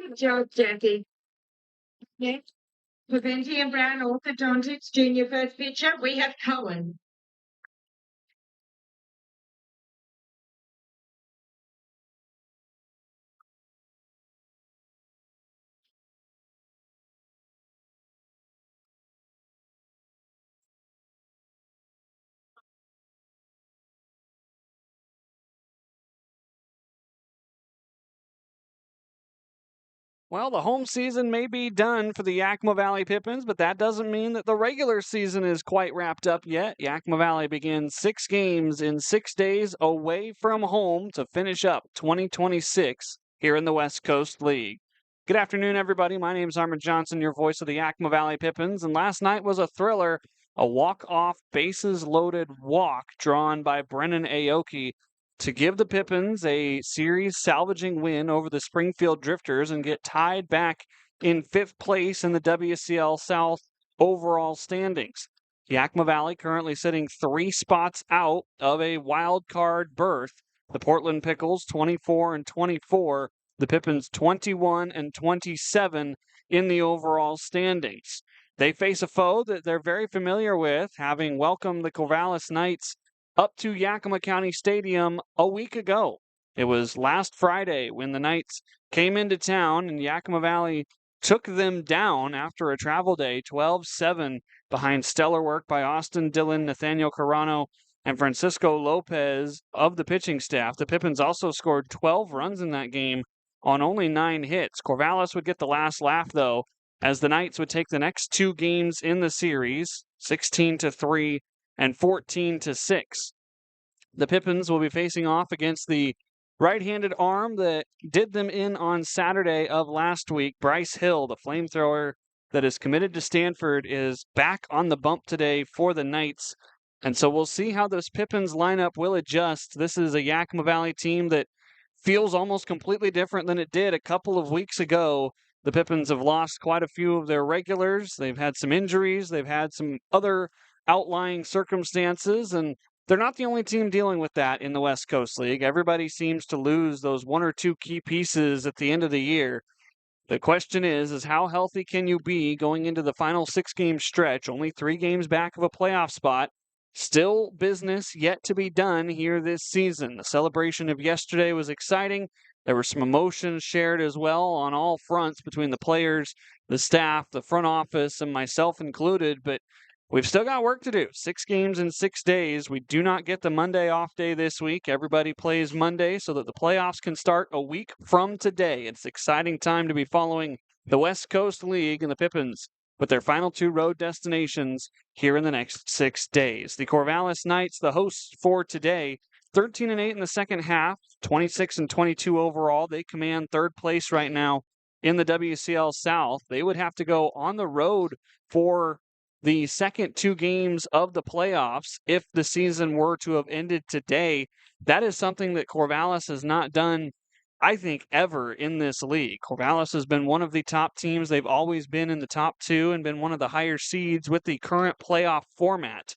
Good job, Jackie. Next, Paventi and Brown Orthodontics Junior first pitcher. We have Cohen. Well, the home season may be done for the Yakima Valley Pippins, but that doesn't mean that the regular season is quite wrapped up yet. Yakima Valley begins 6 games in 6 days away from home to finish up 2026 here in the West Coast League. Good afternoon, everybody. My name is Harmon Johnsen, your voice of the Yakima Valley Pippins, and last night was a thriller, a walk-off, bases-loaded walk drawn by Brennan Aoki to give the Pippins a series salvaging win over the Springfield Drifters and get tied back in 5th place in the WCL South overall standings. Yakima Valley currently sitting 3 spots out of a wild card berth. The Portland Pickles 24 and 24, the Pippins 21 and 27 in the overall standings. They face a foe that they're very familiar with, having welcomed the Corvallis Knights up to Yakima County Stadium a week ago. It was last Friday when the Knights came into town and Yakima Valley took them down after a travel day, 12-7, behind stellar work by Austin Dillon, Nathaniel Carano, and Francisco Lopez of the pitching staff. The Pippins also scored 12 runs in that game on only 9 hits. Corvallis would get the last laugh, though, as the Knights would take the next 2 games in the series, 16-3 and 14-6. The Pippins will be facing off against the right-handed arm that did them in on Saturday of last week. Bryce Hill, the flamethrower that is committed to Stanford, is back on the bump today for the Knights. And so we'll see how this Pippins lineup will adjust. This is a Yakima Valley team that feels almost completely different than it did a couple of weeks ago. The Pippins have lost quite a few of their regulars. They've had some injuries. They've had some other outlying circumstances, and they're not the only team dealing with that in the West Coast League. Everybody seems to lose those 1 or 2 key pieces at the end of the year. The question is how healthy can you be going into the final 6-game stretch, only 3 games back of a playoff spot? Still business yet to be done here this season. The celebration of yesterday was exciting. There were some emotions shared as well on all fronts between the players, the staff, the front office, and myself included, but we've still got work to do. 6 games in 6 days. We do not get the Monday off day this week. Everybody plays Monday so that the playoffs can start a week from today. It's an exciting time to be following the West Coast League and the Pippins with their final 2 road destinations here in the next 6 days. The Corvallis Knights, the hosts for today, 13-8 in the second half, 26 and 22 overall. They command 3rd place right now in the WCL South. They would have to go on the road for the second 2 games of the playoffs if the season were to have ended today. That is something that Corvallis has not done, I think, ever in this league. Corvallis has been one of the top teams. They've always been in the top 2 and been one of the higher seeds with the current playoff format.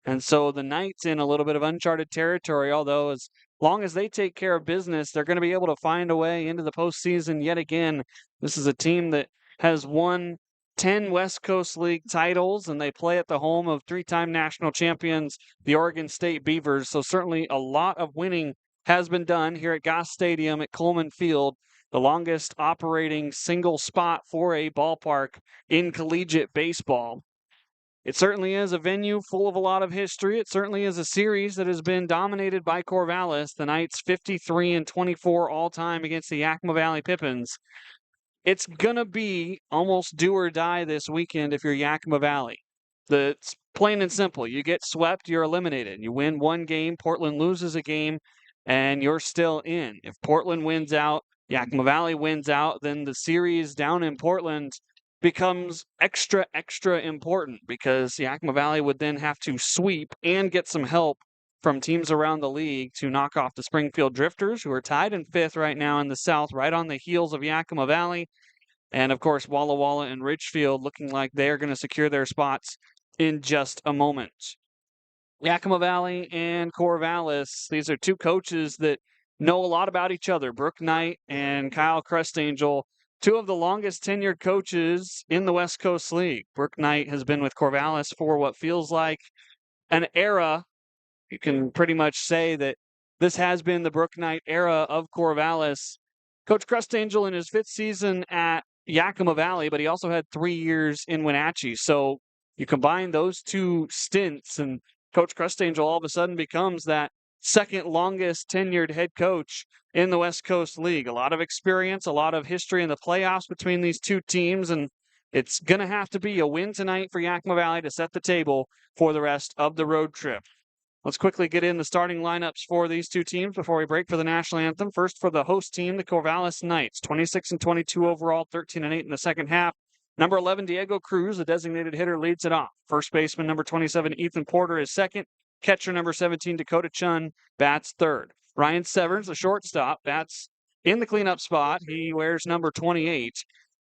And so the Knights in a little bit of uncharted territory, although as long as they take care of business, they're going to be able to find a way into the postseason yet again. This is a team that has won 10 West Coast League titles, and they play at the home of 3-time national champions, the Oregon State Beavers. So certainly a lot of winning has been done here at Goss Stadium at Coleman Field, the longest operating single spot for a ballpark in collegiate baseball. It certainly is a venue full of a lot of history. It certainly is a series that has been dominated by Corvallis. The Knights 53 and 24 all time against the Yakima Valley Pippins. It's going to be almost do or die this weekend if you're Yakima Valley. It's plain and simple. You get swept, you're eliminated. You win 1 game, Portland loses a game, and you're still in. If Portland wins out, Yakima Valley wins out, then the series down in Portland becomes extra important because Yakima Valley would then have to sweep and get some help from teams around the league to knock off the Springfield Drifters, who are tied in 5th right now in the South, right on the heels of Yakima Valley. And, of course, Walla Walla and Ridgefield looking like they are going to secure their spots in just a moment. Yakima Valley and Corvallis, these are 2 coaches that know a lot about each other. Brooke Knight and Kyle Crestangel Two of the longest tenured coaches in the West Coast League. Brooke Knight has been with Corvallis for what feels like an era. You can pretty much say that this has been the Brooke Knight era of Corvallis. Coach Crustangel in his 5th season at Yakima Valley, but he also had 3 years in Wenatchee. So you combine those two stints, and Coach Crustangel all of a sudden becomes that second longest tenured head coach in the West Coast League. A lot of experience, a lot of history in the playoffs between these two teams, and it's going to have to be a win tonight for Yakima Valley to set the table for the rest of the road trip. Let's quickly get in the starting lineups for these two teams before we break for the national anthem. First, for the host team, the Corvallis Knights, 26-22 overall, 13-8 in the second half. Number 11, Diego Cruz, the designated hitter, leads it off. First baseman, number 27, Ethan Porter, is second. Catcher, number 17, Dakota Chun, bats third. Ryan Severns, the shortstop, bats in the cleanup spot. He wears number 28.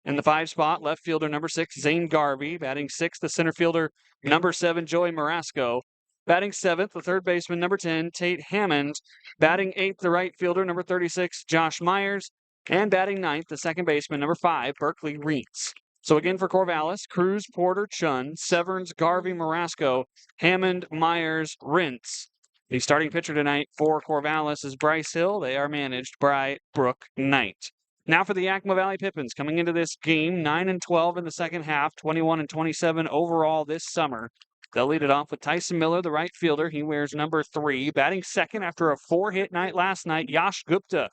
In the 5 spot, left fielder number 6, Zane Garvey. Batting 6th, the center fielder number 7, Joey Marasco. Batting 7th, the third baseman number 10, Tate Hammond. Batting 8th, the right fielder number 36, Josh Myers. And batting 9th, the second baseman number 5, Berkeley Reitz. So again for Corvallis, Cruz, Porter, Chun, Severns, Garvey, Marasco, Hammond, Myers, Rintz. The starting pitcher tonight for Corvallis is Bryce Hill. They are managed by Brooke Knight. Now for the Yakima Valley Pippins, coming into this game, 9-12 in the second half, 21-27 overall this summer. They'll lead it off with Tyson Miller, the right fielder. He wears number 3. Batting second after a 4-hit night last night, Yash Gupta.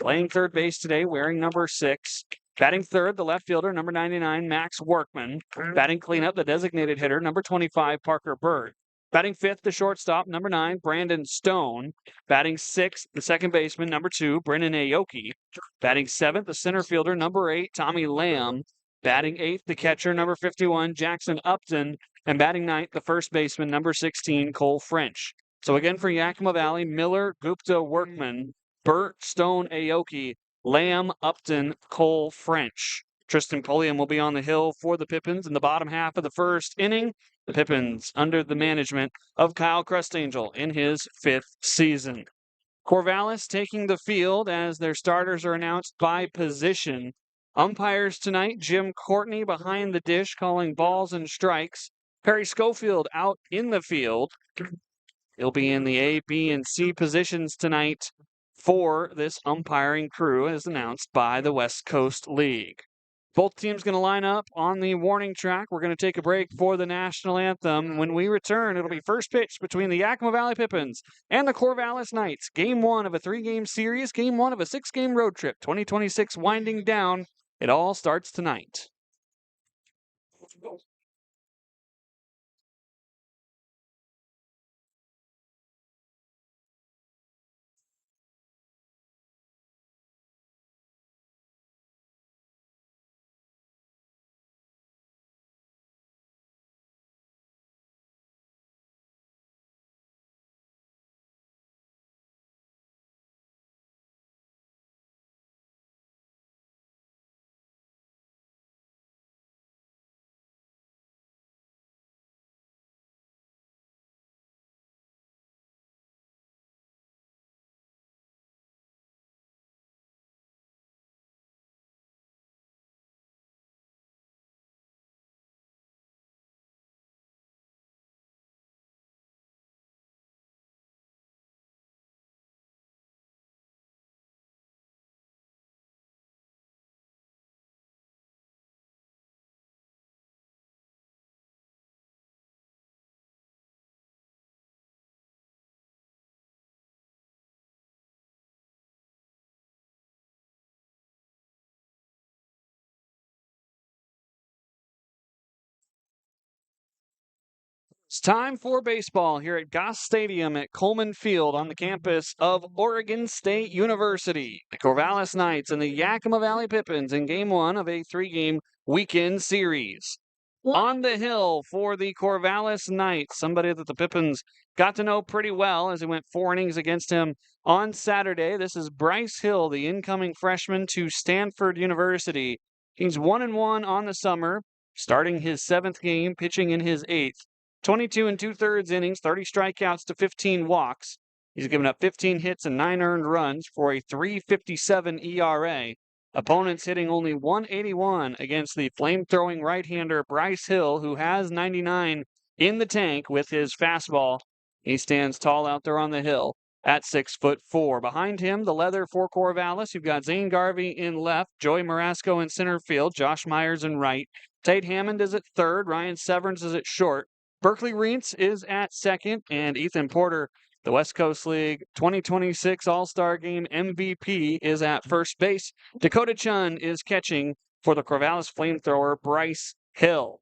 Playing third base today, wearing number 6. Batting third, the left fielder, number 99, Max Workman. Batting cleanup, the designated hitter, number 25, Parker Bird. Batting fifth, the shortstop, number 9, Brandon Stone. Batting sixth, the second baseman, number 2, Brennan Aoki. Batting seventh, the center fielder, number 8, Tommy Lamb. Batting eighth, the catcher, number 51, Jackson Upton. And batting ninth, the first baseman, number 16, Cole French. So again for Yakima Valley, Miller, Gupta, Workman, Burt, Stone, Aoki, Lamb, Upton, Cole, French. Tristan Pulliam will be on the hill for the Pippins in the bottom half of the first inning. The Pippins under the management of Kyle Crustangel in his 5th season. Corvallis taking the field as their starters are announced by position. Umpires tonight, Jim Courtney behind the dish calling balls and strikes. Perry Schofield out in the field. He'll be in the A, B, and C positions tonight for this umpiring crew as announced by the West Coast League. Both teams going to line up on the warning track. We're going to take a break for the national anthem. When we return, it'll be first pitch between the Yakima Valley Pippins and the Corvallis Knights. Game 1 of a 3-game series, game 1 of a 6-game road trip. 2026 winding down. It all starts tonight. It's time for baseball here at Goss Stadium at Coleman Field on the campus of Oregon State University. The Corvallis Knights and the Yakima Valley Pippins in Game 1 of a 3-game weekend series. On the hill for the Corvallis Knights, somebody that the Pippins got to know pretty well as he went 4 innings against him on Saturday. This is Bryce Hill, the incoming freshman to Stanford University. He's 1-1 on the summer, starting his 7th game, pitching in his 8th. 22 2/3 innings, 30 strikeouts to 15 walks. He's given up 15 hits and 9 earned runs for a 3.57 ERA. Opponents hitting only 181 against the flame-throwing right-hander Bryce Hill, who has 99 in the tank with his fastball. He stands tall out there on the hill at 6'4". Behind him, the leather for Corvallis. You've got Zane Garvey in left, Joey Marasco in center field, Josh Myers in right. Tate Hammond is at third, Ryan Severance is at short. Berkeley Reentz is at second, and Ethan Porter, the West Coast League 2026 All-Star Game MVP, is at first base. Dakota Chun is catching for the Corvallis flamethrower Bryce Hill.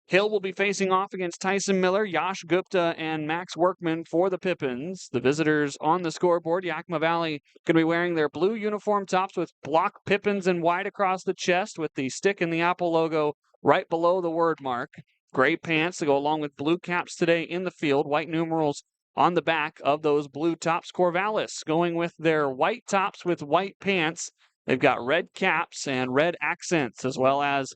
Hill will be facing off against Tyson Miller, Yash Gupta, and Max Workman for the Pippins. The visitors on the scoreboard, Yakima Valley, going to be wearing their blue uniform tops with block Pippins in white across the chest with the stick and the apple logo right below the word mark. Gray pants to go along with blue caps today in the field, white numerals on the back of those blue tops. Corvallis going with their white tops with white pants. They've got red caps and red accents, as well as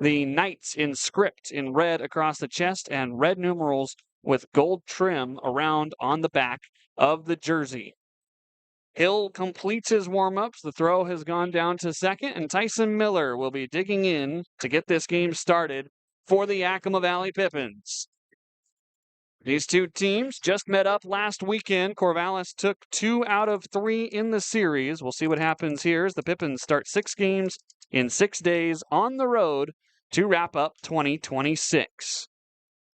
the Knights in script in red across the chest and red numerals with gold trim around on the back of the jersey. Hill completes his warm-ups. The throw has gone down to second, and Tyson Miller will be digging in to get this game started for the Yakima Valley Pippins. These two teams just met up last weekend. Corvallis took 2 out of 3 in the series. We'll see what happens here as the Pippins start 6 games in 6 days on the road to wrap up 2026.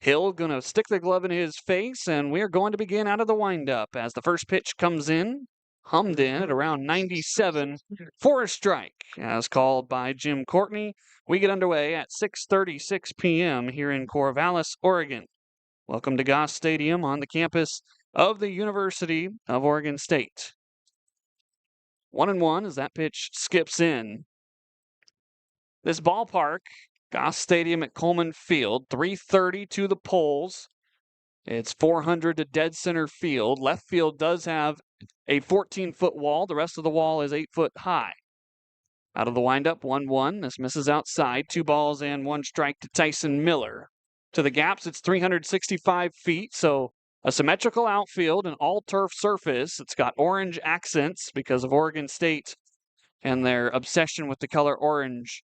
Hill going to stick the glove in his face, and we're going to begin out of the windup as the first pitch comes in, hummed in at around 97 for a strike, as called by Jim Courtney. We get underway at 6:36 p.m. here in Corvallis, Oregon. Welcome to Goss Stadium on the campus of the University of Oregon State. 1-1 as that pitch skips in. This ballpark, Goss Stadium at Coleman Field, 330 to the poles. It's 400 to dead center field. Left field does have a 14-foot wall. The rest of the wall is 8 foot high. Out of the windup, 1-1. This misses outside. 2 balls and 1 strike to Tyson Miller. To the gaps, it's 365 feet, so a symmetrical outfield, an all-turf surface. It's got orange accents because of Oregon State and their obsession with the color orange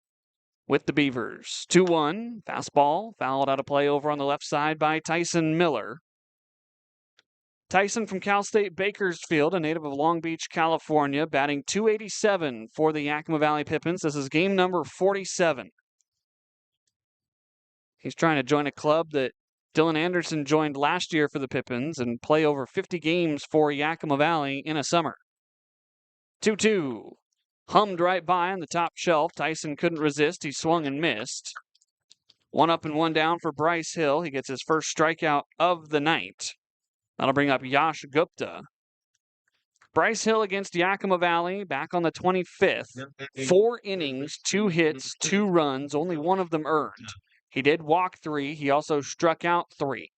with the Beavers. 2-1, fastball, fouled out of play over on the left side by Tyson Miller. Tyson from Cal State Bakersfield, a native of Long Beach, California, batting .287 for the Yakima Valley Pippins. This is game number 47. He's trying to join a club that Dylan Anderson joined last year for the Pippins and play over 50 games for Yakima Valley in a summer. 2-2. Hummed right by on the top shelf. Tyson couldn't resist. He swung and missed. 1 up and 1 down for Bryce Hill. He gets his first strikeout of the night. That'll bring up Yash Gupta. Bryce Hill against Yakima Valley back on the 25th. 4 innings, 2 hits, 2 runs, only 1 of them earned. He did walk 3. He also struck out 3.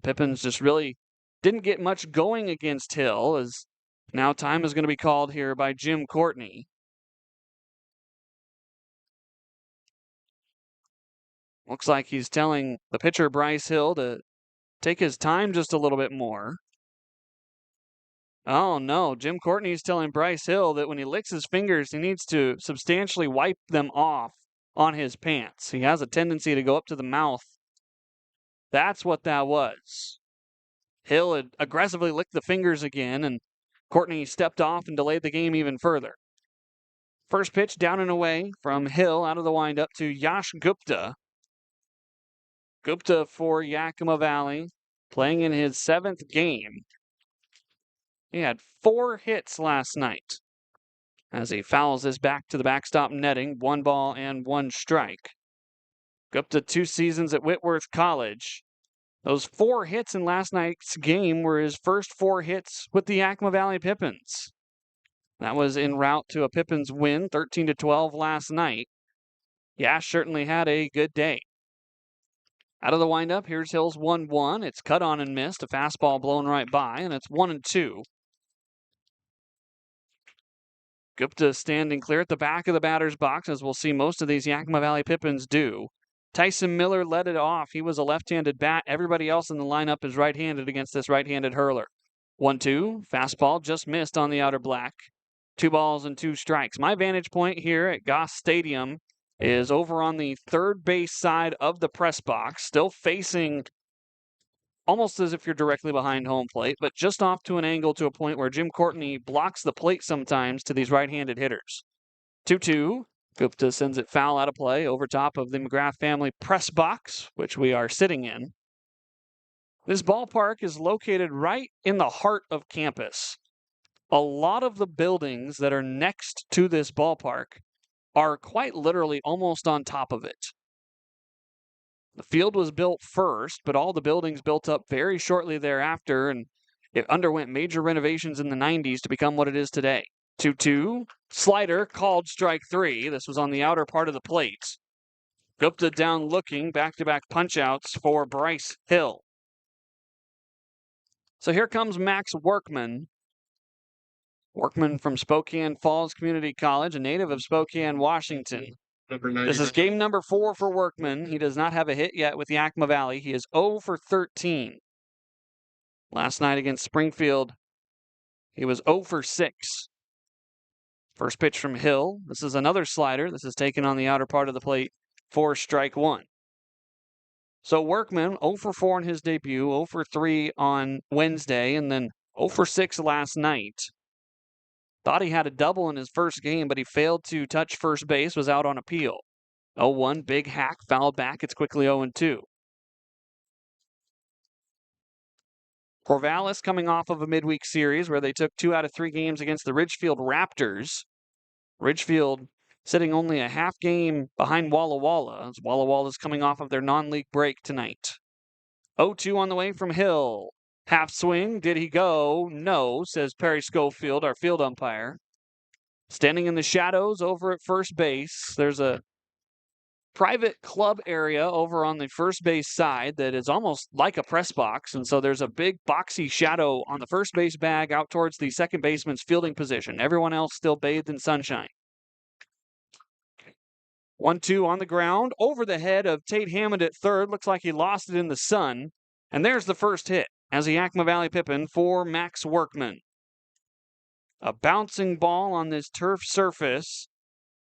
Pippins just really didn't get much going against Hill, as now time is going to be called here by Jim Courtney. Looks like he's telling the pitcher Bryce Hill to take his time just a little bit more. Oh no, Jim Courtney's telling Bryce Hill that when he licks his fingers, he needs to substantially wipe them off on his pants. He has a tendency to go up to the mouth. That's what that was. Hill had aggressively licked the fingers again, and Courtney stepped off and delayed the game even further. First pitch down and away from Hill out of the windup to Yash Gupta. Gupta for Yakima Valley, playing in his 7th game. He had 4 hits last night as he fouls this back to the backstop netting, 1 ball and 1 strike. Gupta 2 seasons at Whitworth College. Those 4 hits in last night's game were his first 4 hits with the Yakima Valley Pippins. That was en route to a Pippins win, 13-12 last night. Yash certainly had a good day. Out of the windup, here's Hill's 1-1. It's cut on and missed, a fastball blown right by, and it's 1-2. Gupta standing clear at the back of the batter's box, as we'll see most of these Yakima Valley Pippins do. Tyson Miller led it off. He was a left-handed bat. Everybody else in the lineup is right-handed against this right-handed hurler. 1-2, fastball just missed on the outer black. 2 balls and 2 strikes. My vantage point here at Goss Stadium is over on the third base side of the press box, still facing almost as if you're directly behind home plate, but just off to an angle to a point where Jim Courtney blocks the plate sometimes to these right-handed hitters. 2-2. Gupta sends it foul out of play over top of the McGrath family press box, which we are sitting in. This ballpark is located right in the heart of campus. A lot of the buildings that are next to this ballpark are quite literally almost on top of it. The field was built first, but all the buildings built up very shortly thereafter, and it underwent major renovations in the 90s to become what it is today. 2-2. Slider called strike 3. This was on the outer part of the plate. Gupta down looking, back-to-back punch-outs for Bryce Hill. So here comes Max Workman. Workman from Spokane Falls Community College, a native of Spokane, Washington. This is game number 4 for Workman. He does not have a hit yet with Yakima Valley. He is 0 for 13. Last night against Springfield, he was 0 for 6. First pitch from Hill. This is another slider. This is taken on the outer part of the plate for strike 1. So Workman, 0 for 4 in his debut, 0 for 3 on Wednesday, and then 0 for 6 last night. Thought he had a double in his first game, but he failed to touch first base, was out on appeal. 0-1, big hack, fouled back. It's quickly 0-2. Corvallis coming off of a midweek series where they took 2 out of 3 games against the Ridgefield Raptors. Ridgefield sitting only a half game behind Walla Walla, as Walla Walla's coming off of their non-league break tonight. 0-2 on the way from Hill. Half swing, did he go? No, says Perry Schofield, our field umpire. Standing in the shadows over at first base, there's a private club area over on the first base side that is almost like a press box, and so there's a big boxy shadow on the first base bag out towards the second baseman's fielding position. Everyone else still bathed in sunshine. 1-2 on the ground, over the head of Tate Hammond at third. Looks like he lost it in the sun. And there's the first hit as a Yakima Valley Pippin for Max Workman. A bouncing ball on this turf surface.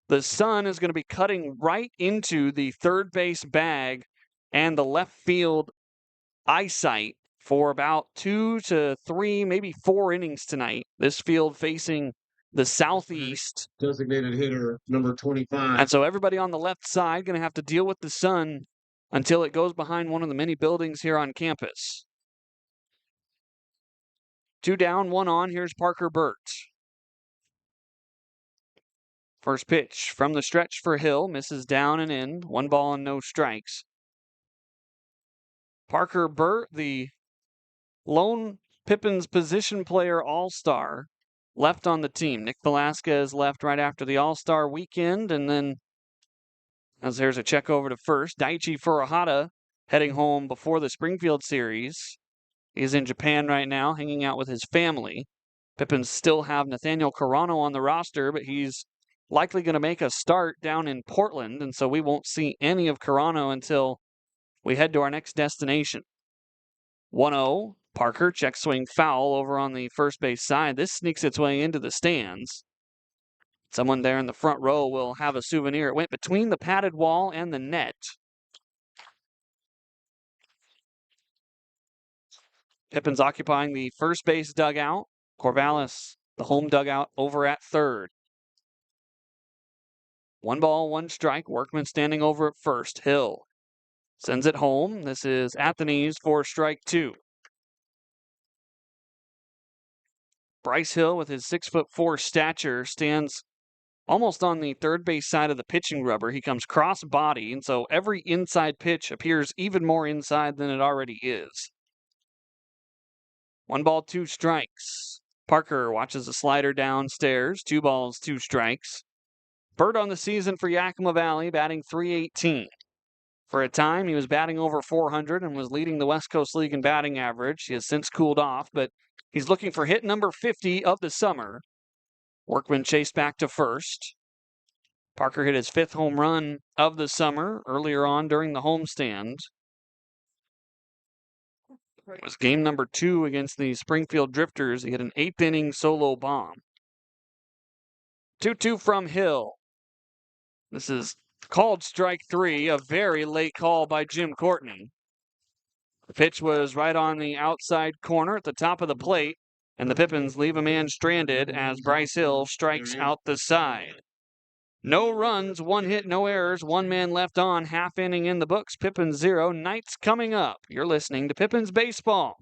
The sun is going to be cutting right into the third base bag and the left field eyesight for about 2 to 3, maybe 4 innings tonight. This field facing the southeast. Designated hitter, number 25. And so everybody on the left side going to have to deal with the sun until it goes behind one of the many buildings here on campus. 2 down, 1 on. Here's Parker Burt. First pitch from the stretch for Hill. Misses down and in. 1 ball and no strikes. Parker Burt, the lone Pippins position player all-star, left on the team. Nick Velasquez left right after the all-star weekend, and then as there's a check over to first, Daichi Furuhata heading home before the Springfield series. He's in Japan right now, hanging out with his family. Pippins still have Nathaniel Carano on the roster, but he's likely going to make a start down in Portland, and so we won't see any of Carano until we head to our next destination. 1-0, Parker, check swing foul over on the first base side. This sneaks its way into the stands. Someone there in the front row will have a souvenir. It went between the padded wall and the net. Pippins occupying the first base dugout. Corvallis, the home dugout, over at third. 1 ball, 1 strike. Workman standing over at first. Hill sends it home. This is at the knees for strike 2. Bryce Hill, with his 6'4" stature, stands almost on the third base side of the pitching rubber. He comes cross body, and so every inside pitch appears even more inside than it already is. 1 ball, 2 strikes. Parker watches the slider downstairs. 2 balls, 2 strikes. Burt on the season for Yakima Valley, batting .318. For a time, he was batting over .400 and was leading the West Coast League in batting average. He has since cooled off, but he's looking for hit number 50 of the summer. Workman chased back to first. Parker hit his 5th home run of the summer earlier on during the homestand. It was game number 2 against the Springfield Drifters. He hit an 8th inning solo bomb. 2-2 from Hill. This is called strike 3, a very late call by Jim Courtney. The pitch was right on the outside corner at the top of the plate, and the Pippins leave a man stranded as Bryce Hill strikes out the side. No runs, 1 hit, no errors, 1 man left on, half inning in the books. Pippins 0, Knights coming up. You're listening to Pippins Baseball.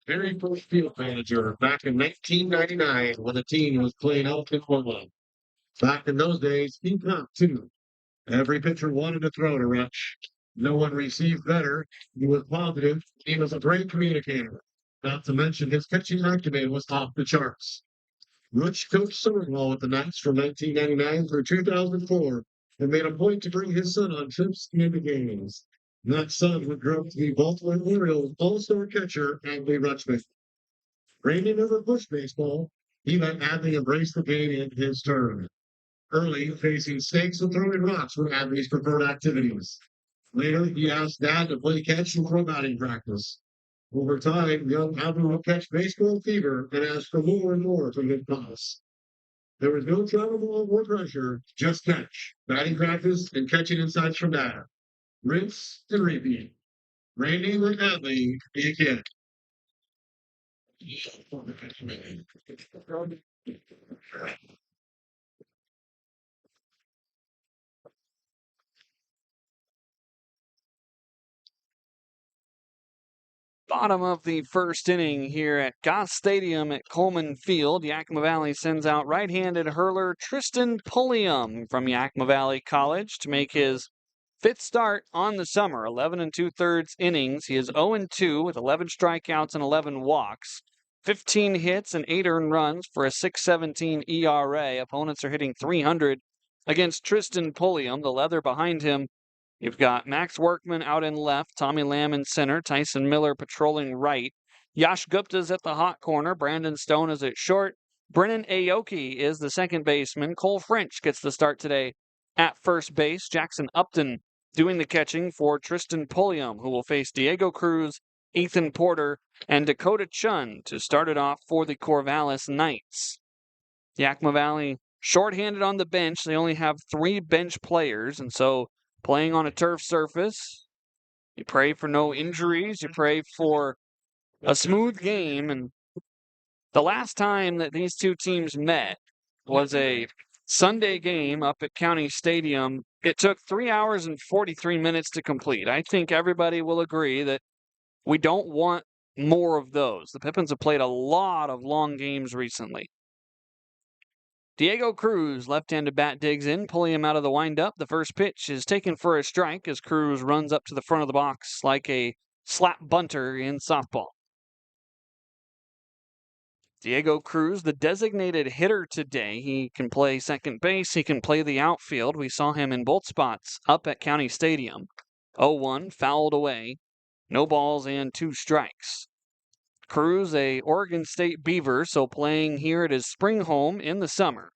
Very first field manager back in 1999 when the team was playing out in Corvallis. Back in those days, he got 2. Every pitcher wanted to throw to Rutch. No one received better. He was positive. He was a great communicator. Not to mention his pitching acumen was off the charts. Rutch coached Somerville with the Knights from 1999 through 2004 and made a point to bring his son on trips and the games. That son would grow up to be Baltimore Orioles all-star catcher Adley Rutschman. Randy never pushed baseball. He let Adley embrace the game in his turn. Early, facing snakes and throwing rocks were Adley's preferred activities. Later, he asked Dad to play catch and throw batting practice. Over time, young Adley would catch baseball fever and ask for more and more from his class. There was no travel ball or pressure, just catch, batting practice, and catching insights from Dad. Rinse and repeat. Randy let Adley be a kid. Bottom of the first inning here at Goss Stadium at Coleman Field. Yakima Valley sends out right-handed hurler Tristan Pulliam from Yakima Valley College to make his 5th start on the summer. 11 2/3 innings. He is 0-2 with 11 strikeouts and 11 walks. 15 hits and 8 earned runs for a 6.17 ERA. Opponents are hitting .300 against Tristan Pulliam. The leather behind him. You've got Max Workman out in left, Tommy Lamb in center, Tyson Miller patrolling right. Yash Gupta's at the hot corner, Brandon Stone is at short. Brennan Aoki is the second baseman. Cole French gets the start today at first base. Jackson Upton doing the catching for Tristan Pulliam, who will face Diego Cruz, Ethan Porter, and Dakota Chun to start it off for the Corvallis Knights. Yakima Valley shorthanded on the bench. They only have 3 bench players, and so playing on a turf surface, you pray for no injuries, you pray for a smooth game. And the last time that these two teams met was a Sunday game up at County Stadium. It took 3 hours and 43 minutes to complete. I think everybody will agree that we don't want more of those. The Pippins have played a lot of long games recently. Diego Cruz, left-handed bat, digs in, pulling him out of the windup. The first pitch is taken for a strike as Cruz runs up to the front of the box like a slap bunter in softball. Diego Cruz, the designated hitter today. He can play second base. He can play the outfield. We saw him in both spots up at County Stadium. 0-1, fouled away. No balls and 2 strikes. Cruz, a Oregon State Beaver, so playing here at his spring home in the summer.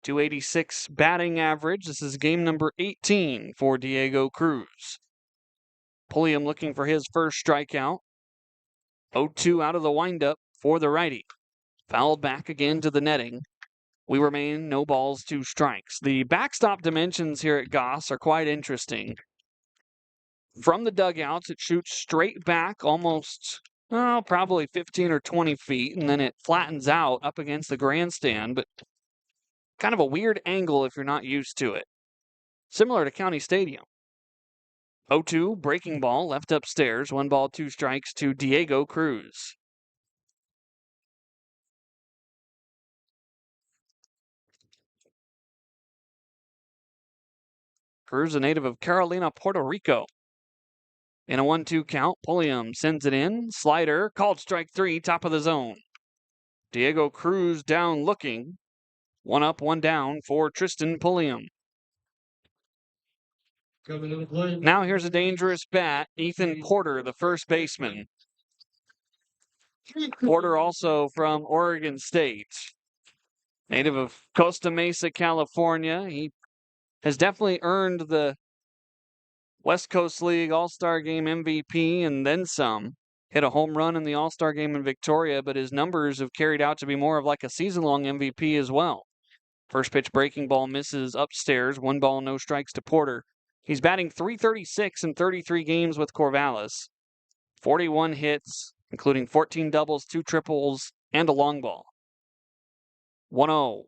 .286 batting average. This is game number 18 for Diego Cruz. Pulliam looking for his first strikeout. 0-2 out of the windup for the righty. Fouled back again to the netting. We remain no balls, 2 strikes. The backstop dimensions here at Goss are quite interesting. From the dugouts, it shoots straight back almost, probably 15 or 20 feet, and then it flattens out up against the grandstand, but kind of a weird angle if you're not used to it. Similar to County Stadium. 0-2, breaking ball, left upstairs, 1 ball, 2 strikes to Diego Cruz. Cruz, a native of Carolina, Puerto Rico. In a 1-2 count, Pulliam sends it in. Slider, called strike 3, top of the zone. Diego Cruz down looking. 1 up, 1 down for Tristan Pulliam. Now here's a dangerous bat, Ethan Porter, the first baseman. Porter also from Oregon State. Native of Costa Mesa, California. He has definitely earned the West Coast League All-Star Game MVP and then some. hit a home run in the All-Star game in Victoria, but his numbers have carried out to be more of like a season-long MVP as well. First pitch breaking ball misses upstairs, 1 ball, no strikes to Porter. He's batting .336 in 33 games with Corvallis. 41 hits, including 14 doubles, 2 triples, and a long ball. 1-0.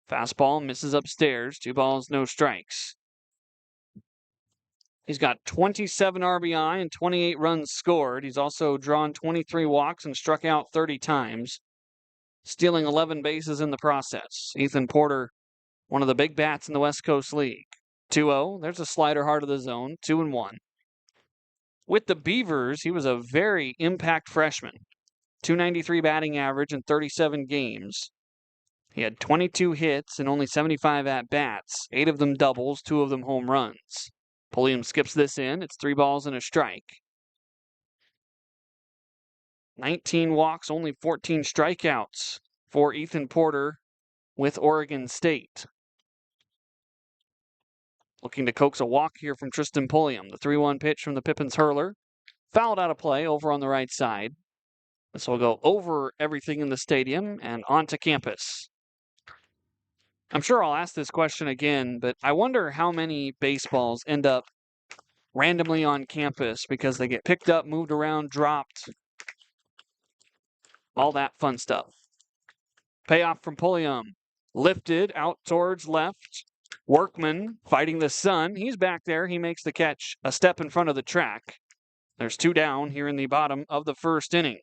Fastball misses upstairs, 2 balls, no strikes. He's got 27 RBI and 28 runs scored. He's also drawn 23 walks and struck out 30 times, stealing 11 bases in the process. Ethan Porter, one of the big bats in the West Coast League. 2-0. There's a slider hard of the zone, 2-1. With the Beavers, he was a very impact freshman. .293 batting average in 37 games. He had 22 hits and only 75 at-bats, 8 of them doubles, 2 of them home runs. Pulliam skips this in. It's 3 balls and a strike. 19 walks, only 14 strikeouts for Ethan Porter with Oregon State. Looking to coax a walk here from Tristan Pulliam. The 3-1 pitch from the Pippins hurler. Fouled out of play over on the right side. This will go over everything in the stadium and onto campus. I'm sure I'll ask this question again, but I wonder how many baseballs end up randomly on campus because they get picked up, moved around, dropped, all that fun stuff. Payoff from Pulliam. Lifted out towards left. Workman fighting the sun. He's back there. He makes the catch a step in front of the track. There's 2 down here in the bottom of the first inning.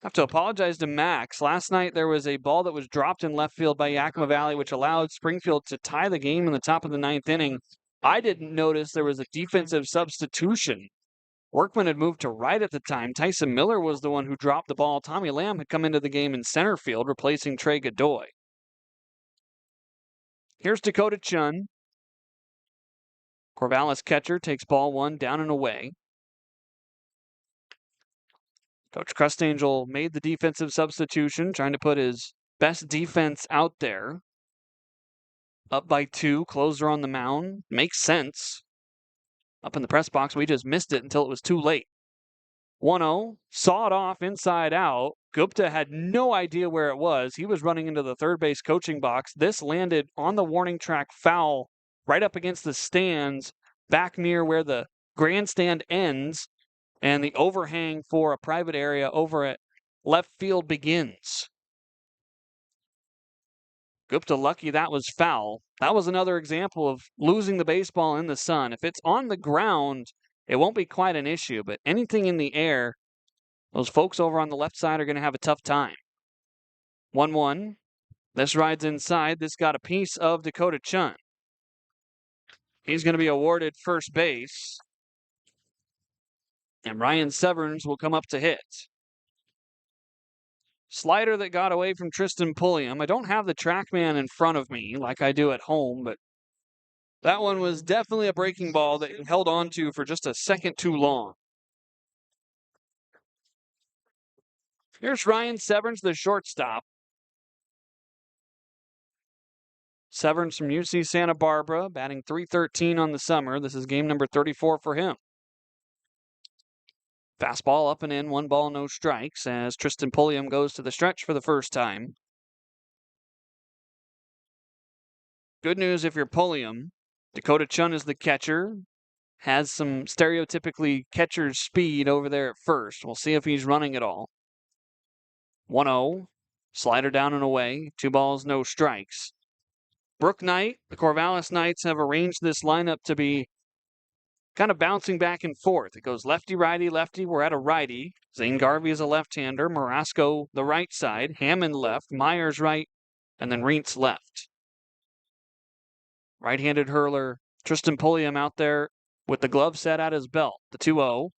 I have to apologize to Max. Last night there was a ball that was dropped in left field by Yakima Valley, which allowed Springfield to tie the game in the top of the 9th inning. I didn't notice there was a defensive substitution. Workman had moved to right at the time. Tyson Miller was the one who dropped the ball. Tommy Lamb had come into the game in center field, replacing Trey Godoy. Here's Dakota Chun. Corvallis catcher takes ball 1 down and away. Coach Crustangel made the defensive substitution, trying to put his best defense out there. Up by 2, closer on the mound. Makes sense. Up in the press box, we just missed it until it was too late. 1-0, saw it off inside out. Gupta had no idea where it was. He was running into the third base coaching box. This landed on the warning track foul right up against the stands, back near where the grandstand ends and the overhang for a private area over at left field begins. Gupta lucky that was foul. That was another example of losing the baseball in the sun. If it's on the ground, it won't be quite an issue, but anything in the air, those folks over on the left side are going to have a tough time. 1-1. This rides inside. This got a piece of Dakota Chun. He's going to be awarded first base. And Ryan Severns will come up to hit. Slider that got away from Tristan Pulliam. I don't have the TrackMan in front of me like I do at home, but that one was definitely a breaking ball that he held on to for just a second too long. Here's Ryan Severns, the shortstop. Severns from UC Santa Barbara, batting .313 on the summer. This is game number 34 for him. Fastball up and in, 1 ball, no strikes, as Tristan Pulliam goes to the stretch for the first time. Good news if you're Pulliam. Dakota Chun is the catcher. Has some stereotypically catcher's speed over there at first. We'll see if he's running at all. 1-0. Slider down and away. 2 balls, no strikes. Brook Knight, the Corvallis Knights have arranged this lineup to be kind of bouncing back and forth. It goes lefty, righty, lefty. We're at a righty. Zane Garvey is a left-hander. Marasco, the right side. Hammond left. Myers right. And then Reentz left. Right-handed hurler Tristan Pulliam out there with the glove set at his belt. The 2-0.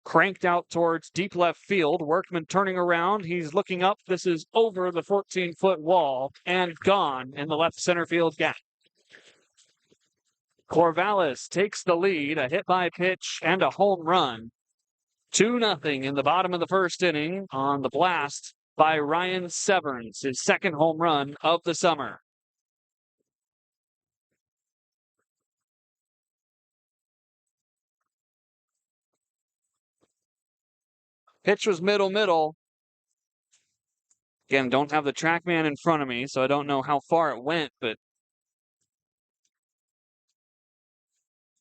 Cranked out towards deep left field. Workman turning around. He's looking up. This is over the 14-foot wall and gone in the left center field gap. Corvallis takes the lead, a hit by pitch and a home run. 2-0 in the bottom of the first inning on the blast by Ryan Severns, his second home run of the summer. Pitch was middle. Again, don't have the TrackMan in front of me, so I don't know how far it went, but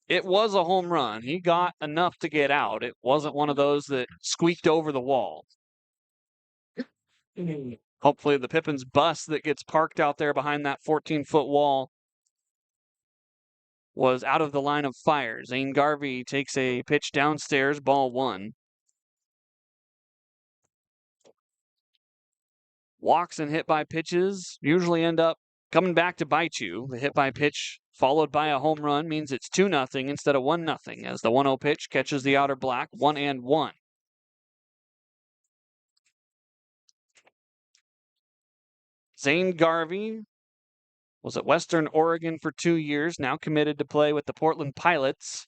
it was a home run. He got enough to get out. It wasn't one of those that squeaked over the wall. Hopefully the Pippins bus that gets parked out there behind that 14-foot wall was out of the line of fire. Zane Garvey takes a pitch downstairs, ball 1. Walks and hit by pitches usually end up coming back to bite you. The hit by pitch followed by a home run means it's 2-0 instead of 1-0 as the 1-0 pitch catches the outer black, 1-1. Zane Garvey was at Western Oregon for 2 years, now committed to play with the Portland Pilots.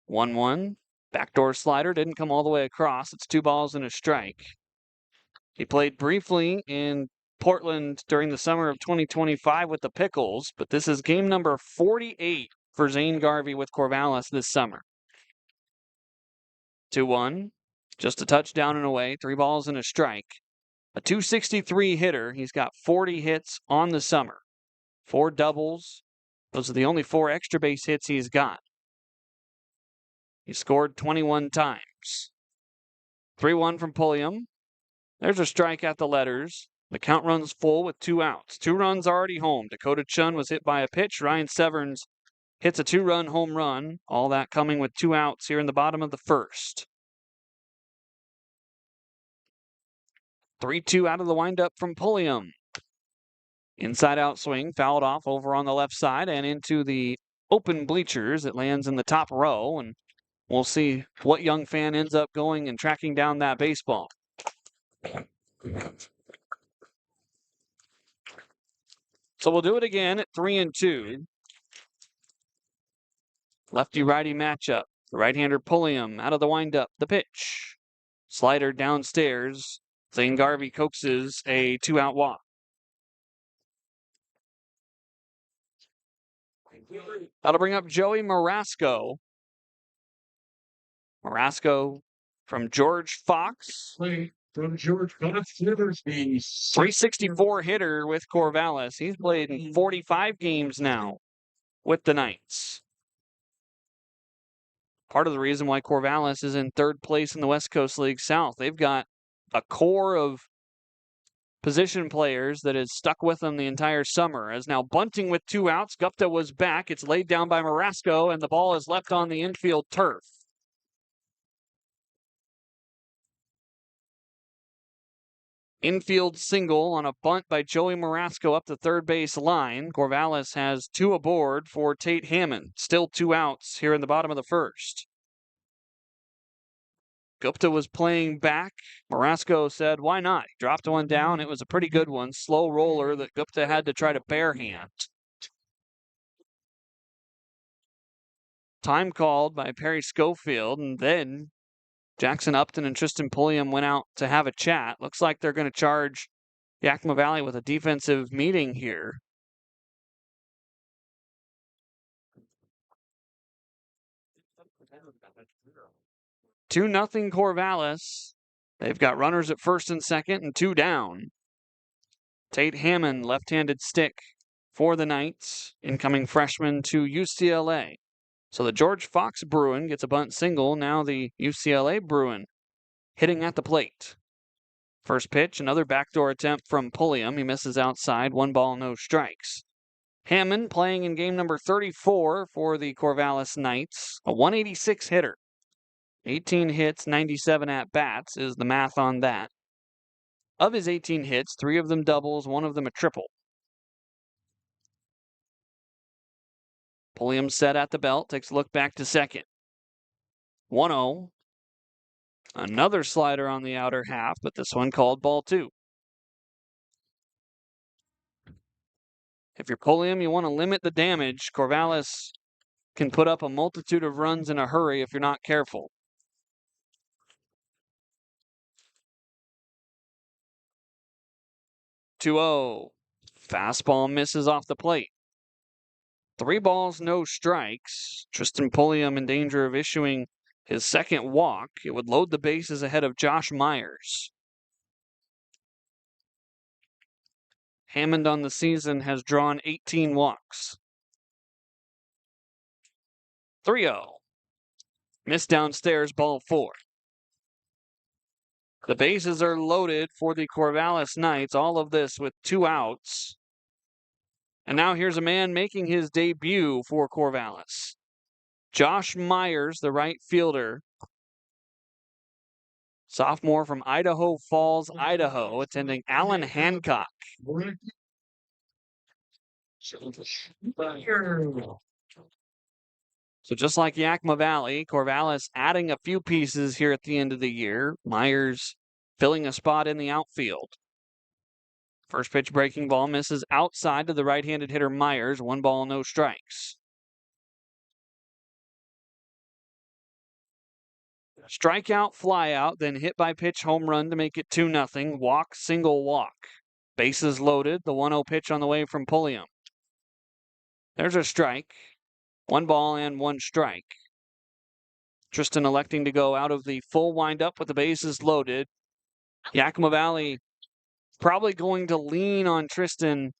1-1. Backdoor slider didn't come all the way across. It's 2 balls and a strike. He played briefly in Portland during the summer of 2025 with the Pickles, but this is game number 48 for Zane Garvey with Corvallis this summer. 2-1. Just a touchdown and away. 3 balls and a strike. A .263 hitter. He's got 40 hits on the summer. 4 doubles. Those are the only 4 extra base hits he's got. He scored 21 times. 3-1 from Pulliam. There's a strike at the letters. The count runs full with 2 outs. 2 runs already home. Dakota Chun was hit by a pitch. Ryan Severns hits a 2-run home run. All that coming with 2 outs here in the bottom of the first. 3-2 out of the windup from Pulliam. Inside out swing, fouled off over on the left side and into the open bleachers. It lands in the top row, and we'll see what young fan ends up going and tracking down that baseball. So we'll do it again at 3-2. Lefty-righty matchup. The right-hander Pulliam out of the windup. The pitch. Slider downstairs. Zane Garvey coaxes a 2-out walk. That'll bring up Joey Marasco. Marasco from George Fox. From George Fox, 364 hitter with Corvallis. He's played in 45 games now with the Knights. Part of the reason why Corvallis is in 3rd place in the West Coast League South. They've got a core of position players that has stuck with them the entire summer. As now bunting with 2 outs, Gupta was back. It's laid down by Marasco, and the ball is left on the infield turf. Infield single on a bunt by Joey Marasco up the 3rd base line. Corvallis has 2 aboard for Tate Hammond. Still 2 outs here in the bottom of the first. Gupta was playing back. Marasco said, why not? He dropped one down. It was a pretty good one. Slow roller that Gupta had to try to barehand. Time called by Perry Schofield, and then Jackson Upton and Tristan Pulliam went out to have a chat. Looks like they're going to charge Yakima Valley with a defensive meeting here. Two nothing Corvallis. They've got runners at first and second and 2 down. Tate Hammond, left-handed stick for the Knights, incoming freshman to UCLA. So the George Fox Bruin gets a bunt single. Now the UCLA Bruin hitting at the plate. First pitch, another backdoor attempt from Pulliam. He misses outside. 1 ball, no strikes. Hammond playing in game number 34 for the Corvallis Knights. A 186 hitter. 18 hits, 97 at-bats is the math on that. Of his 18 hits, 3 of them doubles, 1 of them a triple. Pulliam set at the belt, takes a look back to second. 1-0. Another slider on the outer half, but this one called ball 2. If you're Pulliam, you want to limit the damage. Corvallis can put up a multitude of runs in a hurry if you're not careful. 2-0. Fastball misses off the plate. 3 balls, no strikes. Tristan Pulliam in danger of issuing His second walk, it would load the bases ahead of Josh Myers. Hammond on the season has drawn 18 walks. 3-0. Missed downstairs, ball 4. The bases are loaded for the Corvallis Knights, all of this with 2 outs. And now here's a man making his debut for Corvallis. Josh Myers, the right fielder. Sophomore from Idaho Falls, Idaho, attending Allen Hancock. So just like Yakima Valley, Corvallis adding a few pieces here at the end of the year. Myers filling a spot in the outfield. First pitch breaking ball misses outside to the right-handed hitter Myers. 1 ball, no strikes. Strikeout, flyout, then hit by pitch home run to make it 2-0. Walk, single walk. Bases loaded. The 1-0 pitch on the way from Pulliam. There's a strike. 1 ball and 1 strike. Tristan electing to go out of the full windup with the bases loaded. Yakima Valley probably going to lean on Tristan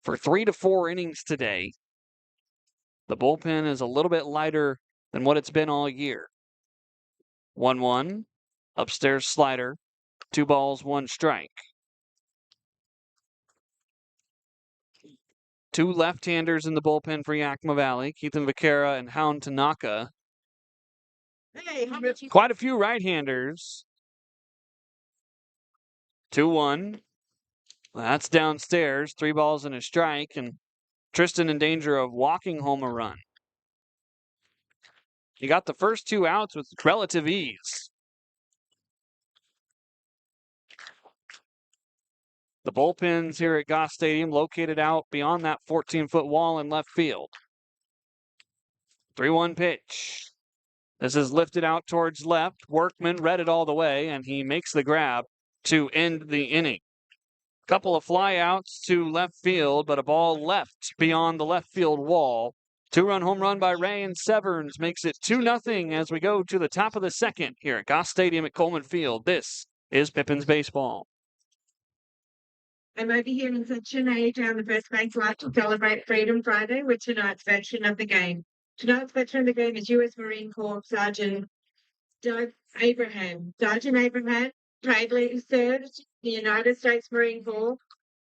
for 3 to 4 innings today. The bullpen is a little bit lighter than what it's been all year. 1-1. Upstairs slider. 2 balls, 1 strike. 2 left-handers in the bullpen for Yakima Valley. Keithan Vaquera and Hound Tanaka. Quite a few right-handers. 2-1. That's downstairs. 3 balls and a strike. And Tristan in danger of walking home a run. He got the first 2 outs with relative ease. The bullpens here at Goss Stadium located out beyond that 14-foot wall in left field. 3-1 pitch. This is lifted out towards left. Workman read it all the way, and he makes the grab to end the inning. Couple of flyouts to left field, but a ball left beyond the left field wall. 2-run home run by Rayan Severns makes it 2-0 as we go to the top of the second here at Goss Stadium at Coleman Field. This is Pippins Baseball. I'm over here in Section A down the first base lot to celebrate Freedom Friday with tonight's veteran of the game. Tonight's veteran of the game is U.S. Marine Corps Sergeant Doug Abraham. Sergeant Abraham proudly served the United States Marine Corps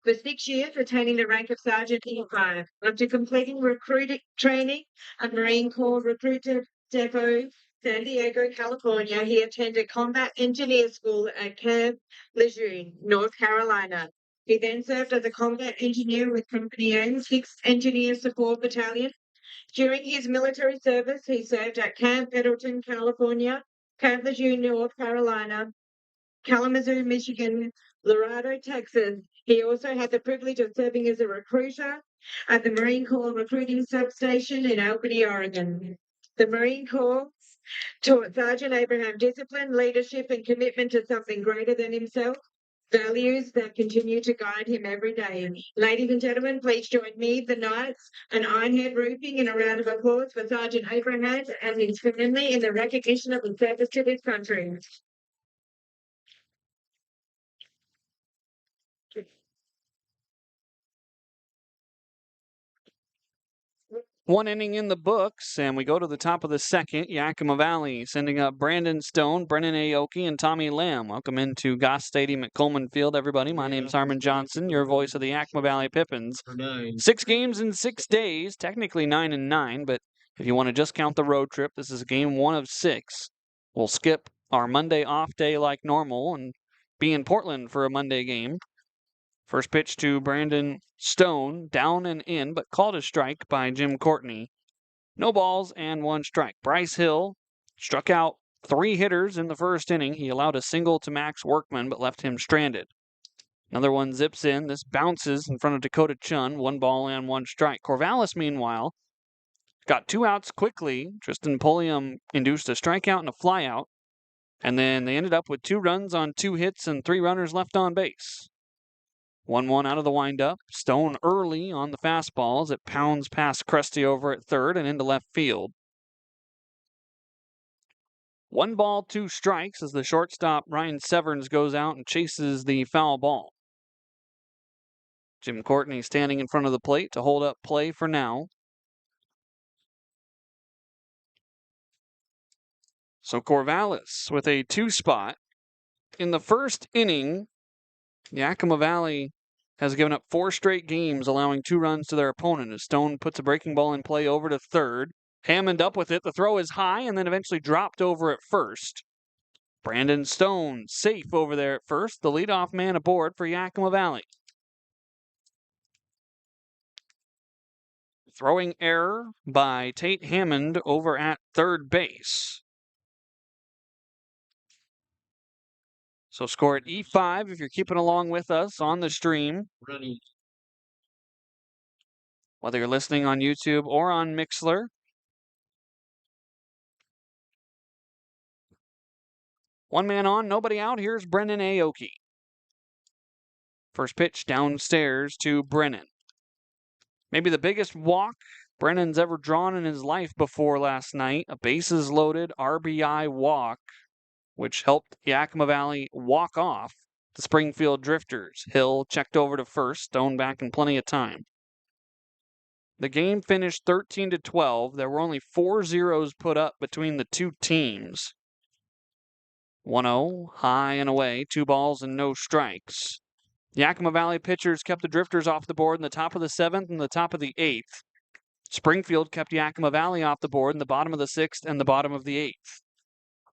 for 6 years, attaining the rank of Sergeant E5. After completing recruiting training at Marine Corps Recruiter Depot, San Diego, California, he attended Combat Engineer School at Camp Lejeune, North Carolina. He then served as a combat engineer with Company A, 6th Engineer Support Battalion. During his military service, he served at Camp Pendleton, California, Camp Lejeune, North Carolina, Kalamazoo, Michigan, Laredo, Texas. He also had the privilege of serving as a recruiter at the Marine Corps Recruiting Substation in Albany, Oregon. The Marine Corps taught Sergeant Abraham discipline, leadership, and commitment to something greater than himself. Values that continue to guide him every day. Ladies and gentlemen, please join me, the Knights, and Ironhead Roofing in a round of applause for Sergeant Abraham and his family in the recognition of his service to this country. One inning in the books, and we go to the top of the second. Yakima Valley sending up Brandon Stone, Brennan Aoki, and Tommy Lamb. Welcome into Goss Stadium at Coleman Field, everybody. My name's Harmon Johnsen, your voice of the Yakima Valley Pippins. 6 games in 6 days, technically 9 and 9, but if you want to just count the road trip, this is game 1 of 6. We'll skip our Monday off day like normal and be in Portland for a Monday game. First pitch to Brandon Stone, down and in, but called a strike by Jim Courtney. No balls and 1 strike. Bryce Hill struck out 3 hitters in the first inning. He allowed a single to Max Workman, but left him stranded. Another one zips in. This bounces in front of Dakota Chun. 1 ball and 1 strike. Corvallis, meanwhile, got 2 outs quickly. Tristan Pulliam induced a strikeout and a flyout. And then they ended up with 2 runs on 2 hits and 3 runners left on base. 1-1 out of the windup. Stone early on the fastball as it pounds past Krusty over at third and into left field. 1 ball, 2 strikes as the shortstop Ryan Severns goes out and chases the foul ball. Jim Courtney standing in front of the plate to hold up play for now. So Corvallis with a 2 spot. In the first inning, Yakima Valley has given up 4 straight games, allowing 2 runs to their opponent as Stone puts a breaking ball in play over to third. Hammond up with it. The throw is high and then eventually dropped over at first. Brandon Stone safe over there at first, the leadoff man aboard for Yakima Valley. Throwing error by Tate Hammond over at third base. So score at E5 if you're keeping along with us on the stream. Running. Whether you're listening on YouTube or on Mixler. One man on, nobody out. Here's Brennan Aoki. First pitch downstairs to Brennan. Maybe the biggest walk Brennan's ever drawn in his life before last night. A bases loaded RBI walk, which helped Yakima Valley walk off the Springfield Drifters. Hill checked over to first, Stone back in plenty of time. The game finished 13-12. There were only 4 zeros put up between the two teams. 1-0, high and away, 2 balls and no strikes. Yakima Valley pitchers kept the Drifters off the board in the top of the 7th and the top of the 8th. Springfield kept Yakima Valley off the board in the bottom of the 6th and the bottom of the 8th.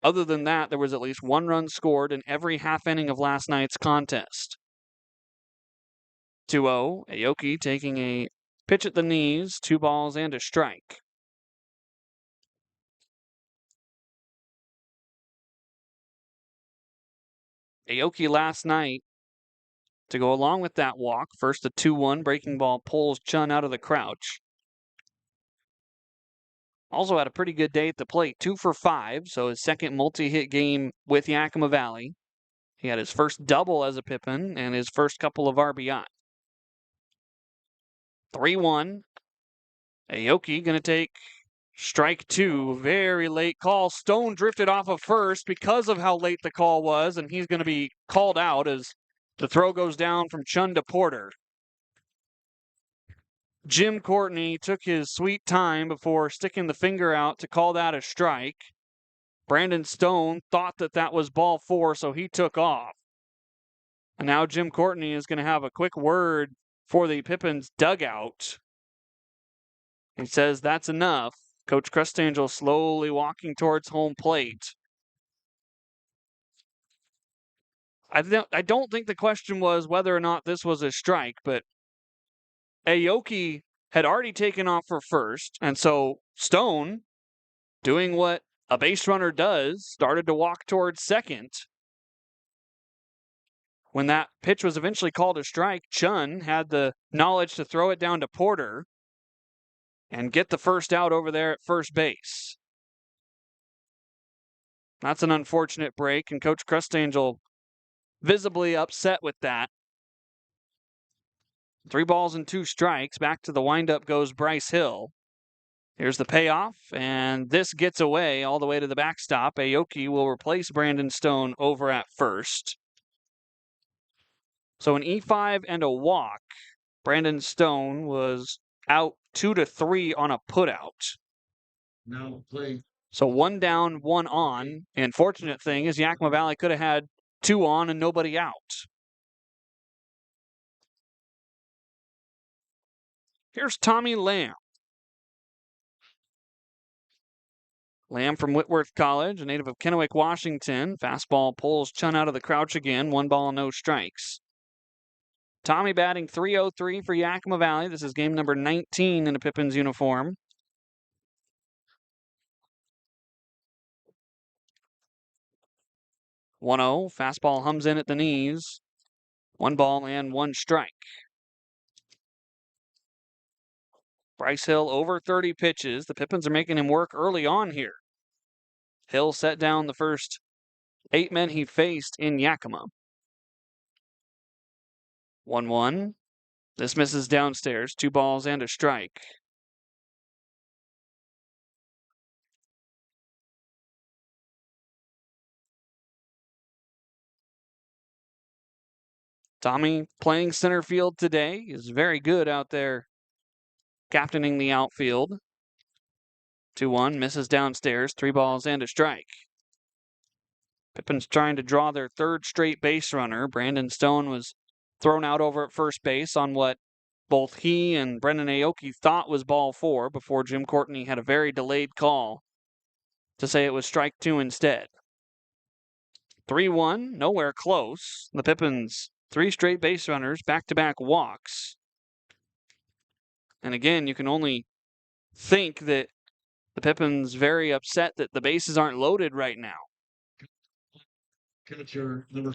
Other than that, there was at least 1 run scored in every half inning of last night's contest. 2-0, Aoki taking a pitch at the knees, 2 balls and a strike. Aoki last night, to go along with that walk, first a 2-1 breaking ball pulls Chun out of the crouch. Also had a pretty good day at the plate, 2 for 5, so his second multi-hit game with Yakima Valley. He had his first double as a Pippin and his first couple of RBI. 3-1. Aoki going to take strike 2. Very late call. Stone drifted off of first because of how late the call was, and he's going to be called out as the throw goes down from Chun to Porter. Jim Courtney took his sweet time before sticking the finger out to call that a strike. Brandon Stone thought that was ball 4, so he took off. And now Jim Courtney is going to have a quick word for the Pippins dugout. He says that's enough. Coach Crustangel slowly walking towards home plate. I don't think the question was whether or not this was a strike, but Aoki had already taken off for first, and so Stone, doing what a base runner does, started to walk towards second. When that pitch was eventually called a strike, Chun had the knowledge to throw it down to Porter and get the first out over there at first base. That's an unfortunate break, and Coach Crustangel visibly upset with that. 3 balls and 2 strikes. Back to the windup goes Bryce Hill. Here's the payoff, and this gets away all the way to the backstop. Aoki will replace Brandon Stone over at first. So an E5 and a walk. Brandon Stone was out 2-3 on a putout. Now play. So 1 down, 1 on. And fortunate thing is Yakima Valley could have had 2 on and nobody out. Here's Tommy Lamb. Lamb from Whitworth College, a native of Kennewick, Washington. Fastball pulls Chun out of the crouch again. 1 ball, no strikes. Tommy batting .303 for Yakima Valley. This is game number 19 in a Pippins uniform. .1-0. Fastball hums in at the knees. 1 ball and 1 strike. Bryce Hill over 30 pitches. The Pippins are making him work early on here. Hill set down the first 8 men he faced in Yakima. 1-1. This misses downstairs. 2 balls and a strike. Tommy playing center field today is very good out there, captaining the outfield. 2-1, misses downstairs, 3 balls and a strike. Pippins trying to draw their third straight base runner. Brandon Stone was thrown out over at first base on what both he and Brendan Aoki thought was ball 4 before Jim Courtney had a very delayed call to say it was strike 2 instead. 3-1, nowhere close. The Pippins, 3 straight base runners, back-to-back walks. And again, you can only think that the Pippins very upset that the bases aren't loaded right now.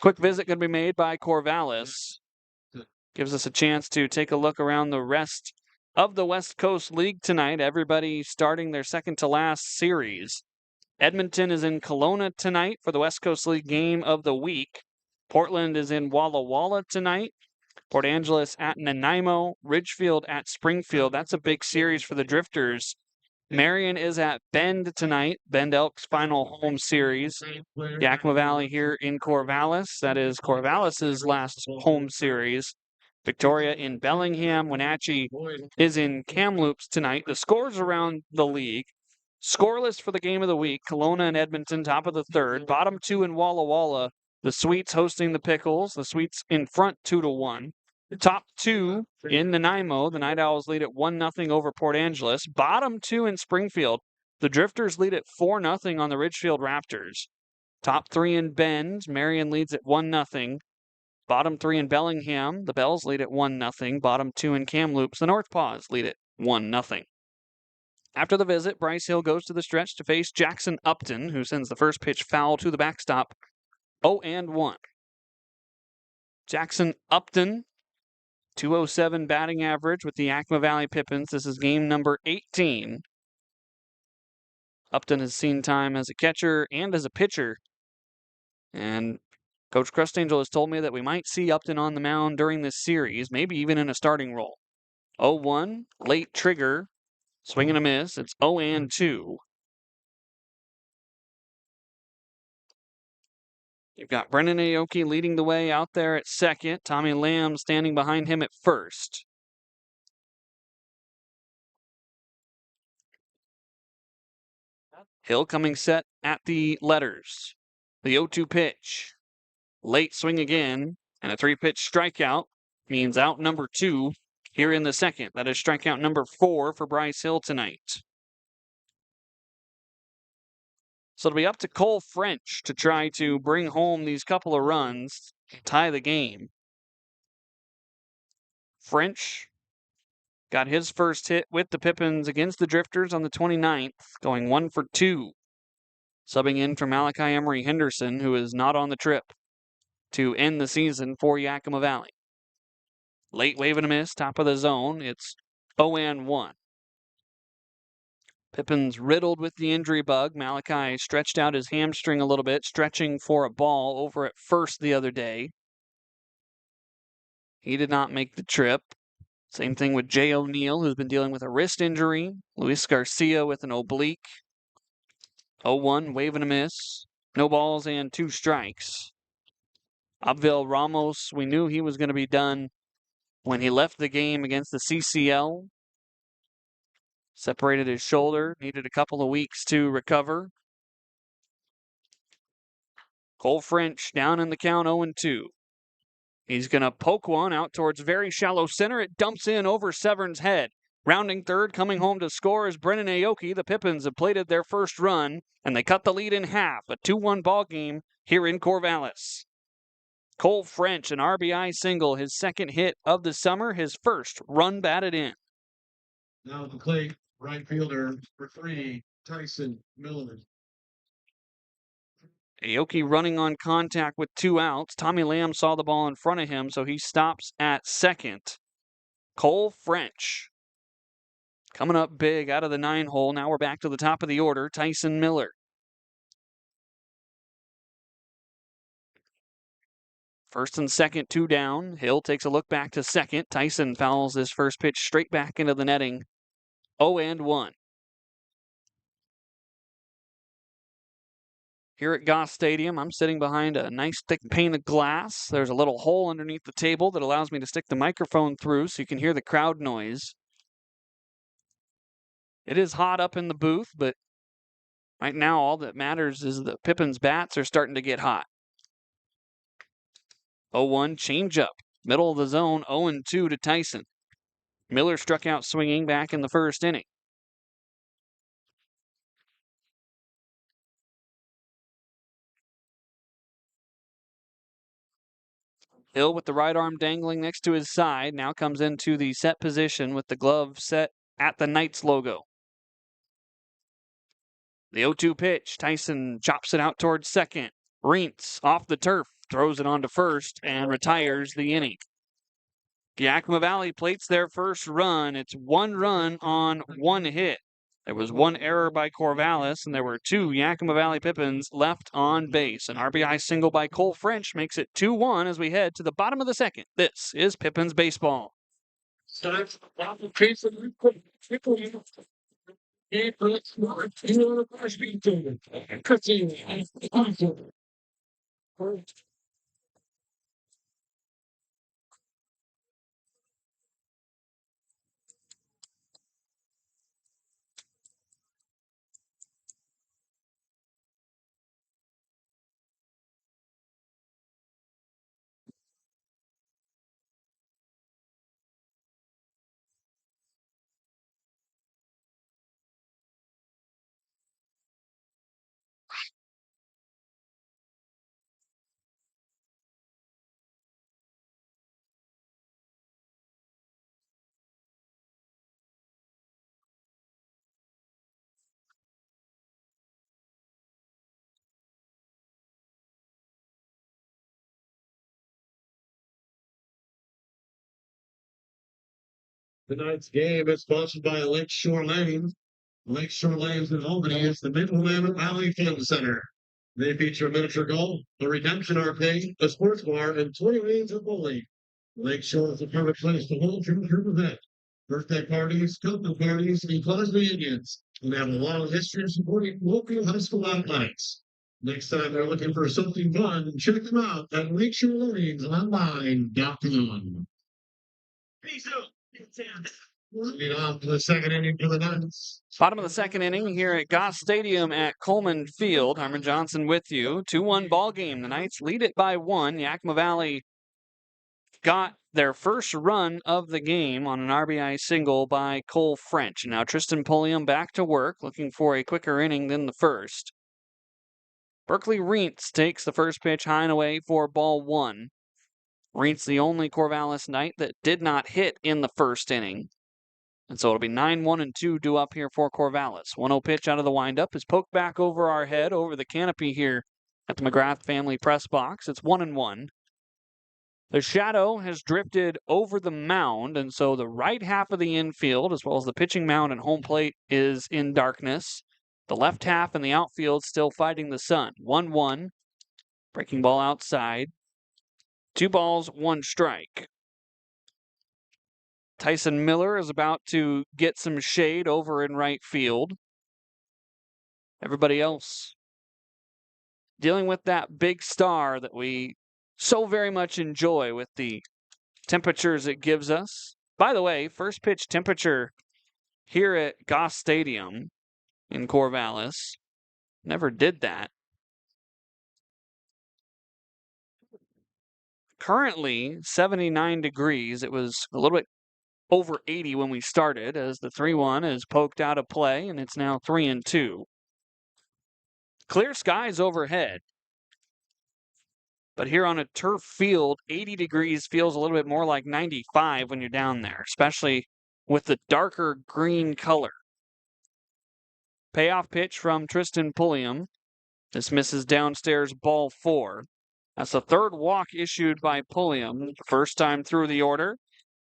Quick visit going to be made by Corvallis. Gives us a chance to take a look around the rest of the West Coast League tonight. Everybody starting their second to last series. Edmonton is in Kelowna tonight for the West Coast League game of the week. Portland is in Walla Walla tonight. Port Angeles at Nanaimo. Ridgefield at Springfield. That's a big series for the Drifters. Marion is at Bend tonight. Bend Elk's final home series. Yakima Valley here in Corvallis. That is Corvallis' last home series. Victoria in Bellingham. Wenatchee is in Kamloops tonight. The scores around the league. Scoreless for the game of the week. Kelowna and Edmonton, top of the third. Bottom 2 in Walla Walla. The Sweets hosting the Pickles. The Sweets in front 2-1. The top 2 in Nanaimo. The Night Owls lead at 1-0 over Port Angeles. Bottom 2 in Springfield. The Drifters lead at 4-0 on the Ridgefield Raptors. Top 3 in Bend. Marion leads at 1-0. Bottom 3 in Bellingham. The Bells lead at 1-0. Bottom 2 in Kamloops. The North Paws lead at 1-0. After the visit, Bryce Hill goes to the stretch to face Jackson Upton, who sends the first pitch foul to the backstop. 0-1. Jackson Upton, 207 batting average with the Yakima Valley Pippins. This is game number 18. Upton has seen time as a catcher and as a pitcher. And Coach Crustangel has told me that we might see Upton on the mound during this series, maybe even in a starting role. 0-1, late trigger. Swing and a miss. It's 0-2. You've got Brendan Aoki leading the way out there at second. Tommy Lamb standing behind him at first. Hill coming set at the letters. The 0-2 pitch. Late swing again. And a 3-pitch strikeout means out number 2 here in the second. That is strikeout number 4 for Bryce Hill tonight. So it'll be up to Cole French to try to bring home these couple of runs, tie the game. French got his first hit with the Pippins against the Drifters on the 29th, going 1 for 2. Subbing in for Malachi Emery Henderson, who is not on the trip to end the season for Yakima Valley. Late wave and a miss, top of the zone. It's 0-1. Pippins riddled with the injury bug. Malachi stretched out his hamstring a little bit, stretching for a ball over at first the other day. He did not make the trip. Same thing with Jay O'Neill, who's been dealing with a wrist injury. Luis Garcia with an oblique. 0-1, wave and a miss. No balls and 2 strikes. Abel Ramos, we knew he was going to be done when he left the game against the CCL. Separated his shoulder, needed a couple of weeks to recover. Cole French down in the count 0-2. He's going to poke one out towards very shallow center. It dumps in over Severn's head. Rounding third, coming home to score is Brennan Aoki. The Pippins have plated their first run, and they cut the lead in half. A 2-1 ball game here in Corvallis. Cole French, an RBI single, his second hit of the summer, his first run batted in. Now the plate, right fielder for 3, Tyson Miller. Aoki running on contact with 2 outs. Tommy Lamb saw the ball in front of him, so he stops at second. Cole French coming up big out of the 9-hole. Now we're back to the top of the order. Tyson Miller. First and second, 2 down. Hill takes a look back to second. Tyson fouls his first pitch straight back into the netting. 0-1. Here at Goss Stadium, I'm sitting behind a nice thick pane of glass. There's a little hole underneath the table that allows me to stick the microphone through so you can hear the crowd noise. It is hot up in the booth, but right now all that matters is the Pippins bats are starting to get hot. 0-1 changeup, middle of the zone, 0-2 to Tyson. Miller struck out swinging back in the first inning. Hill with the right arm dangling next to his side now comes into the set position with the glove set at the Knights logo. The 0-2 pitch. Tyson chops it out towards second. Reentz off the turf, throws it on to first, and retires the inning. Yakima Valley plates their first run. It's 1 run on 1 hit. There was 1 error by Corvallis, and there were 2 Yakima Valley Pippins left on base. An RBI single by Cole French makes it 2-1 as we head to the bottom of the second. This is Pippins baseball. Tonight's game is sponsored by Lakeshore Lanes. Lakeshore Lanes in Albany is the Mid-Willamette Valley Fun Center. They feature a miniature golf, a redemption arcade, a sports bar, and 20 lanes of bowling. Lakeshore is the perfect place to hold your group event. Birthday parties, company parties, and class reunions. And they have a long history of supporting local high school athletics. Next time they're looking for something fun, check them out at lakeshorelanesionline.com. Peace out. Lead off to the second inning for the Knights. Bottom of the second inning here at Goss Stadium at Coleman Field. Harmon Johnsen with you. 2-1 ball game. The Knights lead it by 1. Yakima Valley got their first run of the game on an RBI single by Cole French. Now Tristan Pulliam back to work, looking for a quicker inning than the first. Berkeley Reentz takes the first pitch high and away for ball 1. Reentz the only Corvallis Knight that did not hit in the first inning. And so it'll be 9-1-2 due up here for Corvallis. 1-0 pitch out of the windup is poked back over our head, over the canopy here at the McGrath family press box. It's 1-1. The shadow has drifted over the mound, and so the right half of the infield, as well as the pitching mound and home plate, is in darkness. The left half and the outfield still fighting the sun. 1-1. Breaking ball outside. 2 balls, 1 strike. Tyson Miller is about to get some shade over in right field. Everybody else dealing with that big star that we so very much enjoy with the temperatures it gives us. By the way, first pitch temperature here at Goss Stadium in Corvallis. Never did that. Currently 79 degrees. It was a little bit over 80 when we started, as the 3-1 is poked out of play, and it's now 3-2. Clear skies overhead. But here on a turf field, 80 degrees feels a little bit more like 95 when you're down there, especially with the darker green color. Payoff pitch from Tristan Pulliam. This misses downstairs, ball 4. That's the third walk issued by Pulliam, first time through the order.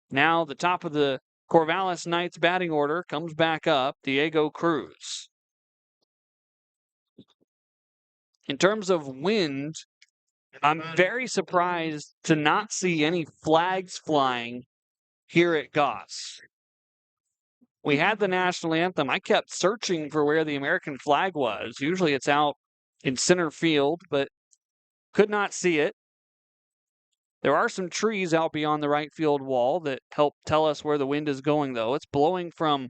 Now the top of the Corvallis Knights batting order comes back up, Diego Cruz. In terms of wind, I'm very surprised to not see any flags flying here at Goss. We had the national anthem. I kept searching for where the American flag was. Usually it's out in center field, but could not see it. There are some trees out beyond the right field wall that help tell us where the wind is going, though. It's blowing from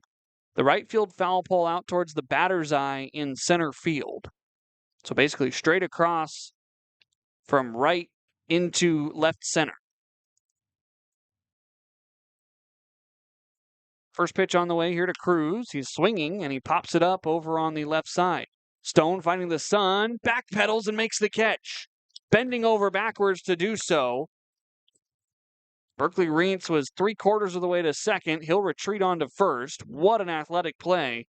the right field foul pole out towards the batter's eye in center field. So basically straight across from right into left center. First pitch on the way here to Cruz. He's swinging, and he pops it up over on the left side. Stone finding the sun, backpedals and makes the catch. Bending over backwards to do so. Berkeley Reentz was 3/4 of the way to second. He'll retreat on to first. What an athletic play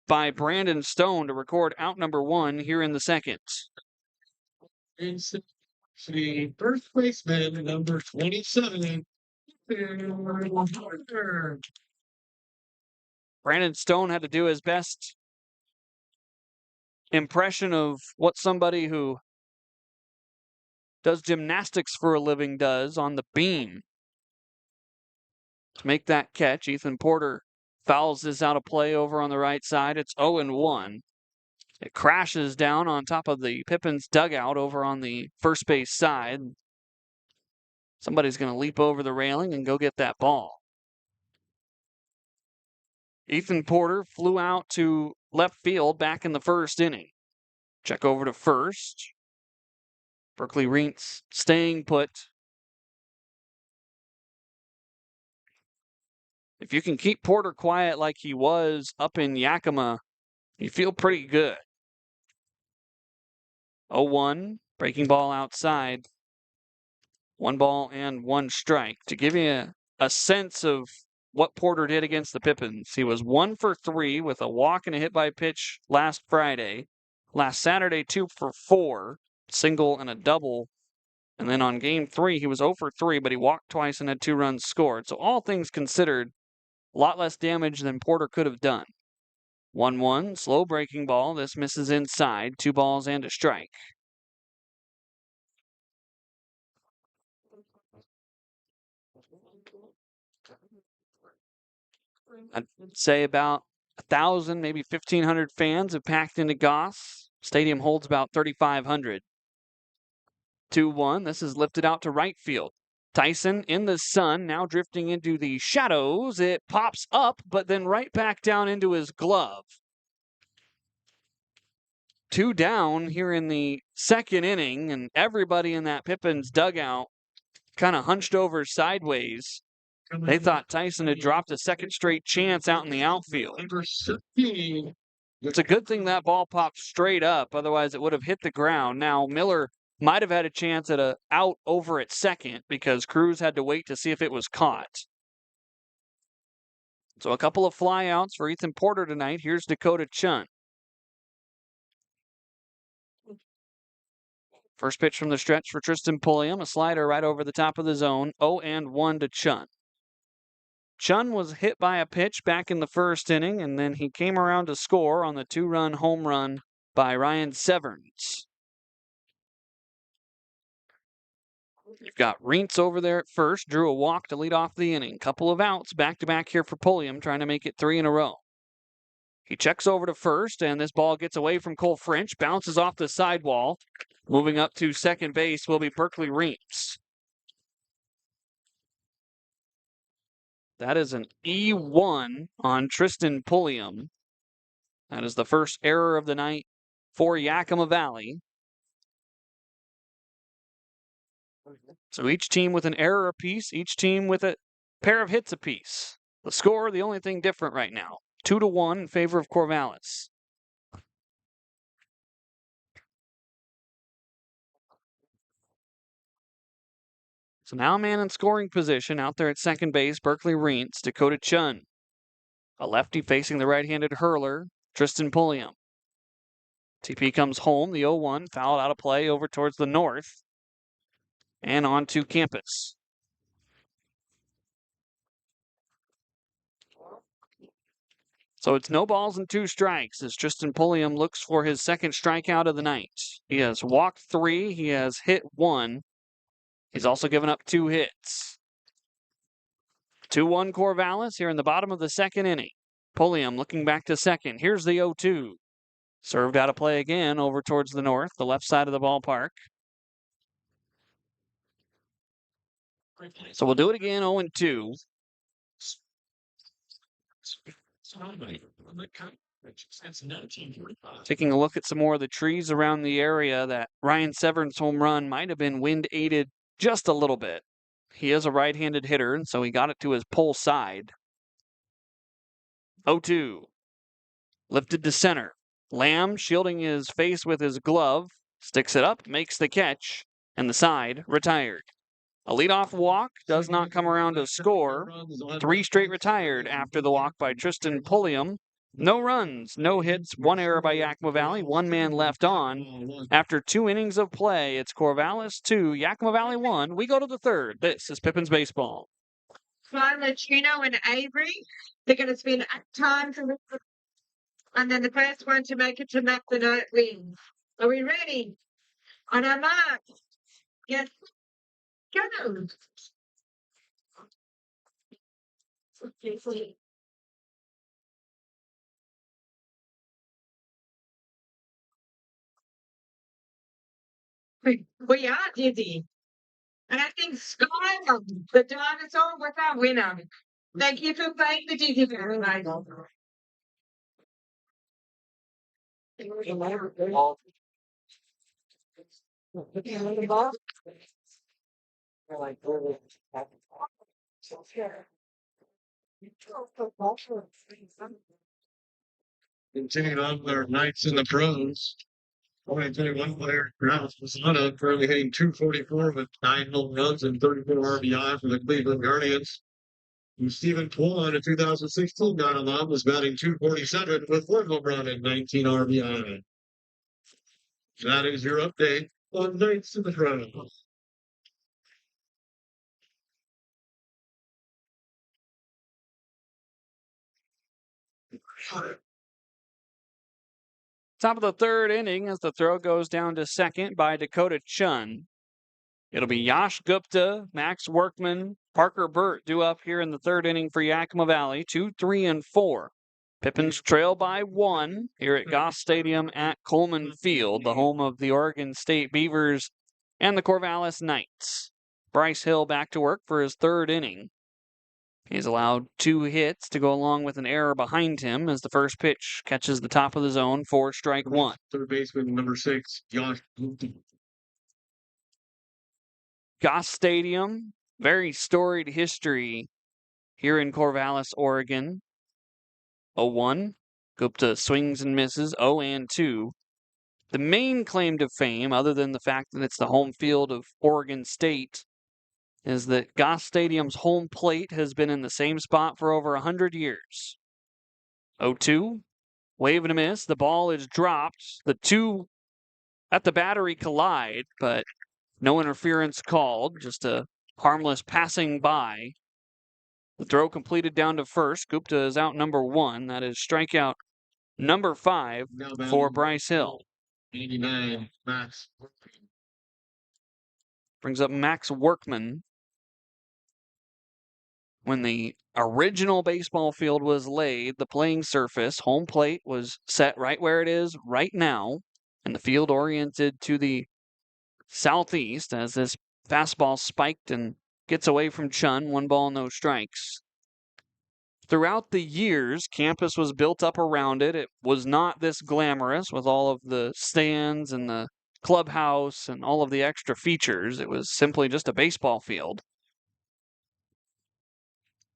by Brandon Stone to record out number 1 here in the second. It's the first baseman, number 27. Brandon Stone had to do his best impression of what somebody who does gymnastics for a living does on the beam to make that catch. Ethan Porter fouls this out of play over on the right side. It's 0-1. It crashes down on top of the Pippins dugout over on the first base side. Somebody's going to leap over the railing and go get that ball. Ethan Porter flew out to left field back in the first inning. Check over to first. Berkeley Reentz staying put. If you can keep Porter quiet like he was up in Yakima, you feel pretty good. 0-1, breaking ball outside. 1 ball and 1 strike. To give you a sense of what Porter did against the Pippins, he was 1 for 3 with a walk and a hit by pitch last Friday. Last Saturday, 2 for 4, single and a double. And then on game 3, he was 0 for 3, but he walked twice and had 2 runs scored. So all things considered, a lot less damage than Porter could have done. 1-1, slow breaking ball. This misses inside. 2 balls and a strike. I'd say about 1,000, maybe 1,500 fans have packed into Goss. Stadium holds about 3,500. 2-1, this is lifted out to right field. Tyson in the sun, now drifting into the shadows. It pops up, but then right back down into his glove. 2 down here in the second inning, and everybody in that Pippins dugout kind of hunched over sideways. They thought Tyson had dropped a second straight chance out in the outfield. It's a good thing that ball popped straight up, otherwise it would have hit the ground. Now, Miller might have had a chance at a out over at second because Cruz had to wait to see if it was caught. So a couple of flyouts for Ethan Porter tonight. Here's Dakota Chun. First pitch from the stretch for Tristan Pulliam, a slider right over the top of the zone. 0-1 to Chun. Chun was hit by a pitch back in the first inning, and then he came around to score on the 2-run home run by Ryan Severns. You've got Reentz over there at first, drew a walk to lead off the inning. Couple of outs back-to-back here for Pulliam, trying to make it 3 in a row. He checks over to first, and this ball gets away from Cole French, bounces off the sidewall. Moving up to second base will be Berkeley Reentz. That is an E1 on Tristan Pulliam. That is the first error of the night for Yakima Valley. So each team with an error apiece, each team with a pair of hits apiece. The score, the only thing different right now, 2-1 in favor of Corvallis. So now a man in scoring position out there at second base, Berkeley Reentz, Dakota Chun. A lefty facing the right-handed hurler, Tristan Pulliam. TP comes home, the 0-1, fouled out of play over towards the north. And on to campus. So it's no balls and 2 strikes as Tristan Pulliam looks for his second strikeout of the night. He has walked 3, he has hit 1. He's also given up 2 hits. 2-1 Corvallis here in the bottom of the second inning. Pulliam looking back to second. Here's the 0-2. Served out of play again over towards the north, the left side of the ballpark. So we'll do it again, 0-2. Taking a look at some more of the trees around the area, that Ryan Severn's home run might have been wind aided just a little bit. He is a right-handed hitter, and so he got it to his pull side. 0-2. Lifted to center. Lamb, shielding his face with his glove, sticks it up, makes the catch, and the side retired. A leadoff walk does not come around to score. 3 straight retired after the walk by Tristan Pulliam. No runs, no hits, 1 error by Yakima Valley, 1 man left on. After 2 innings of play, it's Corvallis 2, Yakima Valley 1. We go to the third. This is Pippins Baseball. Fun Latino and Avery. They're going to spend time to and then the first one to make it to map the night wins. Are we ready? On our mark. Yes. Go. We are dizzy. And I think Sky, the dinosaur, was our winner. Thank you for playing the Dizzy very much. Continuing on with our nights in the pros. 2021 player Travis Posada currently hitting .244 with 9 home runs and 34 RBI for the Cleveland Guardians. And Stephen Kwan in 2016 got along, was batting .247 with 1 home run and 19 RBI. That is your update on nights in the pros. Top of the third inning as the throw goes down to second by Dakota Chun. It'll be Yash Gupta, Max Workman, Parker Burt due up here in the third inning for Yakima Valley, 2, 3, and 4. Pippins trail by 1 here at Goss Stadium at Coleman Field, the home of the Oregon State Beavers and the Corvallis Knights. Bryce Hill back to work for his third inning. He's allowed 2 hits to go along with an error behind him as the first pitch catches the top of the zone for strike 1. Third baseman number 6, Yash Gupta. Goss Stadium, very storied history here in Corvallis, Oregon. 0-1. Gupta swings and misses, 0-2. The main claim to fame, other than the fact that it's the home field of Oregon State, is that Goss Stadium's home plate has been in the same spot for over 100 years. 0-2. Wave and a miss. The ball is dropped. The 2 at the battery collide, but no interference called. Just a harmless passing by. The throw completed down to first. Gupta is out number 1. That is strikeout number 5 for Bryce Hill. 89, Max. Brings up Max Workman. When the original baseball field was laid, the playing surface, home plate, was set right where it is right now, and the field oriented to the southeast as this fastball spiked and gets away from Chun. 1 ball, no strikes. Throughout the years, campus was built up around it. It was not this glamorous with all of the stands and the clubhouse and all of the extra features. It was simply just a baseball field.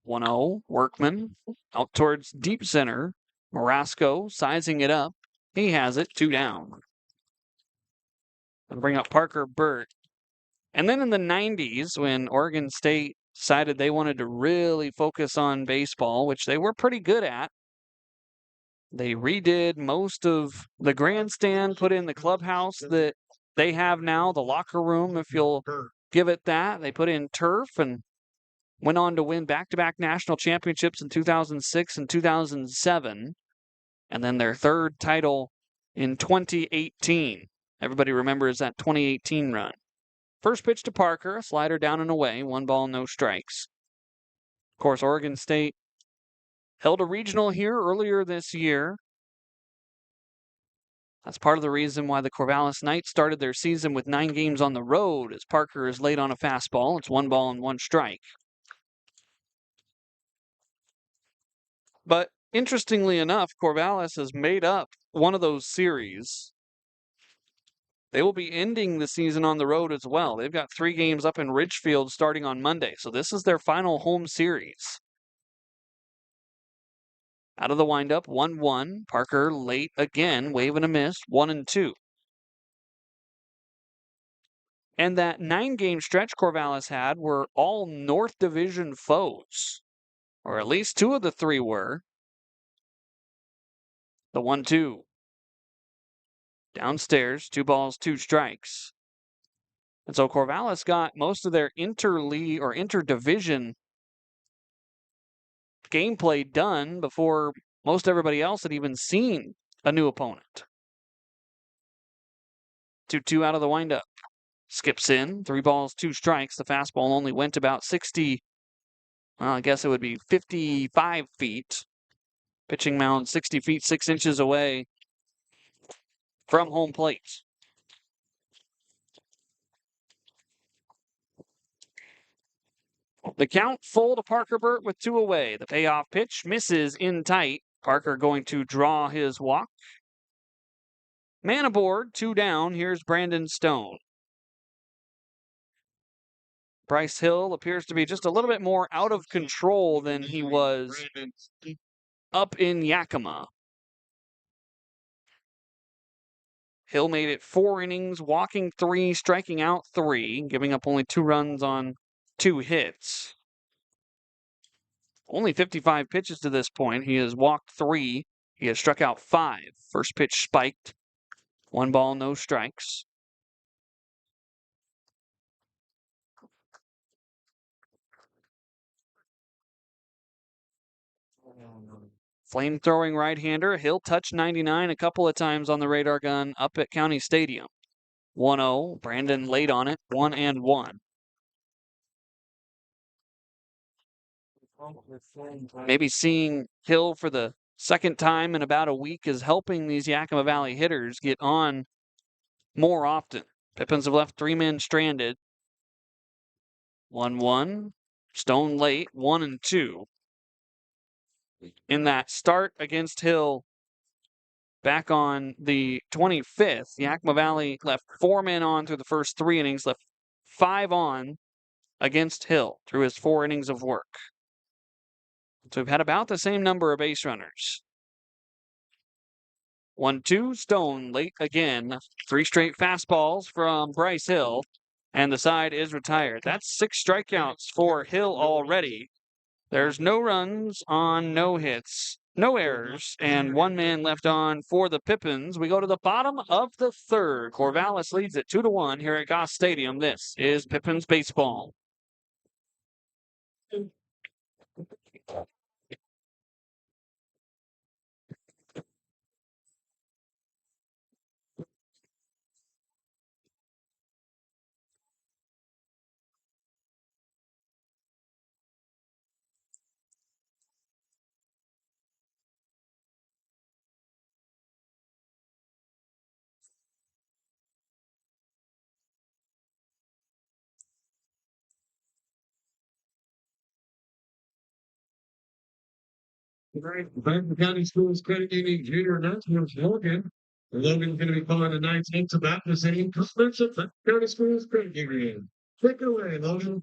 1-0, Workman out towards deep center. Marasco sizing it up. He has it, 2 down. I'll bring up Parker Burt. And then in the 90s, when Oregon State decided they wanted to really focus on baseball, which they were pretty good at, they redid most of the grandstand, put in the clubhouse that they have now, the locker room, if you'll give it that. They put in turf and went on to win back-to-back national championships in 2006 and 2007, and then their third title in 2018. Everybody remembers that 2018 run. First pitch to Parker, a slider down and away, 1 ball, no strikes. Of course, Oregon State held a regional here earlier this year. That's part of the reason why the Corvallis Knights started their season with 9 games on the road, as Parker is late on a fastball. It's 1 ball and 1 strike. But interestingly enough, Corvallis has made up one of those series. They will be ending the season on the road as well. They've got 3 games up in Ridgefield starting on Monday, so this is their final home series. Out of the windup, 1-1. Parker late again, wave and a miss, 1-2. And that 9-game stretch Corvallis had were all North Division foes, or at least 2 of the 3 were. The 1-2. Downstairs, 2 balls, 2 strikes. And so Corvallis got most of their interleague or interdivision gameplay done before most everybody else had even seen a new opponent. 2-2 out of the windup. Skips in, 3 balls, 2 strikes. The fastball only went about 60, well, I guess it would be 55 feet. Pitching mound 60 feet, 6 inches away from home plate. The count full to Parker Burt with 2 away. The payoff pitch misses in tight. Parker going to draw his walk. Man aboard, 2 down. Here's Brandon Stone. Bryce Hill appears to be just a little bit more out of control than he was up in Yakima. Hill made it 4 innings, walking 3, striking out 3, giving up only 2 runs on 2 hits. Only 55 pitches to this point. He has walked 3. He has struck out 5. First pitch spiked. 1 ball, no strikes. Flame-throwing right-hander. He'll touch 99 a couple of times on the radar gun up at County Stadium. 1-0. Brandon late on it. 1-1. Maybe seeing Hill for the second time in about a week is helping these Yakima Valley hitters get on more often. Pippins have left 3 men stranded. 1-1. Stone late. 1-2. In that start against Hill back on the 25th, Yakima Valley left 4 men on through the first 3 innings, left 5 on against Hill through his 4 innings of work. So we've had about the same number of base runners. 1-2, Stone late again. 3 straight fastballs from Bryce Hill, and the side is retired. That's 6 strikeouts for Hill already. There's no runs on no hits, no errors, and 1 man left on for the Pippins. We go to the bottom of the 3rd. Corvallis leads it 2-1 here at Goss Stadium. This is Pippins baseball. Franklin County Schools Credit Union Junior Announcements Logan. Logan's going to be calling the Knights into about the same customers of Franklin County Schools Credit Union. Take it away, Logan.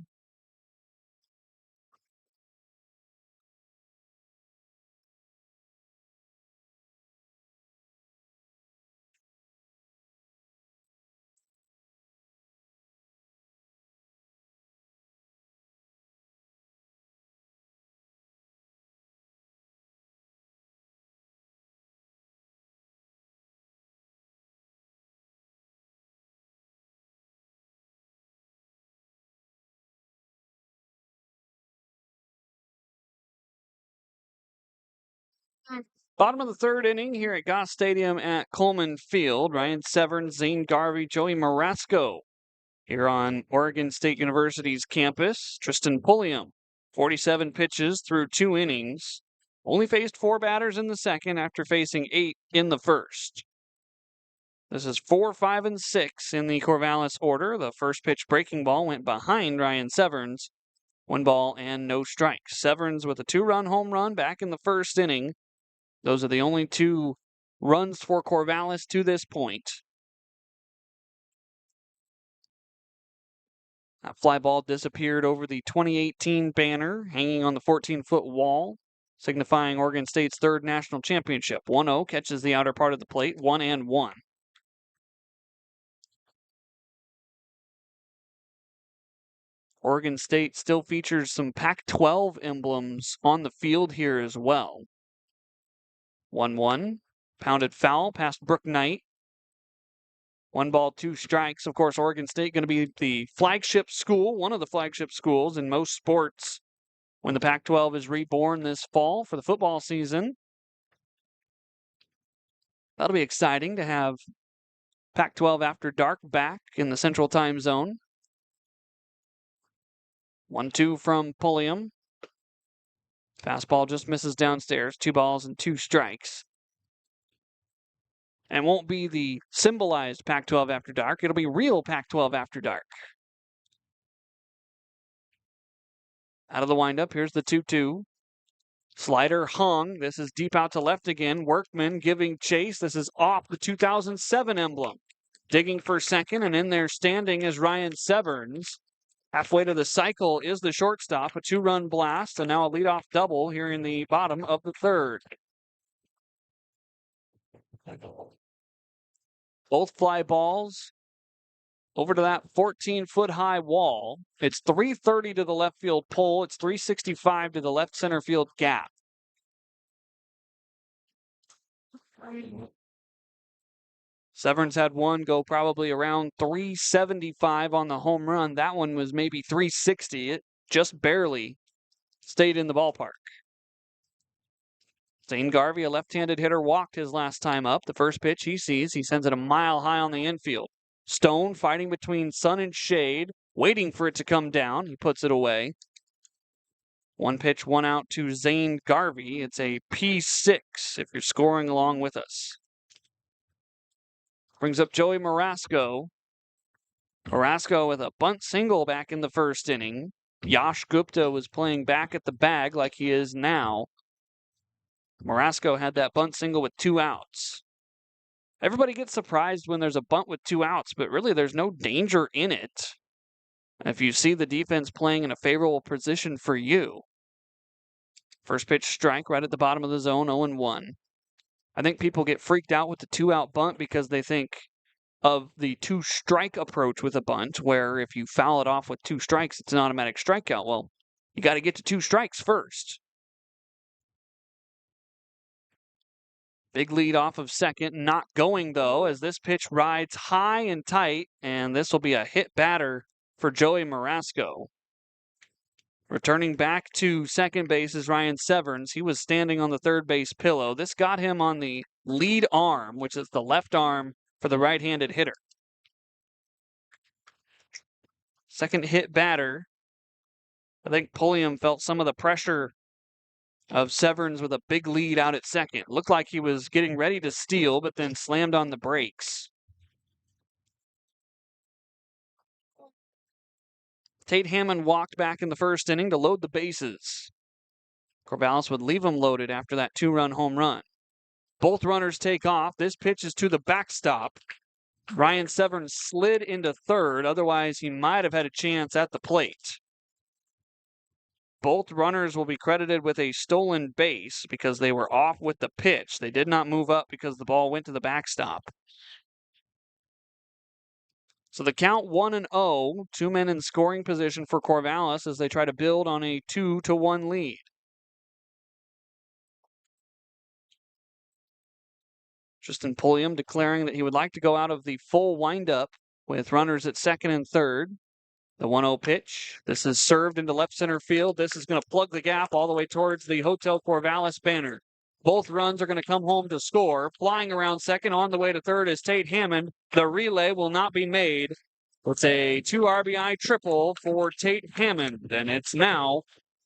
Bottom of the 3rd inning here at Goss Stadium at Coleman Field. Ryan Severn, Zane Garvey, Joey Marasco here on Oregon State University's campus. Tristan Pulliam, 47 pitches through 2 innings. Only faced 4 batters in the second after facing 8 in the first. This is 4, 5, and 6 in the Corvallis order. The first pitch breaking ball went behind Ryan Severns. 1 ball and no strikes. Severns with a 2-run home run back in the first inning. Those are the only 2 runs for Corvallis to this point. That fly ball disappeared over the 2018 banner hanging on the 14-foot wall, signifying Oregon State's 3rd national championship. 1-0 catches the outer part of the plate, 1-1. Oregon State still features some Pac-12 emblems on the field here as well. 1-1, pounded foul past Brook Knight. 1 ball, 2 strikes. Of course, Oregon State going to be the flagship school, one of the flagship schools in most sports when the Pac-12 is reborn this fall for the football season. That'll be exciting to have Pac-12 After Dark back in the Central Time Zone. 1-2 from Pulliam. Fastball just misses downstairs. 2 balls and 2 strikes. And won't be the symbolized Pac-12 After Dark. It'll be real Pac-12 After Dark. Out of the windup, here's the 2-2. Slider hung. This is deep out to left again. Workman giving chase. This is off the 2007 emblem. Digging for second, and in there standing is Ryan Severns. Halfway to the cycle is the shortstop. A 2-run blast, and now a leadoff double here in the bottom of the 3rd. Both fly balls over to that 14-foot high wall. It's 330 to the left field pole. It's 365 to the left center field gap. Severns had one go probably around 375 on the home run. That one was maybe 360. It just barely stayed in the ballpark. Zane Garvey, a left-handed hitter, walked his last time up. The first pitch he sees, he sends it a mile high on the infield. Stone fighting between sun and shade, waiting for it to come down. He puts it away. 1 pitch, 1 out to Zane Garvey. It's a P6 if you're scoring along with us. Brings up Joey Marasco. Marasco with a bunt single back in the first inning. Yash Gupta was playing back at the bag like he is now. Marasco had that bunt single with 2 outs. Everybody gets surprised when there's a bunt with 2 outs, but really there's no danger in it. If you see the defense playing in a favorable position for you. First pitch strike right at the bottom of the zone, 0-1. I think people get freaked out with the 2-out bunt because they think of the 2-strike approach with a bunt, where if you foul it off with 2 strikes, it's an automatic strikeout. Well, you got to get to 2 strikes first. Big lead off of second, not going though, as this pitch rides high and tight, and this will be a hit batter for Joey Marasco. Returning back to second base is Ryan Severns. He was standing on the third base pillow. This got him on the lead arm, which is the left arm for the right-handed hitter. Second hit batter. I think Pulliam felt some of the pressure of Severns with a big lead out at second. Looked like he was getting ready to steal, but then slammed on the brakes. Tate Hammond walked back in the first inning to load the bases. Corvallis would leave him loaded after that 2-run home run. Both runners take off. This pitch is to the backstop. Ryan Severns slid into third. Otherwise, he might have had a chance at the plate. Both runners will be credited with a stolen base because they were off with the pitch. They did not move up because the ball went to the backstop. So the count 1-0, 2 men in scoring position for Corvallis as they try to build on a 2-1 lead. Tristan Pulliam declaring that he would like to go out of the full windup with runners at second and third. The 1-0 pitch. This is served into left center field. This is going to plug the gap all the way towards the Hotel Corvallis banner. Both runs are going to come home to score. Flying around second on the way to third is Tate Hammond. The relay will not be made. It's a 2 RBI triple for Tate Hammond, and it's now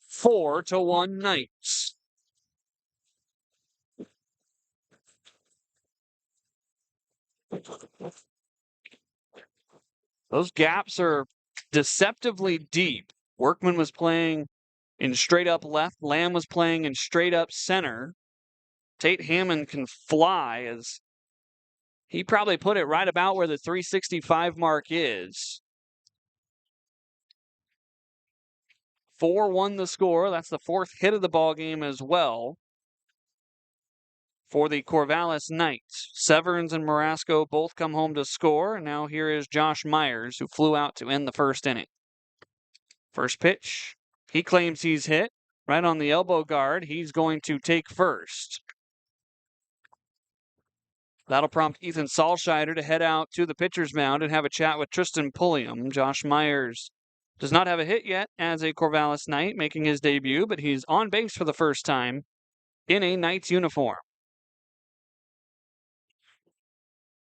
4-1 Knights. Those gaps are deceptively deep. Workman was playing in straight up left. Lamb was playing in straight up center. Tate Hammond can fly, as he probably put it right about where the 365 mark is. 4-1 the score. That's the fourth hit of the ball game as well for the Corvallis Knights. Severns and Marasco both come home to score. And now here is Josh Myers, who flew out to end the first inning. First pitch, he claims he's hit right on the elbow guard. He's going to take first. That'll prompt Ethan Salscheider to head out to the pitcher's mound and have a chat with Tristan Pulliam. Josh Myers does not have a hit yet as a Corvallis Knight, making his debut, but he's on base for the first time in a Knights uniform.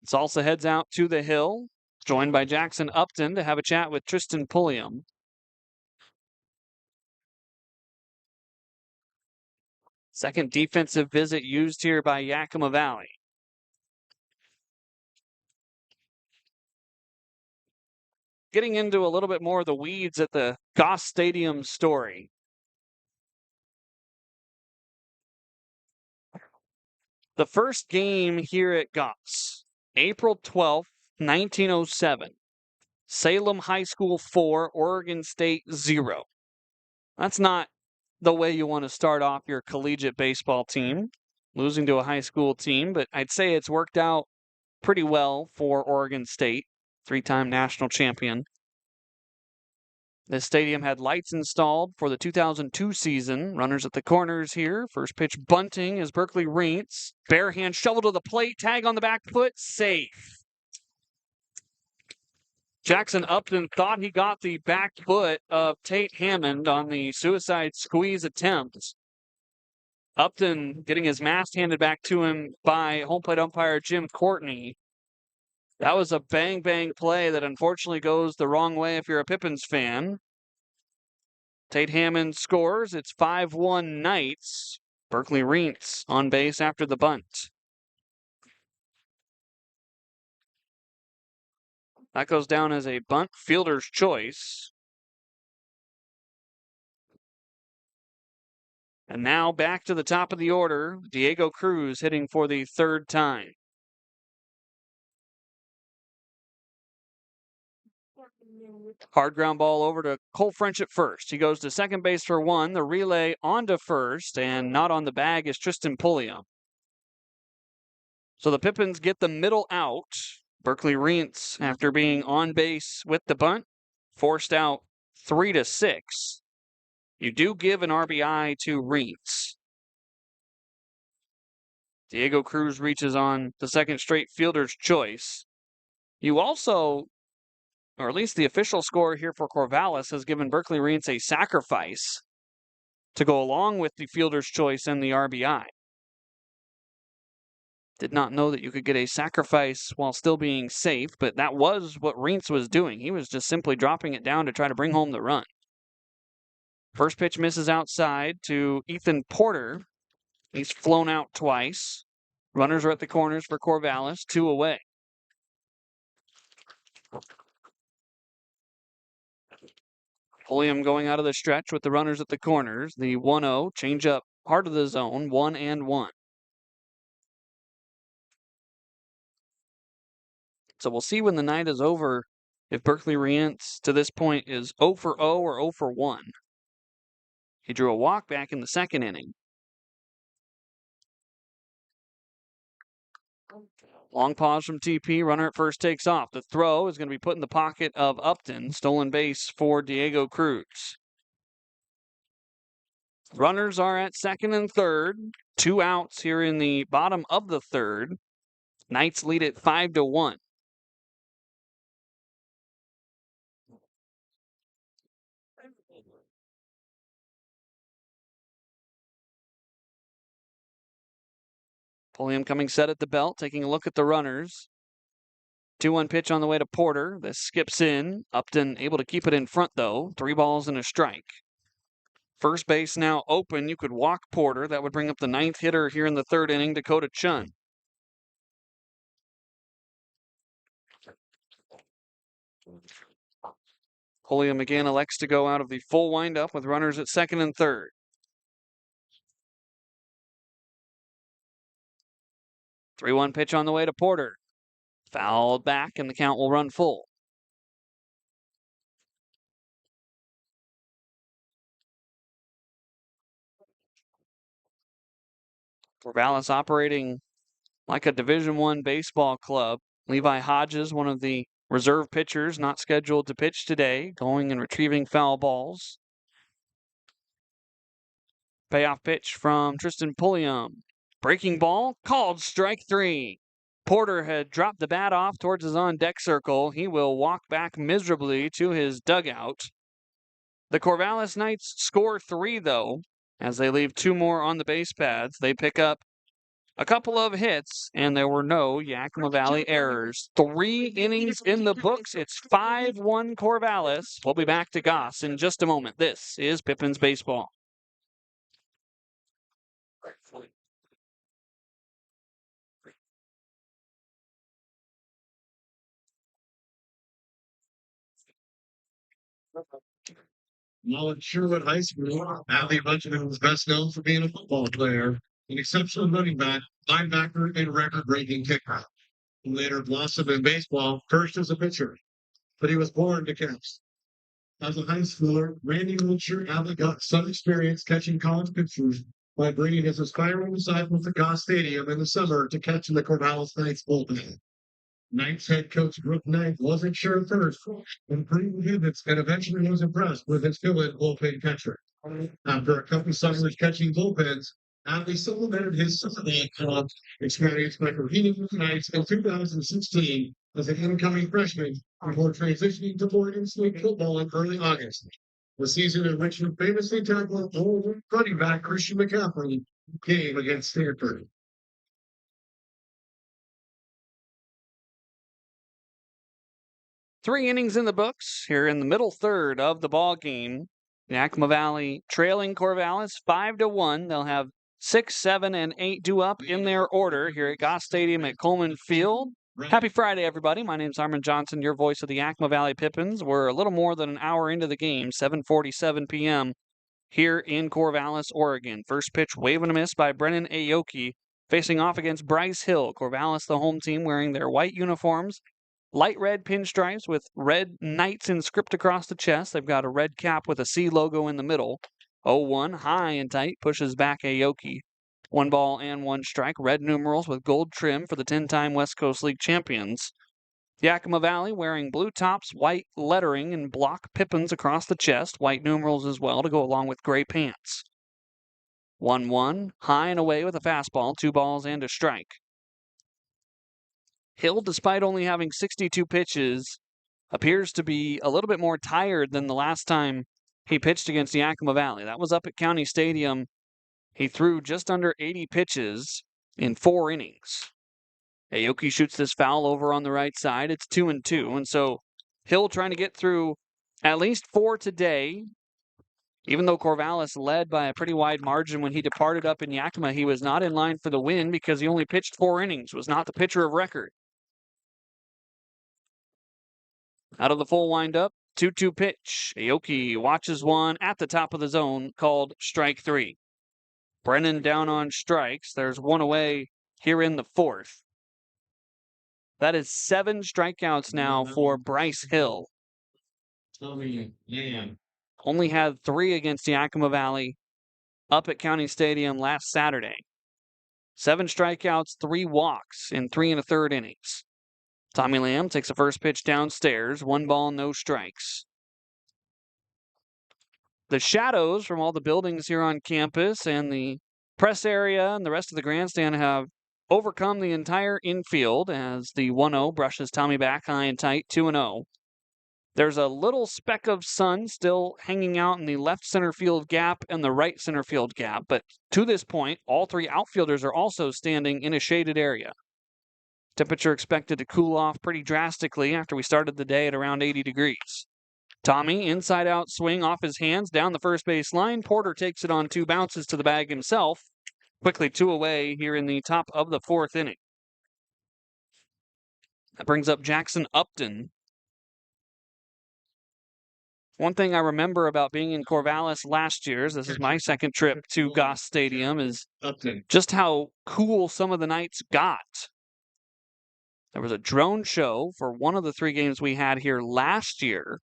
Salsa heads out to the hill, joined by Jackson Upton to have a chat with Tristan Pulliam. Second defensive visit used here by Yakima Valley. Getting into a little bit more of the weeds at the Goss Stadium story. The first game here at Goss, April 12th, 1907. Salem High School 4, Oregon State 0. That's not the way you want to start off your collegiate baseball team, losing to a high school team, but I'd say it's worked out pretty well for Oregon State, three-time national champion. This stadium had lights installed for the 2002 season. Runners at the corners here. First pitch bunting is Berkeley Reentz. Bare hand shovel to the plate. Tag on the back foot. Safe. Jackson Upton thought he got the back foot of Tate Hammond on the suicide squeeze attempt. Upton getting his mask handed back to him by home plate umpire Jim Courtney. That was a bang-bang play that unfortunately goes the wrong way if you're a Pippins fan. Tate Hammond scores. It's 5-1 Knights. Berkeley Reentz on base after the bunt. That goes down as a bunt fielder's choice. And now back to the top of the order. Diego Cruz hitting for the third time. Hard ground ball over to Cole French at first. He goes to second base for one. The relay onto first, and not on the bag is Tristan Pulliam. So the Pippins get the middle out. Berkeley Reentz, after being on base with the bunt, forced out 3-6. You do give an RBI to Reentz. Diego Cruz reaches on the second straight fielder's choice. You also, or at least the official score here for Corvallis, has given Berkeley Reentz a sacrifice to go along with the fielder's choice and the RBI. Did not know that you could get a sacrifice while still being safe, but that was what Reentz was doing. He was just simply dropping it down to try to bring home the run. First pitch misses outside to Ethan Porter. He's flown out twice. Runners are at the corners for Corvallis, 2 away. Pulliam going out of the stretch with the runners at the corners. The 1-0, change up heart of the zone, 1-1. So we'll see when the night is over if Berkeley Reentz to this point is 0 for 0 or 0 for 1. He drew a walk back in the second inning. Long pause from TP. Runner at first takes off. The throw is going to be put in the pocket of Upton. Stolen base for Diego Cruz. Runners are at second and third. 2 outs here in the bottom of the third. Knights lead it 5-1. Pulliam coming set at the belt, taking a look at the runners. 2-1 pitch on the way to Porter. This skips in. Upton able to keep it in front, though. 3 balls and a strike. First base now open. You could walk Porter. That would bring up the 9th hitter here in the third inning, Dakota Chun. Pulliam again elects to go out of the full windup with runners at second and third. The 3-1 pitch on the way to Porter. Fouled back, and the count will run full. Corvallis operating like a Division I baseball club. Levi Hodges, one of the reserve pitchers, not scheduled to pitch today, going and retrieving foul balls. Payoff pitch from Tristan Pulliam. Breaking ball, called strike 3. Porter had dropped the bat off towards his on-deck circle. He will walk back miserably to his dugout. The Corvallis Knights score 3, though, as they leave 2 more on the base pads. They pick up a couple of hits, and there were no Yakima Valley errors. 3 innings in the books. It's 5-1 Corvallis. We'll be back to Goss in just a moment. This is Pippins Baseball. While at Sherwood High School, Allie Benjamin was best known for being a football player, an exceptional running back, linebacker, and record-breaking kicker. He later blossomed in baseball, first as a pitcher, but he was born to catch. As a high schooler, Randy Wiltshire Allie got some experience catching college pitchers by bringing his aspiring disciples to Goss Stadium in the summer to catch in the Corvallis Knights bullpen. Knights head coach Brooke Knight wasn't sure at first, and pretty hits, and eventually was impressed with his fill-in bullpen catcher. After a couple summers catching bullpens, Adley supplemented his Sunday club experience by competing with the Knights in 2016 as an incoming freshman before transitioning to Morgan State football in early August. The season in which he famously tackled old running back Christian McCaffrey game against Stanford. Three innings in the books here in the middle third of the ball game. Yakima Valley trailing Corvallis 5-1. They'll have 6, 7, and 8 due up in their order here at Goss Stadium at Coleman Field. Happy Friday, everybody. My name's Harmon Johnsen, your voice of the Yakima Valley Pippins. We're a little more than an hour into the game, 7:47 p.m. here in Corvallis, Oregon. First pitch waving a miss by Brennan Aoki, facing off against Bryce Hill. Corvallis, the home team, wearing their white uniforms. Light red pinstripes with red Knights inscript across the chest. They've got a red cap with a C logo in the middle. 0-1, high and tight, pushes back Aoki. 1 ball and 1 strike. Red numerals with gold trim for the 10-time West Coast League champions. Yakima Valley wearing blue tops, white lettering, and block Pippins across the chest. White numerals as well to go along with gray pants. 1-1, high and away with a fastball. 2 balls and a strike. Hill, despite only having 62 pitches, appears to be a little bit more tired than the last time he pitched against Yakima Valley. That was up at County Stadium. He threw just under 80 pitches in 4 innings. Aoki shoots this foul over on the right side. It's 2-2, and so Hill trying to get through at least 4 today. Even though Corvallis led by a pretty wide margin when he departed up in Yakima, he was not in line for the win because he only pitched 4 innings, was not the pitcher of record. Out of the full windup, 2-2 pitch. Aoki watches one at the top of the zone, called strike 3. Brennan down on strikes. There's 1 away here in the 4th. That is 7 strikeouts now for Bryce Hill. Only had 3 against Yakima Valley up at County Stadium last Saturday. 7 strikeouts, 3 walks in 3 1/3 innings. Tommy Lamb takes the first pitch downstairs. 1 ball, no strikes. The shadows from all the buildings here on campus and the press area and the rest of the grandstand have overcome the entire infield as the 1-0 brushes Tommy back high and tight, 2-0. There's a little speck of sun still hanging out in the left center field gap and the right center field gap, but to this point, all 3 outfielders are also standing in a shaded area. Temperature expected to cool off pretty drastically after we started the day at around 80 degrees. Tommy, inside-out swing off his hands down the first base line. Porter takes it on 2 bounces to the bag himself. Quickly 2 away here in the top of the 4th inning. That brings up Jackson Upton. One thing I remember about being in Corvallis last year, this is my second trip to Goss Stadium, is just how cool some of the nights got. There was a drone show for one of the 3 games we had here last year.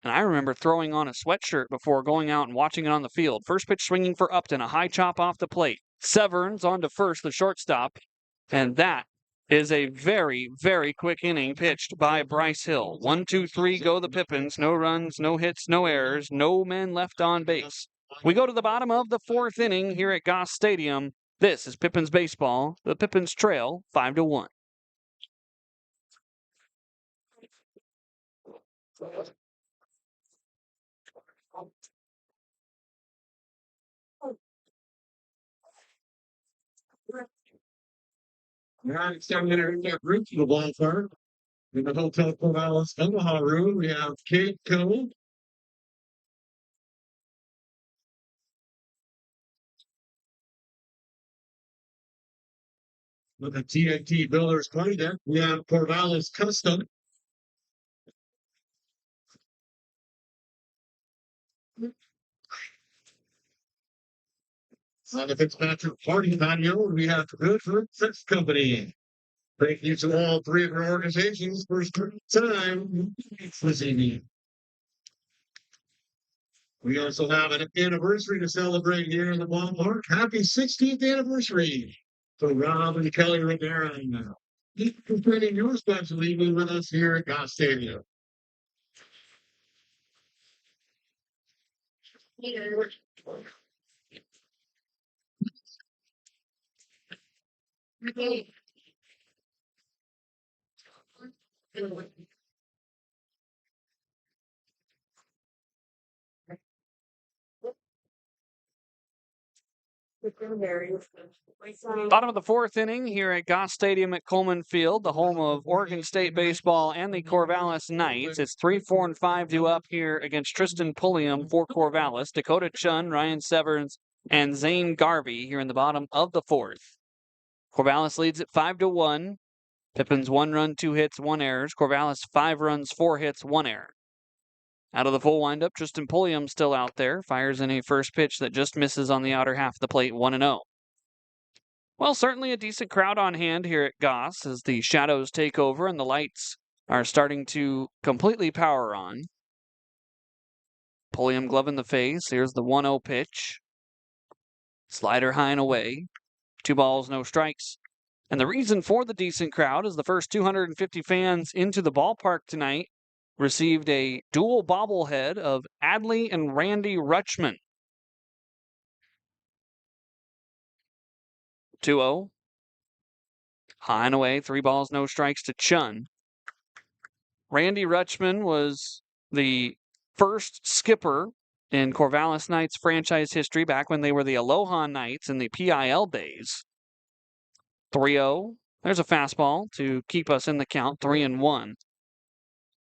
And I remember throwing on a sweatshirt before going out and watching it on the field. First pitch swinging for Upton, a high chop off the plate. Severns on to first, the shortstop. And that is a very, very quick inning pitched by Bryce Hill. 1, 2, 3, go the Pippins. No runs, no hits, no errors, no men left on base. We go to the bottom of the 4th inning here at Goss Stadium. This is Pippins baseball. The Pippins trail 5-1. Right, it's time to introduce our group to the ballpark. In the Hotel Corvallis Omaha room, we have Kate Cole. With the TNT Builders Play Deck, we have Corvallis Custom. On the Fitzpatrick Party Patio, we have Goodford Sex Company. Thank you to all 3 of our organizations for spending time this evening. We also have an anniversary to celebrate here in the ballpark. Happy 16th anniversary to Rob and Kelly Rivera. Thank you for spending your special evening with us here at Goss Stadium. Bottom of the 4th inning here at Goss Stadium at Coleman Field, the home of Oregon State baseball and the Corvallis Knights. It's 3, 4, and 5 due up here against Tristan Pulliam for Corvallis, Dakota Chun, Ryan Severns, and Zane Garvey here in the bottom of the 4th. Corvallis leads at 5-1. Pippins 1 run, 2 hits, 1 errors. Corvallis 5 runs, 4 hits, 1 error. Out of the full windup, Tristan Pulliam still out there. Fires in a first pitch that just misses on the outer half of the plate, 1-0. Well, certainly a decent crowd on hand here at Goss as the shadows take over and the lights are starting to completely power on. Pulliam glove in the face. Here's the 1-0 pitch. Slider high and away. 2 balls, no strikes. And the reason for the decent crowd is the first 250 fans into the ballpark tonight received a dual bobblehead of Adley and Randy Rutschman. 2-0. High and away, 3 balls, no strikes to Chun. Randy Rutschman was the first skipper in Corvallis Knights franchise history back when they were the Aloha Knights in the PIL days. 3-0. There's a fastball to keep us in the count, 3-1.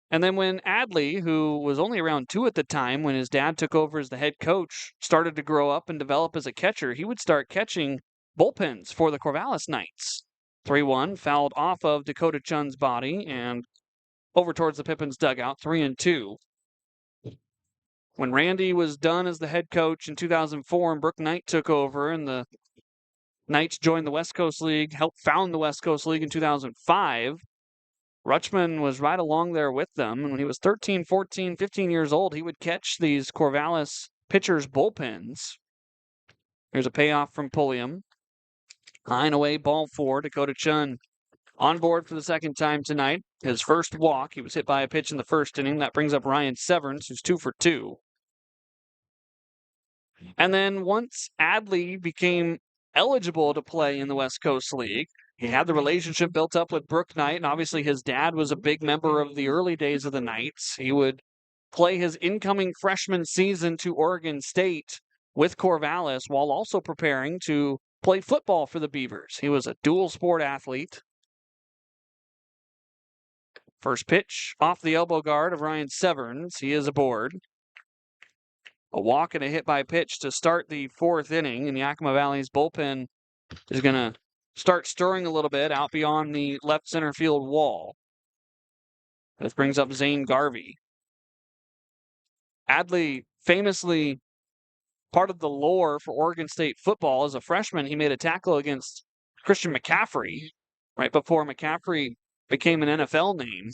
And then when Adley, who was only around 2 at the time when his dad took over as the head coach, started to grow up and develop as a catcher, he would start catching bullpens for the Corvallis Knights. 3-1, fouled off of Dakota Chun's body and over towards the Pippins dugout, 3-2. When Randy was done as the head coach in 2004 and Brooke Knight took over and the Knights joined the West Coast League, helped found the West Coast League in 2005, Rutschman was right along there with them. And when he was 13, 14, 15 years old, he would catch these Corvallis pitchers' bullpens. Here's a payoff from Pulliam. High and away, ball 4. Dakota Chun on board for the second time tonight. His first walk. He was hit by a pitch in the first inning. That brings up Ryan Severns, who's 2 for 2. And then once Adley became eligible to play in the West Coast League, he had the relationship built up with Brooke Knight, and obviously his dad was a big member of the early days of the Knights. He would play his incoming freshman season to Oregon State with Corvallis while also preparing to play football for the Beavers. He was a dual sport athlete. First pitch off the elbow guard of Ryan Severns. He is aboard. A walk and a hit by pitch to start the 4th inning, and Yakima Valley's bullpen is going to start stirring a little bit out beyond the left center field wall. This brings up Zane Garvey. Adley famously part of the lore for Oregon State football. As a freshman, he made a tackle against Christian McCaffrey right before McCaffrey became an NFL name.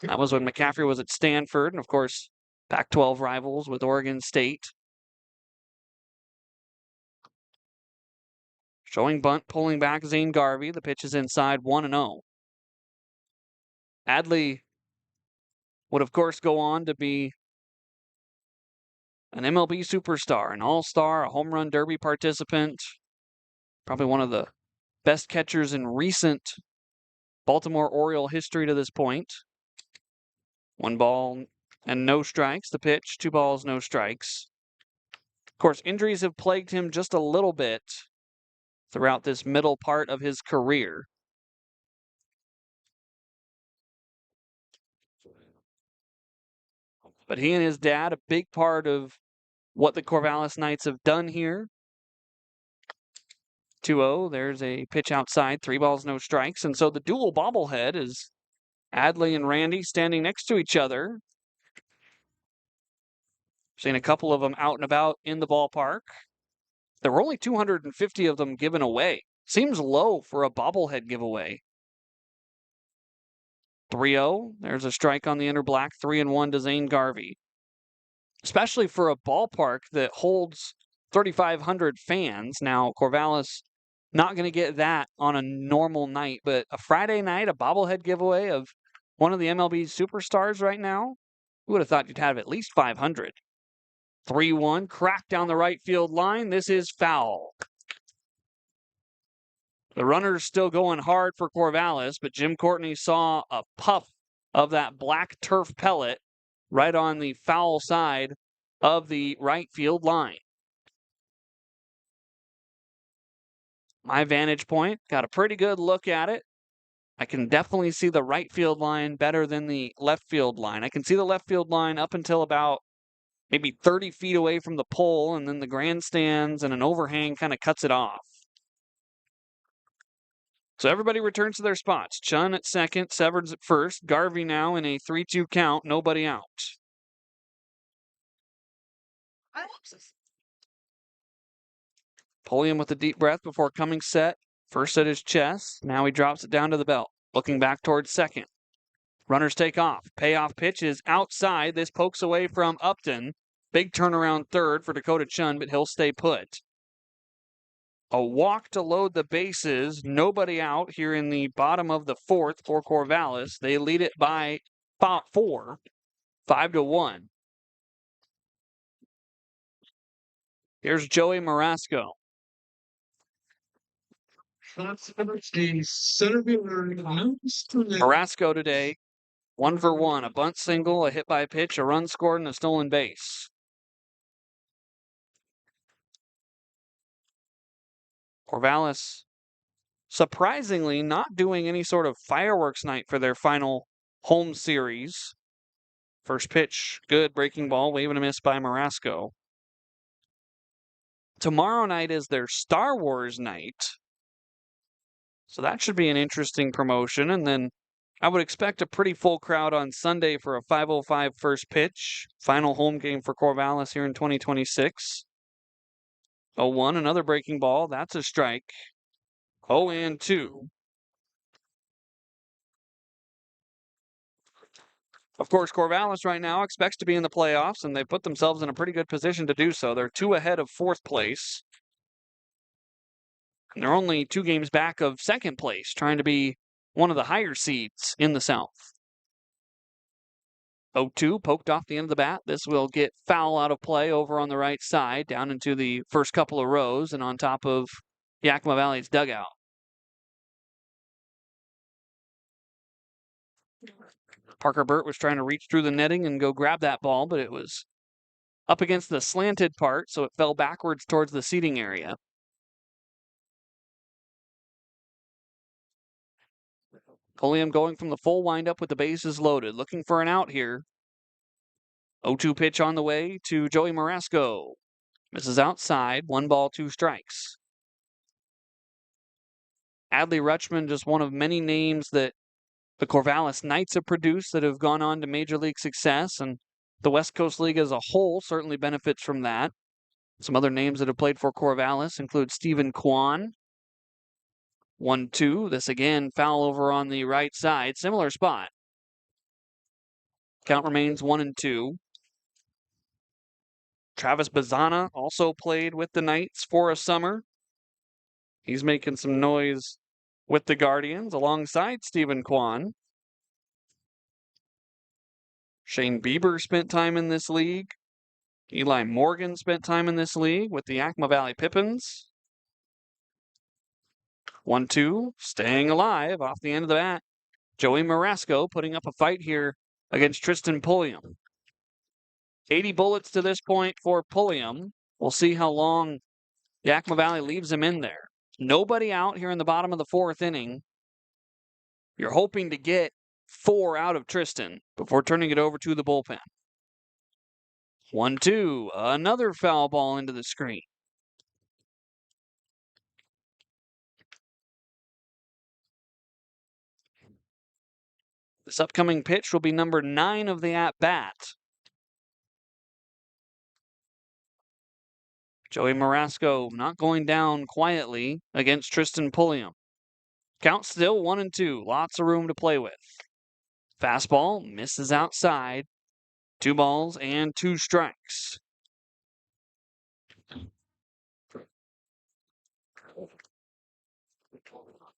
That was when McCaffrey was at Stanford, and of course, Pac-12 rivals with Oregon State. Showing bunt, pulling back Zane Garvey. The pitch is inside, 1-0. Adley would, of course, go on to be an MLB superstar, an all-star, a home run derby participant, probably one of the best catchers in recent Baltimore Oriole history to this point. 1 ball and no strikes. The pitch, 2 balls, no strikes. Of course, injuries have plagued him just a little bit throughout this middle part of his career. But he and his dad, a big part of what the Corvallis Knights have done here. 2-0, there's a pitch outside, 3 balls, no strikes. And so the dual bobblehead is Adley and Randy standing next to each other. Seen a couple of them out and about in the ballpark. There were only 250 of them given away. Seems low for a bobblehead giveaway. 3-0, there's a strike on the inner black, 3-1 to Zane Garvey. Especially for a ballpark that holds 3,500 fans. Now, Corvallis not going to get that on a normal night, but a Friday night, a bobblehead giveaway of one of the MLB superstars right now, who would have thought you'd have at least 500. 3-1, cracked down the right field line. This is foul. The runner's still going hard for Corvallis, but Jim Courtney saw a puff of that black turf pellet right on the foul side of the right field line. My vantage point, got a pretty good look at it. I can definitely see the right field line better than the left field line. I can see the left field line up until about maybe 30 feet away from the pole, and then the grandstands and an overhang kind of cuts it off. So everybody returns to their spots. Chun at second, Severns at first. Garvey now in a 3-2 count, nobody out. Pulliam with a deep breath before coming set. First at his chest. Now he drops it down to the belt. Looking back towards second. Runners take off. Payoff pitch is outside. This pokes away from Upton. Big turnaround third for Dakota Chun, but he'll stay put. A walk to load the bases. Nobody out here in the bottom of the fourth for Corvallis. They lead it by 4, 5-1. Here's Joey Marasco. Marasco today, 1 for 1. A bunt single, a hit by pitch, a run scored, and a stolen base. Corvallis surprisingly not doing any sort of fireworks night for their final home series. First pitch, good breaking ball, wave and a miss by Marasco. Tomorrow night is their Star Wars night. So that should be an interesting promotion. And then I would expect a pretty full crowd on Sunday for a 5:05 first pitch. Final home game for Corvallis here in 2026. 0-1, another breaking ball. That's a strike. 0-2. Of course, Corvallis right now expects to be in the playoffs, and they put themselves in a pretty good position to do so. They're 2 ahead of 4th place. And they're only 2 games back of 2nd place, trying to be one of the higher seeds in the South. 0-2, poked off the end of the bat. This will get foul out of play over on the right side, down into the first couple of rows and on top of Yakima Valley's dugout. Parker Burt was trying to reach through the netting and go grab that ball, but it was up against the slanted part, so it fell backwards towards the seating area. Pulliam going from the full windup with the bases loaded, looking for an out here. 0-2 pitch on the way to Joey Marasco. Misses outside, 1 ball, 2 strikes. Adley Rutschman, just one of many names that the Corvallis Knights have produced that have gone on to Major League success, and The West Coast League as a whole certainly benefits from that. Some other names that have played for Corvallis include Stephen Kwan. 1-2. This again, foul over on the right side. Similar spot. Count remains 1-2. Travis Bazana also played with the Knights for a summer. He's making some noise with the Guardians alongside Stephen Kwan. Shane Bieber spent time in this league. Eli Morgan spent time in this league with the Yakima Valley Pippins. 1-2, staying alive off the end of the bat. Joey Marasco putting up a fight here against Tristan Pulliam. 80 bullets to this point for Pulliam. We'll see how long Yakima Valley leaves him in there. Nobody out here in the bottom of the fourth inning. You're hoping to get 4 out of Tristan before turning it over to the bullpen. 1-2, another foul ball into the screen. This upcoming pitch will be number 9 of the at-bat. Joey Marasco not going down quietly against Tristan Pulliam. Count still 1-2. Lots of room to play with. Fastball misses outside. 2 balls and 2 strikes.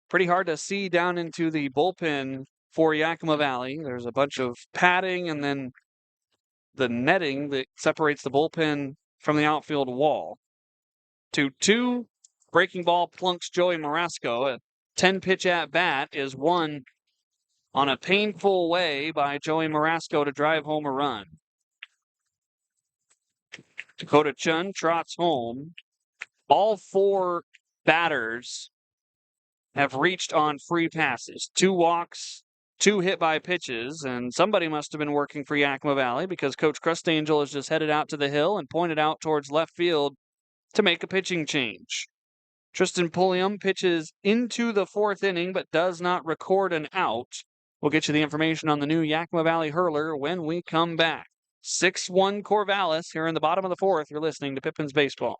Pretty hard to see down into the bullpen for Yakima Valley. There's a bunch of padding and then the netting that separates the bullpen from the outfield wall. 2-2. Breaking ball plunks Joey Marasco. A 10-pitch at-bat is won on a painful way by Joey Marasco to drive home a run. Dakota Chun trots home. All 4 batters have reached on free passes. 2 walks, 2 hit by pitches, and somebody must have been working for Yakima Valley because Coach Crustangel has just headed out to the hill and pointed out towards left field to make a pitching change. Tristan Pulliam pitches into the 4th inning but does not record an out. We'll get you the information on the new Yakima Valley hurler when we come back. 6-1 Corvallis here in the bottom of the 4th. You're listening to Pippins Baseball.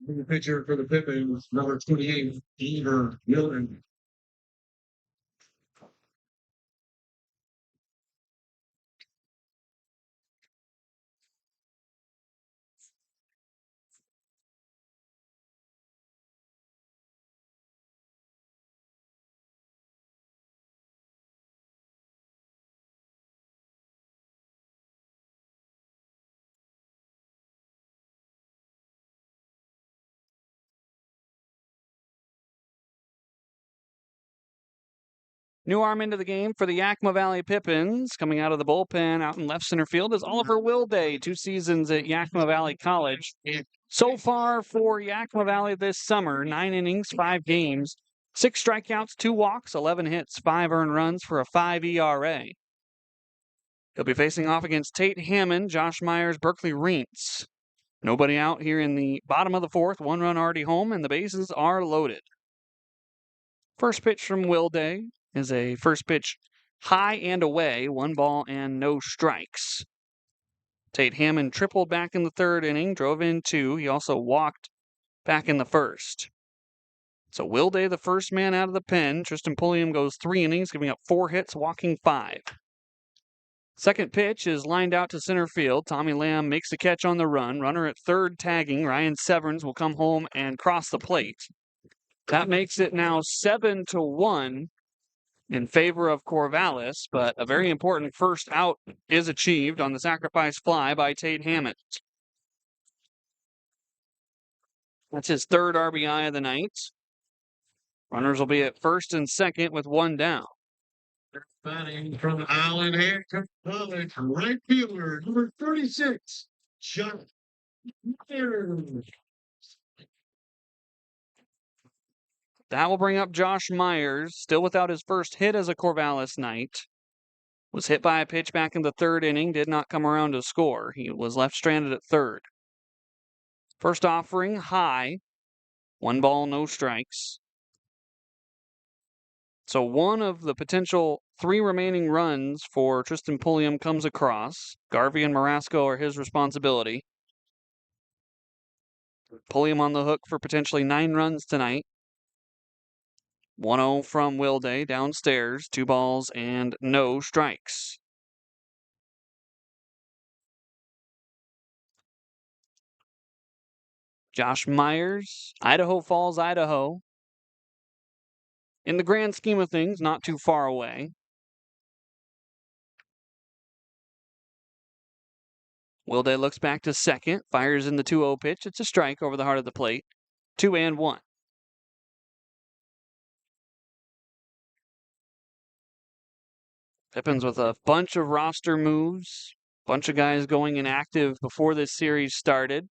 The pitcher for the Pippins, number 28, Eber Milton. New arm into the game for the Yakima Valley Pippins. Coming out of the bullpen out in left center field is Oliver Wilday, 2 seasons at Yakima Valley College. So far for Yakima Valley this summer, 9 innings, 5 games, 6 strikeouts, 2 walks, 11 hits, 5 earned runs for a 5 ERA. He'll be facing off against Tate Hammond, Josh Myers, Berkeley Reentz. Nobody out here in the bottom of the 4th, 1 run already home, and the bases are loaded. First pitch from Wilday is a first pitch high and away, 1 ball and no strikes. Tate Hammond tripled back in the 3rd inning, drove in 2. He also walked back in the 1st. So Wilday, the first man out of the pen. Tristan Pulliam goes 3 innings, giving up 4 hits, walking 5. Second pitch is lined out to center field. Tommy Lamb makes the catch on the run. Runner at 3rd tagging. Ryan Severns will come home and cross the plate. That makes it now 7-1 in favor of Corvallis, but a very important first out is achieved on the sacrifice fly by Tate Hammond. That's his 3rd RBI of the night. Runners will be at 1st and 2nd with 1 down. Batting from Allen Hancock College, right fielder, number 36, Josh Myers. That will bring up Josh Myers, still without his first hit as a Corvallis night. Was hit by a pitch back in the 3rd inning, did not come around to score. He was left stranded at 3rd. First offering, high. 1 ball, no strikes. So one of the potential 3 remaining runs for Tristan Pulliam comes across. Garvey and Marasco are his responsibility. Pulliam on the hook for potentially 9 runs tonight. 1-0 from Wilday downstairs, 2 balls and no strikes. Josh Myers, Idaho Falls, Idaho. In the grand scheme of things, not too far away. Wilday looks back to second, fires in the 2-0 pitch. It's a strike over the heart of the plate. 2-1. Pippins with a bunch of roster moves, bunch of guys going inactive before this series started.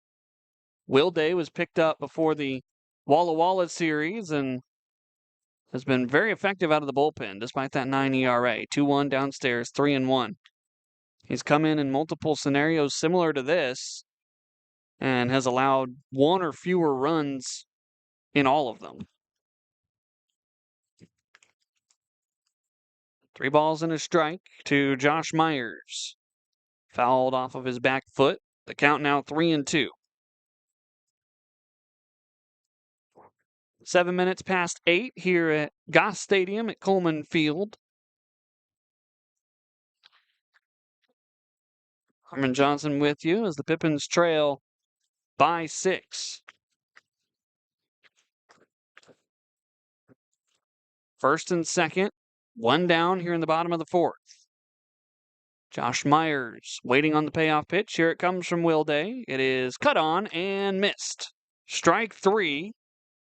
Wilday was picked up before the Walla Walla series and has been very effective out of the bullpen despite that 9 ERA. 2-1 downstairs, 3-1. He's come in multiple scenarios similar to this and has allowed 1 or fewer runs in all of them. 3 balls and a strike to Josh Myers. Fouled off of his back foot. The count now 3-2. 7 minutes past 8 here at Goss Stadium at Coleman Field. Harmon Johnsen with you as the Pippins trail by 6. First and second, 1 down here in the bottom of the 4th. Josh Myers waiting on the payoff pitch. Here it comes from Wilday. It is cut on and missed. Strike 3.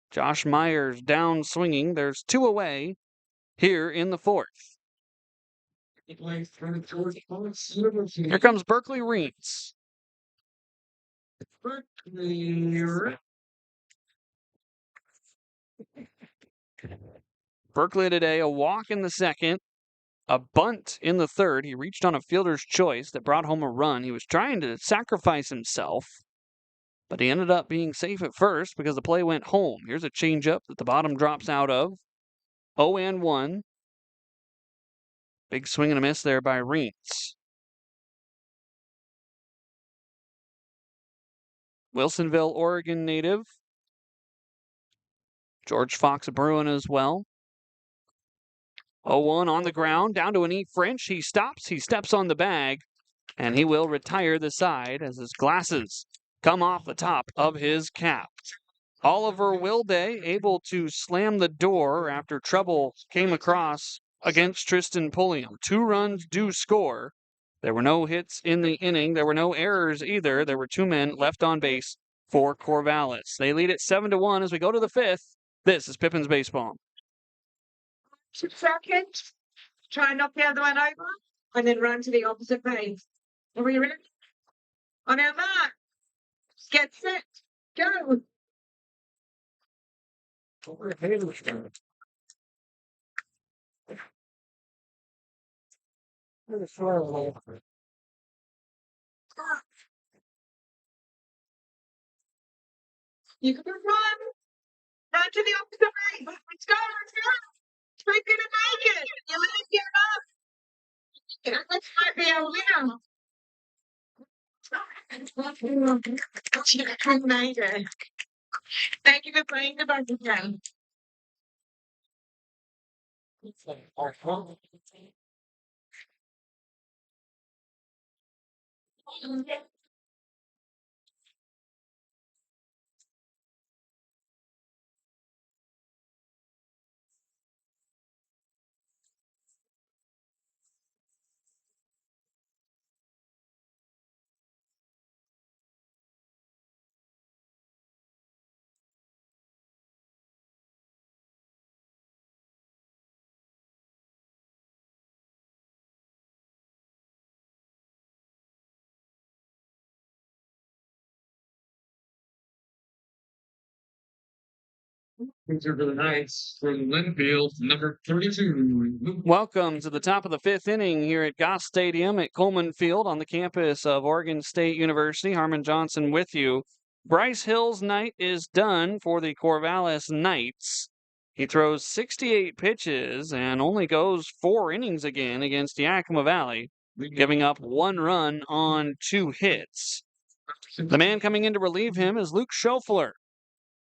Josh Myers down swinging. There's 2 away here in the 4th. Here comes Berkeley Reentz. Berkeley today, a walk in the 2nd, a bunt in the 3rd. He reached on a fielder's choice that brought home a run. He was trying to sacrifice himself, but he ended up being safe at first because the play went home. Here's a changeup that the bottom drops out of. 0-1. Big swing and a miss there by Reentz. Wilsonville, Oregon native. George Fox, a Bruin as well. 0-1 on the ground, down to an E French. He stops, he steps on the bag, and he will retire the side as his glasses come off the top of his cap. Oliver Wilday able to slam the door after trouble came across against Tristan Pulliam. 2 runs do score. There were no hits in the inning. There were no errors either. There were 2 men left on base for Corvallis. They lead it 7-1 as we go to the 5th. This is Pippins Baseball. Second, try and knock the other one over, and then run to the opposite base. Are we ready? On our mark, get set, go. You can run to the opposite base. Let's go, let's go. We're gonna make it. You let it get up. This might be our winner. You made it. Thank you for playing the buzzer game. These are the Knights from Linfield, number 32. Welcome to the top of the fifth inning here at Goss Stadium at Coleman Field on the campus of Oregon State University. Harmon Johnsen with you. Bryce Hill's night is done for the Corvallis Knights. He throws 68 pitches and only goes 4 innings again against Yakima Valley, giving up 1 run on 2 hits. The man coming in to relieve him is Luke Schoeffler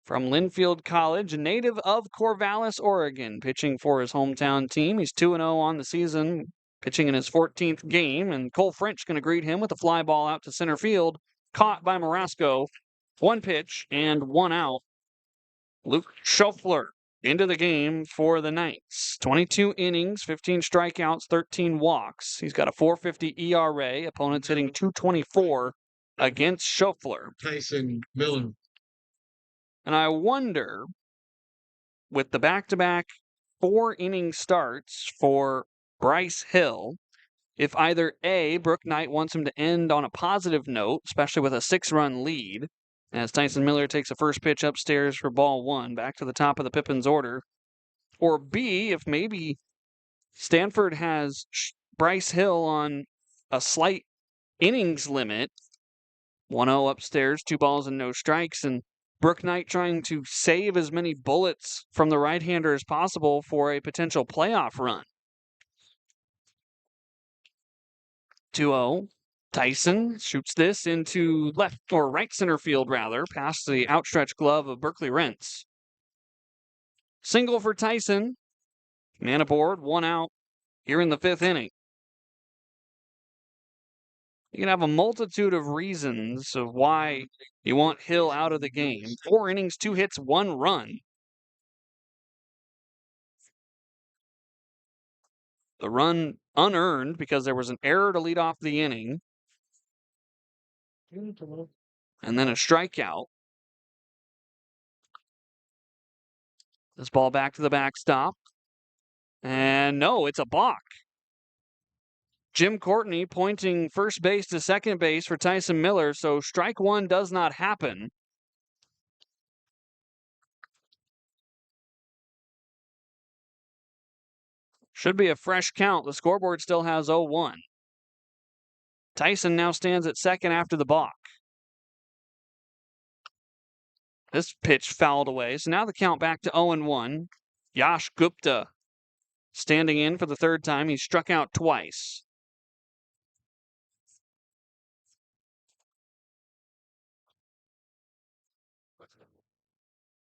from Linfield College, a native of Corvallis, Oregon, pitching for his hometown team. He's 2-0 on the season, pitching in his 14th game, and Cole French going to greet him with a fly ball out to center field, caught by Marasco. 1 pitch and 1 out. Luke Schoeffler into the game for the Knights. 22 innings, 15 strikeouts, 13 walks. He's got a 4.50 ERA. Opponents hitting .224 against Schoeffler. Tyson Miller. And I wonder, with the back-to-back 4-inning starts for Bryce Hill, if either A, Brooke Knight wants him to end on a positive note, especially with a 6-run lead, as Tyson Miller takes a first pitch upstairs for ball 1, back to the top of the Pippins order, or B, if maybe Stanford has Bryce Hill on a slight innings limit, 1-0 upstairs, 2 balls and no strikes, and Brooke Knight trying to save as many bullets from the right-hander as possible for a potential playoff run. 2-0. Tyson shoots this into left or right center field, rather, past the outstretched glove of Berkeley Rentz. Single for Tyson. Man aboard, 1 out here in the 5th inning. You can have a multitude of reasons of why you want Hill out of the game. 4 innings, 2 hits, 1 run. The run unearned because there was an error to lead off the inning. And then a strikeout. This ball back to the backstop. And no, it's a balk. Jim Courtney pointing first base to second base for Tyson Miller, so strike 1 does not happen. Should be a fresh count. The scoreboard still has 0-1. Tyson now stands at second after the balk. This pitch fouled away, so now the count back to 0-1. Yash Gupta standing in for the 3rd time. He struck out twice.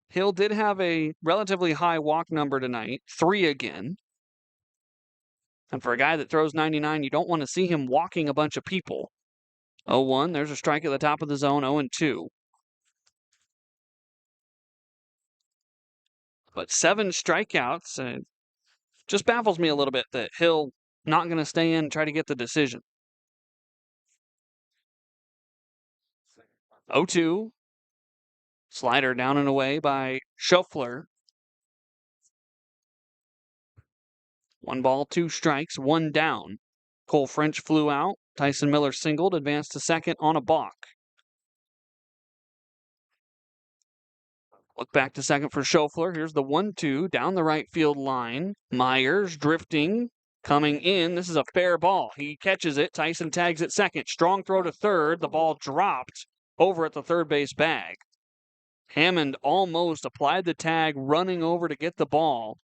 Hill did have a relatively high walk number tonight, 3 again. And for a guy that throws 99, you don't want to see him walking a bunch of people. 0-1, there's a strike at the top of the zone, 0-2. But 7 strikeouts, just baffles me a little bit that Hill not going to stay in and try to get the decision. 0-2. Slider down and away by Schoeffler. 1 ball, 2 strikes, 1 down. Cole French flew out. Tyson Miller singled, advanced to second on a balk. Look back to second for Schofler. Here's the 1-2 down the right field line. Myers drifting, coming in. This is a fair ball. He catches it. Tyson tags at second. Strong throw to third. The ball dropped over at the third base bag. Hammond almost applied the tag, running over to get the ball,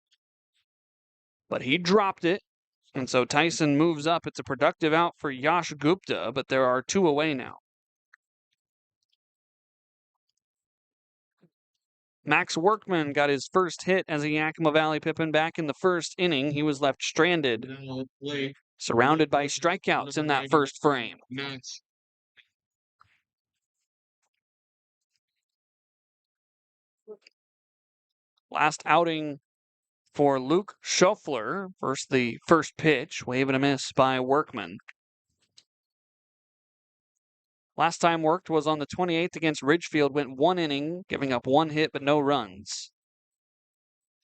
but he dropped it. And so Tyson moves up. It's a productive out for Yash Gupta, but there are 2 away now. Max Workman got his first hit as a Yakima Valley Pippin back in the first inning. He was left stranded, surrounded by strikeouts in that first frame. Last outing for Luke Schofler. The first pitch, wave and a miss by Workman. Last time worked was on the 28th against Ridgefield, went 1 inning, giving up 1 hit but no runs.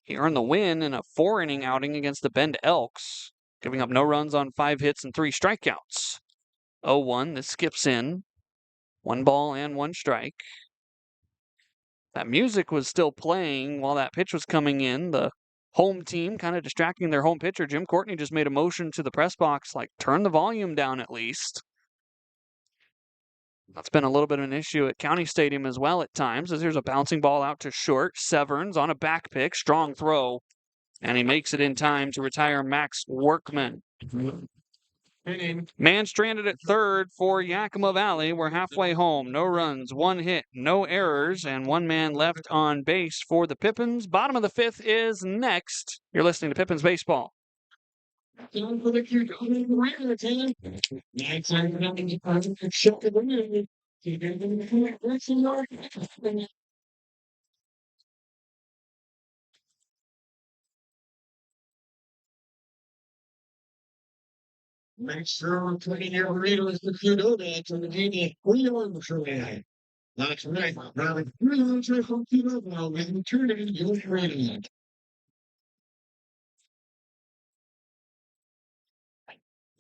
He earned the win in a 4-inning outing against the Bend Elks, giving up no runs on 5 hits and 3 strikeouts. 0-1, this skips in. 1 ball and 1 strike. That music was still playing while that pitch was coming in. The home team kind of distracting their home pitcher. Jim Courtney just made a motion to the press box, like, turn the volume down at least. That's been a little bit of an issue at County Stadium as well at times, as here's a bouncing ball out to short. Severns on a back pick, strong throw, and he makes it in time to retire Max Workman. Man stranded at third for Yakima Valley. We're halfway home. No runs, 1 hit, no errors, and 1 man left on base for the Pippins. Bottom of the 5th is next. You're listening to Pippins Baseball. Make sure 20-year burritos the Qdoba to the Genie. We on the train. That's right. Now, we on to Home Qdoba with maternity your training.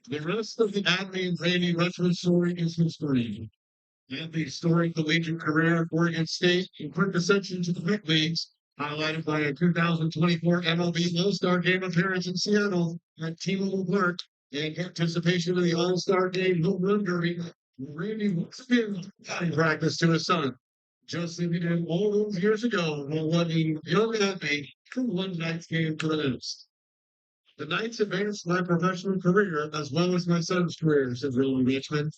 The rest of the Adley and Brady Rushman story is history. Adley's storied collegiate career at Oregon State and quick ascension to the big leagues, highlighted by a 2024 MLB All-Star Game appearance in Seattle at T-Mobile Park in anticipation of the All-Star Game Home Run Derby. Randy once again batting practice to his son, just like he did all those years ago while letting young Adley for one night's game for the News. The Knights advanced my professional career as well as my son's career, said Roland Richmond.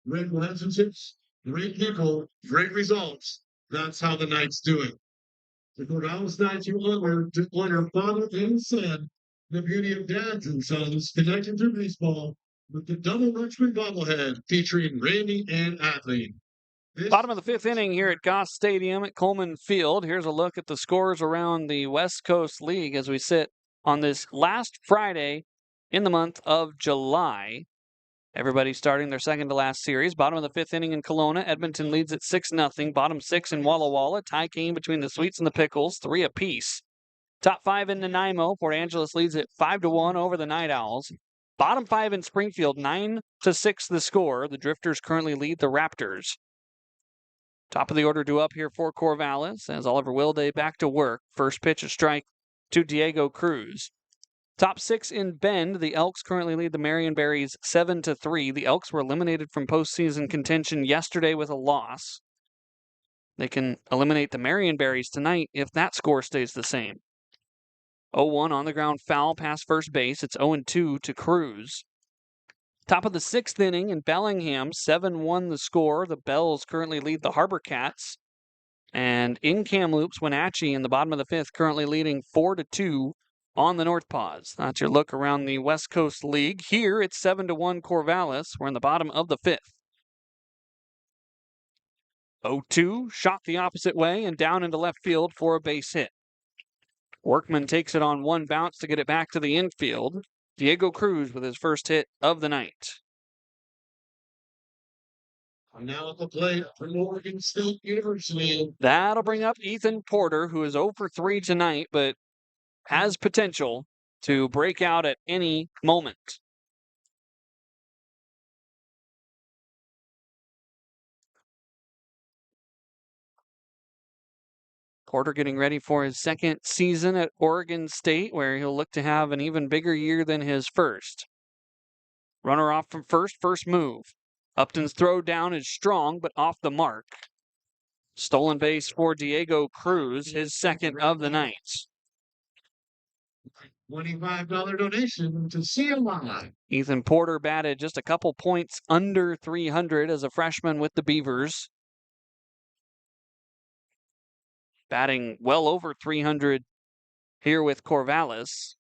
Great relationships, great people, great results. That's how the Knights do it. The Corvallis Knights you honor father and son, the beauty of dads and sons connected through baseball with the double Richmond bobblehead featuring Randy and Adley. Bottom of the 5th inning here at Goss Stadium at Coleman Field. Here's a look at the scores around the West Coast League as we sit on this last Friday in the month of July. Everybody starting their second to last series. Bottom of the 5th inning in Kelowna. Edmonton leads at 6-0. Bottom 6 in Walla Walla. Tie game between the Sweets and the Pickles, 3 apiece. Top 5 in Nanaimo. Port Angeles leads at 5-1 over the Night Owls. Bottom 5 in Springfield, 9-6 the score. The Drifters currently lead the Raptors. Top of the order due up here for Corvallis as Oliver Wilday back to work. First pitch, a strike to Diego Cruz. Top 6 in Bend. The Elks currently lead the Marionberries 7-3. The Elks were eliminated from postseason contention yesterday with a loss. They can eliminate the Marionberries tonight if that score stays the same. 0-1 on the ground foul past first base. It's 0-2 to Cruz. Top of the 6th inning in Bellingham, 7-1 the score. The Bells currently lead the Harbor Cats. And in Kamloops, Wenatchee in the bottom of the 5th currently leading 4-2 on the North Paws. That's your look around the West Coast League. Here it's 7-1 Corvallis. We're in the bottom of the 5th. 0-2, shot the opposite way and down into left field for a base hit. Workman takes it on one bounce to get it back to the infield. Diego Cruz with his first hit of the night. Now at the plate for Oregon State University. That'll bring up Ethan Porter, who is 0 for 3 tonight, but has potential. to break out at any moment. Porter getting ready for his second season at Oregon State, where he'll look to have an even bigger year than his first. Runner off from first move. Upton's throw down is strong, but off the mark. Stolen base for Diego Cruz, his second of the night. $25 donation to CMI. Ethan Porter batted just a couple points under 300 as a freshman with the Beavers. Batting well over 300 here with Corvallis.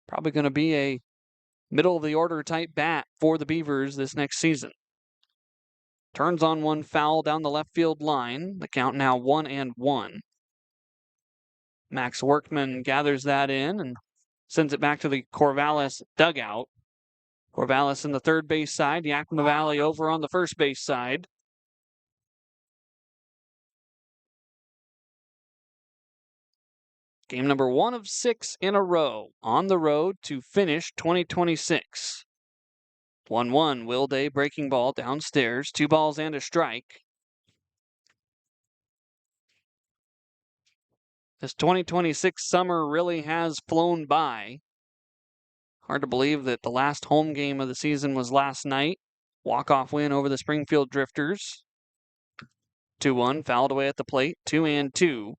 Probably going to be a middle of the order type bat for the Beavers this next season. Turns on one foul down the left field line. The count now 1-1. Max Workman gathers that in and sends it back to the Corvallis dugout. Corvallis in the third base side, Yakima Valley over on the first base side. Game number 1 of 6 in a row on the road to finish 2026. 1-1, Will Day breaking ball downstairs, 2 balls and a strike. This 2026 summer really has flown by. Hard to believe that the last home game of the season was last night. Walk-off win over the Springfield Drifters. 2-1, fouled away at the plate, 2-2.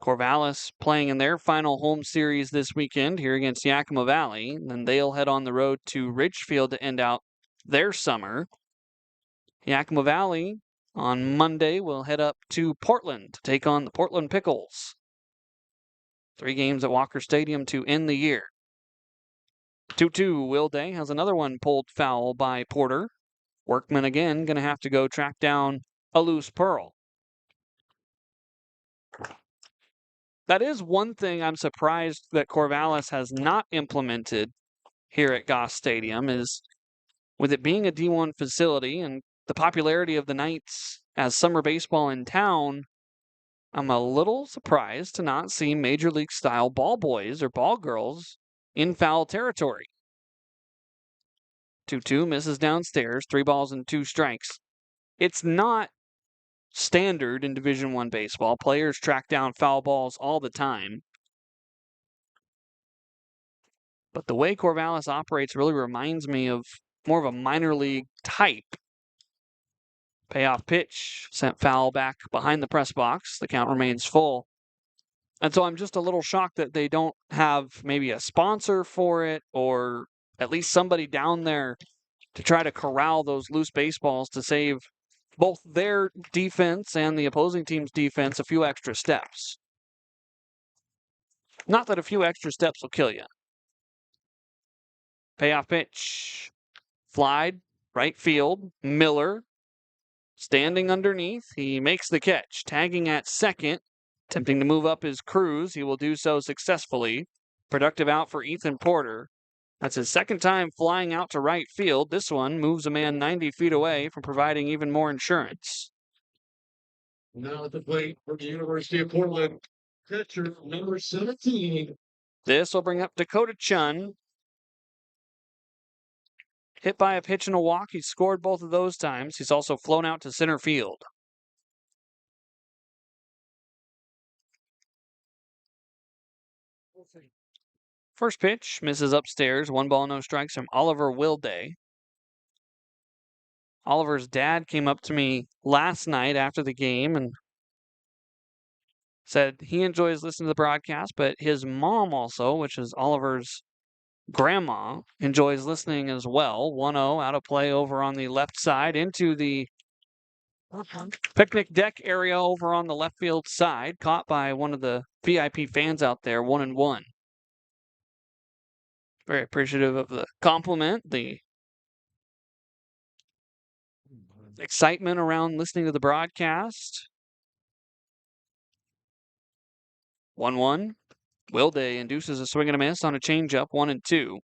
Corvallis playing in their final home series this weekend here against Yakima Valley. And then they'll head on the road to Ridgefield to end out their summer. Yakima Valley on Monday will head up to Portland to take on the Portland Pickles. 3 games at Walker Stadium to end the year. 2-2, Will Day has another one pulled foul by Porter. Workman again going to have to go track down a loose pearl. That is one thing I'm surprised that Corvallis has not implemented here at Goss Stadium, is with it being a D1 facility and the popularity of the Knights as summer baseball in town, I'm a little surprised to not see Major League style ball boys or ball girls in foul territory. 2-2 misses downstairs, 3 balls and 2 strikes. It's not standard in Division I baseball. Players track down foul balls all the time. But the way Corvallis operates really reminds me of more of a minor league type. Payoff pitch, sent foul back behind the press box. The count remains full. And so I'm just a little shocked that they don't have maybe a sponsor for it, or at least somebody down there to try to corral those loose baseballs to save both their defense and the opposing team's defense a few extra steps. Not that a few extra steps will kill you. Payoff pitch. Flied, right field. Miller standing underneath. He makes the catch. Tagging at second. Attempting to move up his Cruz. He will do so successfully. Productive out for Ethan Porter. That's his second time flying out to right field. This one moves a man 90 feet away from providing even more insurance. Now at the plate for the University of Portland, pitcher number 17. This will bring up Dakota Chun. Hit by a pitch and a walk. He scored both of those times. He's also flown out to center field. First pitch misses upstairs. 1 ball, no strikes from Oliver Wilday. Oliver's dad came up to me last night after the game and said he enjoys listening to the broadcast, but his mom also, which is Oliver's grandma, enjoys listening as well. 1-0 out of play over on the left side into the picnic deck area over on the left field side. Caught by one of the VIP fans out there, 1-1. Very appreciative of the compliment, the excitement around listening to the broadcast. 1-1. Wilday induces a swing and a miss on a changeup, 1-2.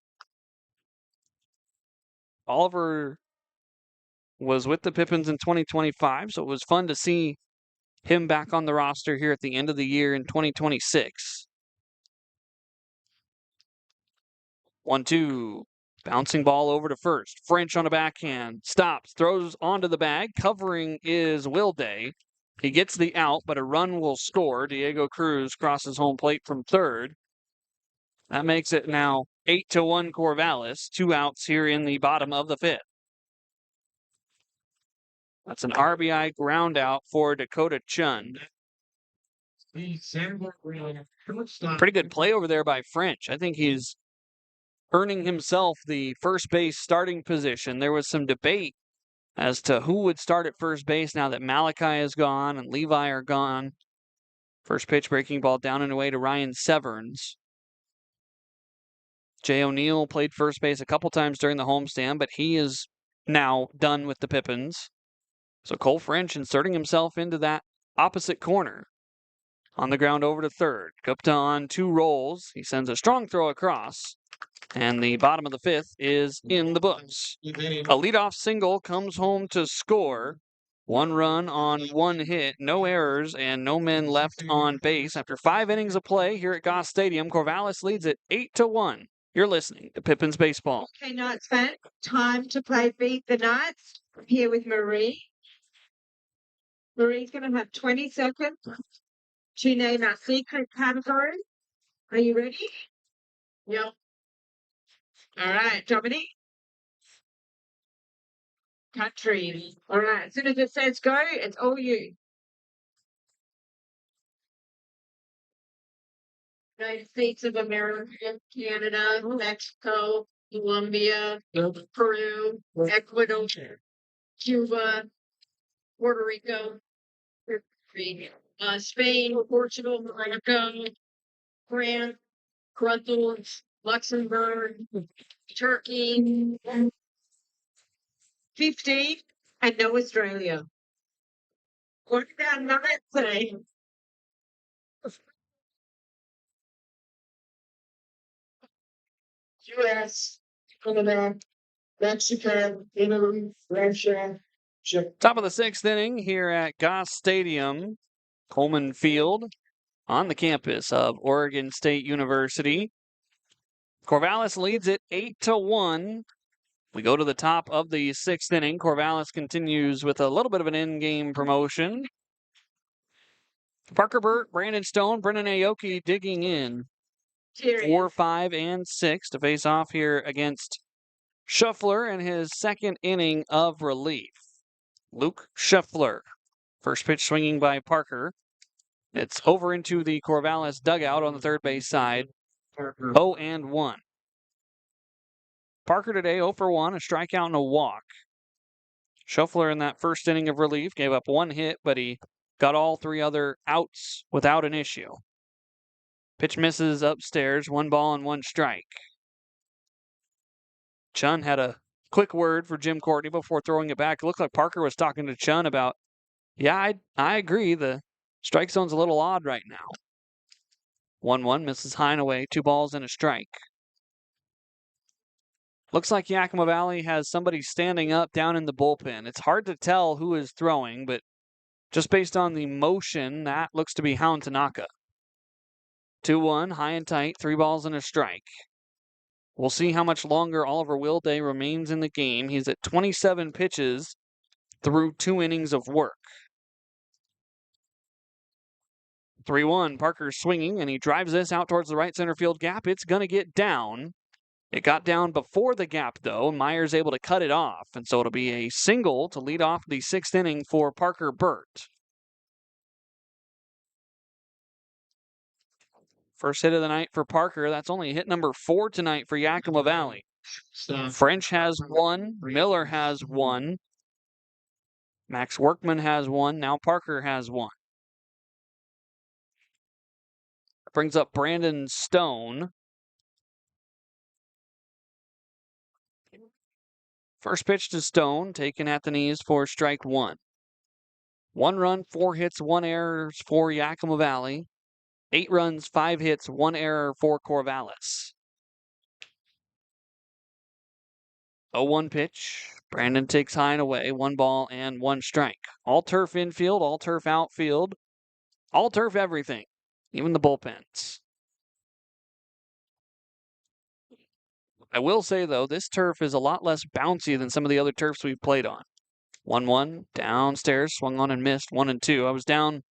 Oliver was with the Pippins in 2025, so it was fun to see him back on the roster here at the end of the year in 2026. 1-2. Bouncing ball over to first. French on a backhand. Stops. Throws onto the bag. Covering is Wilday. He gets the out, but a run will score. Diego Cruz crosses home plate from third. That makes it now 8-1 Corvallis. 2 outs here in the bottom of the fifth. That's an RBI ground out for Dakota Chun. Pretty good play over there by French. I think he's earning himself the first base starting position. There was some debate as to who would start at first base now that Malachi is gone and Levi are gone. First pitch, breaking ball down and away to Ryan Severns. Jay O'Neill played first base a couple times during the homestand, but he is now done with the Pippins. So Cole French inserting himself into that opposite corner. On the ground over to third. Gupta on 2 rolls. He sends a strong throw across. And the bottom of the fifth is in the books. A leadoff single comes home to score. 1 run on 1 hit, no errors, and no men left on base. After 5 innings of play here at Goss Stadium, Corvallis leads it 8-1. You're listening to Pippins Baseball. Okay, Knights fan, time to play Beat the Knights. I'm here with Marie. Marie's going to have 20 seconds to name our secret category. Are you ready? Yep. All right, Dominique. Country. All right, as soon as it says go, it's all you. United States of America, Canada, Mexico, Colombia, Peru, Ecuador, Cuba, Puerto Rico, Spain, Portugal, Morocco, France, Brussels, Luxembourg, Turkey, 15, and no Australia. What did that not say? US, Canada, Mexico, Italy, Russia, Japan. Top of the 6th inning here at Goss Stadium, Coleman Field, on the campus of Oregon State University. Corvallis leads it 8-1. We go to the top of the 6th inning. Corvallis continues with a little bit of an in-game promotion. Parker Burt, Brandon Stone, Brennan Aoki digging in. 4, 5, and 6 to face off here against Shuffler in his 2nd inning of relief. Luke Shuffler. First pitch swinging by Parker. It's over into the Corvallis dugout on the third base side. 0-1. Parker today 0 for 1, a strikeout and a walk. Shuffler in that first inning of relief gave up 1 hit, but he got all 3 other outs without an issue. Pitch misses upstairs, 1 ball and 1 strike. Chun had a quick word for Jim Courtney before throwing it back. It looked like Parker was talking to Chun about, yeah, I agree. The strike zone's a little odd right now. 1-1 misses high and away, 2 balls and a strike. Looks like Yakima Valley has somebody standing up down in the bullpen. It's hard to tell who is throwing, but just based on the motion, that looks to be Hound Tanaka. 2-1, high and tight, 3 balls and a strike. We'll see how much longer Oliver Wilday remains in the game. He's at 27 pitches through 2 innings of work. 3-1, Parker's swinging, and he drives this out towards the right center field gap. It's going to get down. It got down before the gap, though. Myers able to cut it off, and so it'll be a single to lead off the 6th inning for Parker Burt. First hit of the night for Parker. That's only hit number 4 tonight for Yakima Valley. French has 1. Miller has 1. Max Workman has 1. Now Parker has 1. Brings up Brandon Stone. First pitch to Stone, taken at the knees for strike 1. 1 run, 4 hits, 1 error for Yakima Valley. 8 runs, 5 hits, 1 error for Corvallis. 0-1 pitch. Brandon takes high and away, 1 ball and 1 strike. All turf infield, all turf outfield, all turf everything, even the bullpens. I will say, though, this turf is a lot less bouncy than some of the other turfs we've played on. 1-1, downstairs, swung on and missed, 1-2. I was down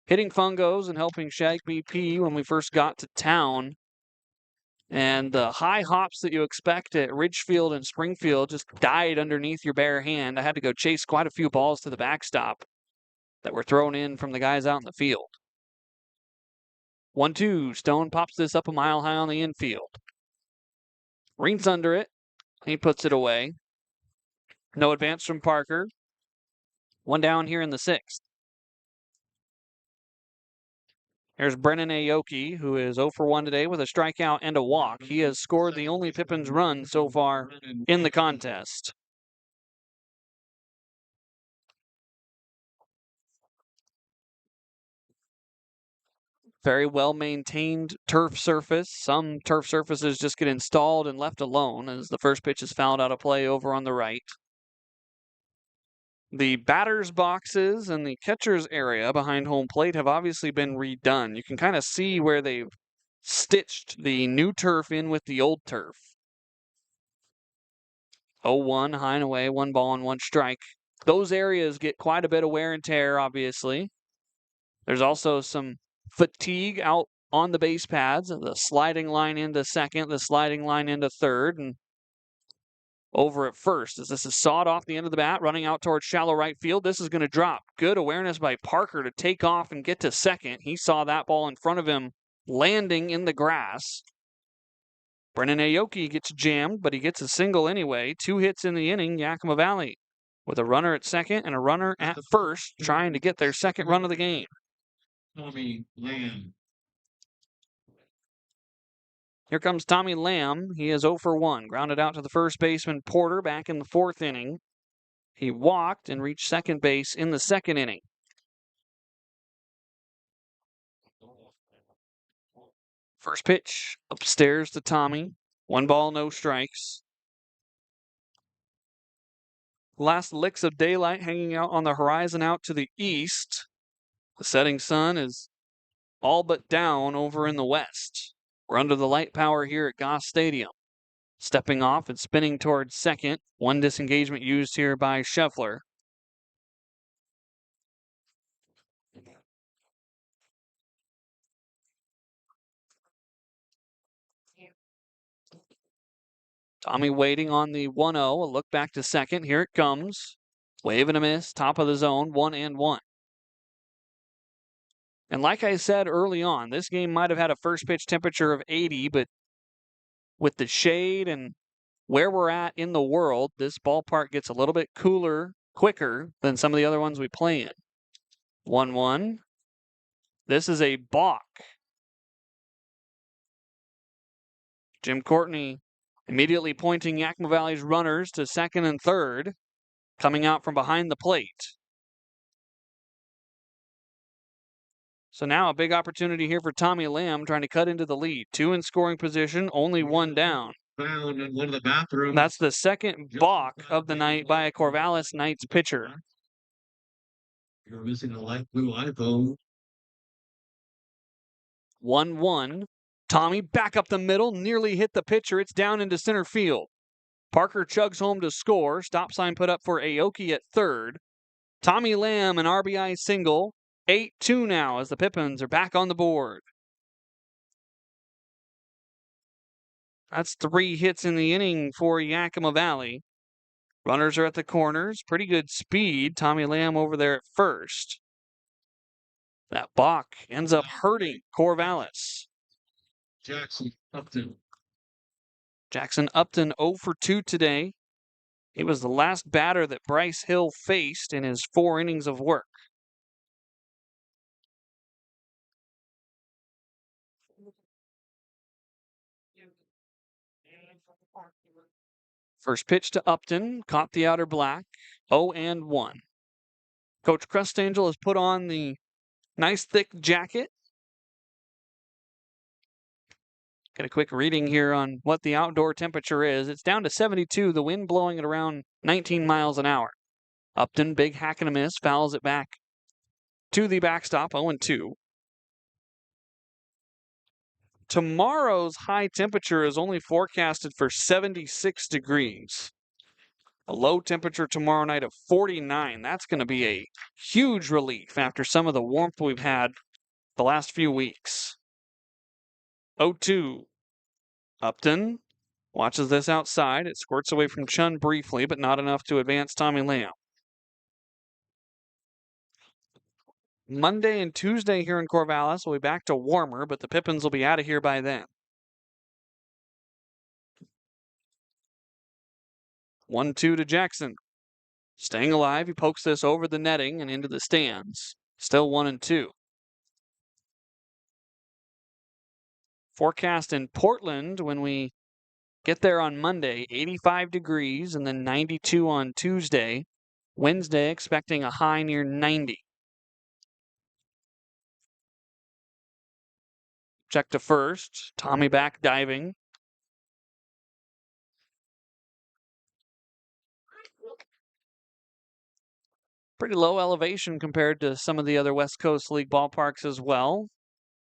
hitting fungos and helping Shag BP when we first got to town. And the high hops that you expect at Ridgefield and Springfield just died underneath your bare hand. I had to go chase quite a few balls to the backstop that were thrown in from the guys out in the field. 1-2, Stone pops this up a mile high on the infield. Rings under it. He puts it away. No advance from Parker. 1 down here in the 6th. Here's Brennan Aoki, who is 0 for 1 today with a strikeout and a walk. He has scored the only Pippins run so far in the contest. Very well-maintained turf surface. Some turf surfaces just get installed and left alone as the first pitch is fouled out of play over on the right. The batter's boxes and the catcher's area behind home plate have obviously been redone. You can kind of see where they've stitched the new turf in with the old turf. 0-1, high and away, 1 ball and 1 strike. Those areas get quite a bit of wear and tear, obviously. There's also some fatigue out on the base pads, the sliding line into second, the sliding line into third, and over at first as this is sawed off the end of the bat, running out towards shallow right field. This is going to drop. Good awareness by Parker to take off and get to second. He saw that ball in front of him landing in the grass. Brennan Aoki gets jammed, but he gets a single anyway. 2 hits in the inning, Yakima Valley, with a runner at second and a runner at first, trying to get their second run of the game. Tommy Lamb. Here comes Tommy Lamb. He is 0 for 1. Grounded out to the first baseman Porter back in the 4th inning. He walked and reached second base in the 2nd inning. First pitch upstairs to Tommy. 1 ball, no strikes. Last licks of daylight hanging out on the horizon out to the east. The setting sun is all but down over in the west. We're under the light power here at Goss Stadium. Stepping off and spinning towards second. 1 disengagement used here by Scheffler. Tommy waiting on the 1-0. A look back to second. Here it comes. Wave and a miss. Top of the zone. 1-1. And like I said early on, this game might have had a first pitch temperature of 80, but with the shade and where we're at in the world, this ballpark gets a little bit cooler quicker than some of the other ones we play in. 1-1. This is a balk. Jim Courtney immediately pointing Yakima Valley's runners to second and third, coming out from behind the plate. So now a big opportunity here for Tommy Lamb trying to cut into the lead. 2 in scoring position, only 1 down. Found in one of the bathrooms. That's the second balk of the night by a Corvallis Knights pitcher. You're missing a light blue iPhone. 1-1. Tommy back up the middle, nearly hit the pitcher. It's down into center field. Parker chugs home to score. Stop sign put up for Aoki at third. Tommy Lamb, an RBI single. 8-2 now as the Pippins are back on the board. That's 3 hits in the inning for Yakima Valley. Runners are at the corners. Pretty good speed. Tommy Lamb over there at first. That balk ends up hurting Corvallis. Jackson Upton. Jackson Upton 0 for 2 today. He was the last batter that Bryce Hill faced in his 4 innings of work. First pitch to Upton, caught the outer black, 0-1. Coach Crustangel has put on the nice thick jacket. Get a quick reading here on what the outdoor temperature is. It's down to 72, the wind blowing at around 19 miles an hour. Upton, big hack and a miss, fouls it back to the backstop, 0-2. Tomorrow's high temperature is only forecasted for 76 degrees. A low temperature tomorrow night of 49. That's going to be a huge relief after some of the warmth we've had the last few weeks. 0-2. Upton watches this outside. It squirts away from Chun briefly, but not enough to advance Tommy Lamb. Monday and Tuesday here in Corvallis will be back to warmer, but the Pippins will be out of here by then. 1-2 to Jackson. Staying alive, he pokes this over the netting and into the stands. Still 1-2. Forecast in Portland when we get there on Monday, 85 degrees and then 92 on Tuesday. Wednesday, expecting a high near 90. Check to first. Tommy back diving. Pretty low elevation compared to some of the other West Coast League ballparks as well.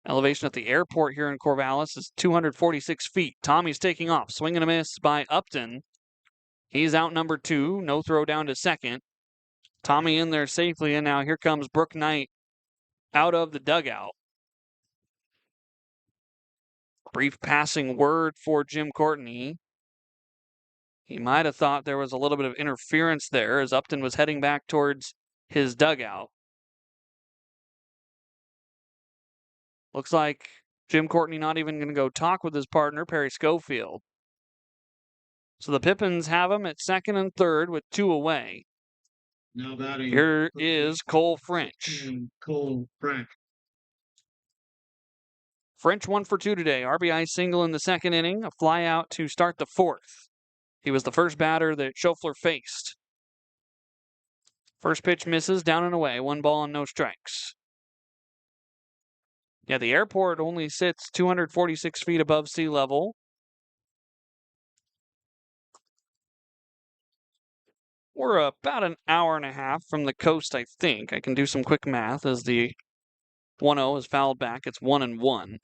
Elevation at the airport here in Corvallis is 246 feet. Tommy's taking off. Swing and a miss by Upton. He's out number 2. No throw down to second. Tommy in there safely, and now here comes Brooke Knight out of the dugout. Brief passing word for Jim Courtney. He might have thought there was a little bit of interference there as Upton was heading back towards his dugout. Looks like Jim Courtney not even going to go talk with his partner, Perry Schofield. So the Pippins have him at second and third with 2 away. Now batting. Here is Cole French. Cole French. French 1 for 2 today. RBI single in the second inning, a fly out to start the fourth. He was the first batter that Schofler faced. First pitch misses, down and away, 1 ball and no strikes. Yeah, the airport only sits 246 feet above sea level. We're about an hour and a half from the coast, I think. I can do some quick math as the 1-0 is fouled back. It's 1-1.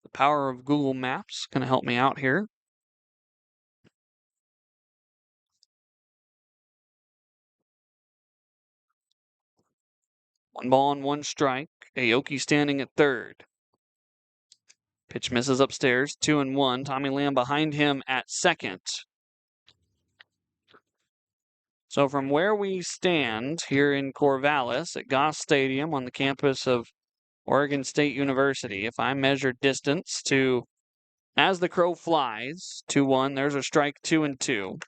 The power of Google Maps going to help me out here. One ball and 1 strike. Aoki standing at third. Pitch misses upstairs. 2-1. Tommy Lamb behind him at second. So from where we stand here in Corvallis at Goss Stadium on the campus of Oregon State University, if I measure distance to as the crow flies, 2-1, there's a strike, 2-2.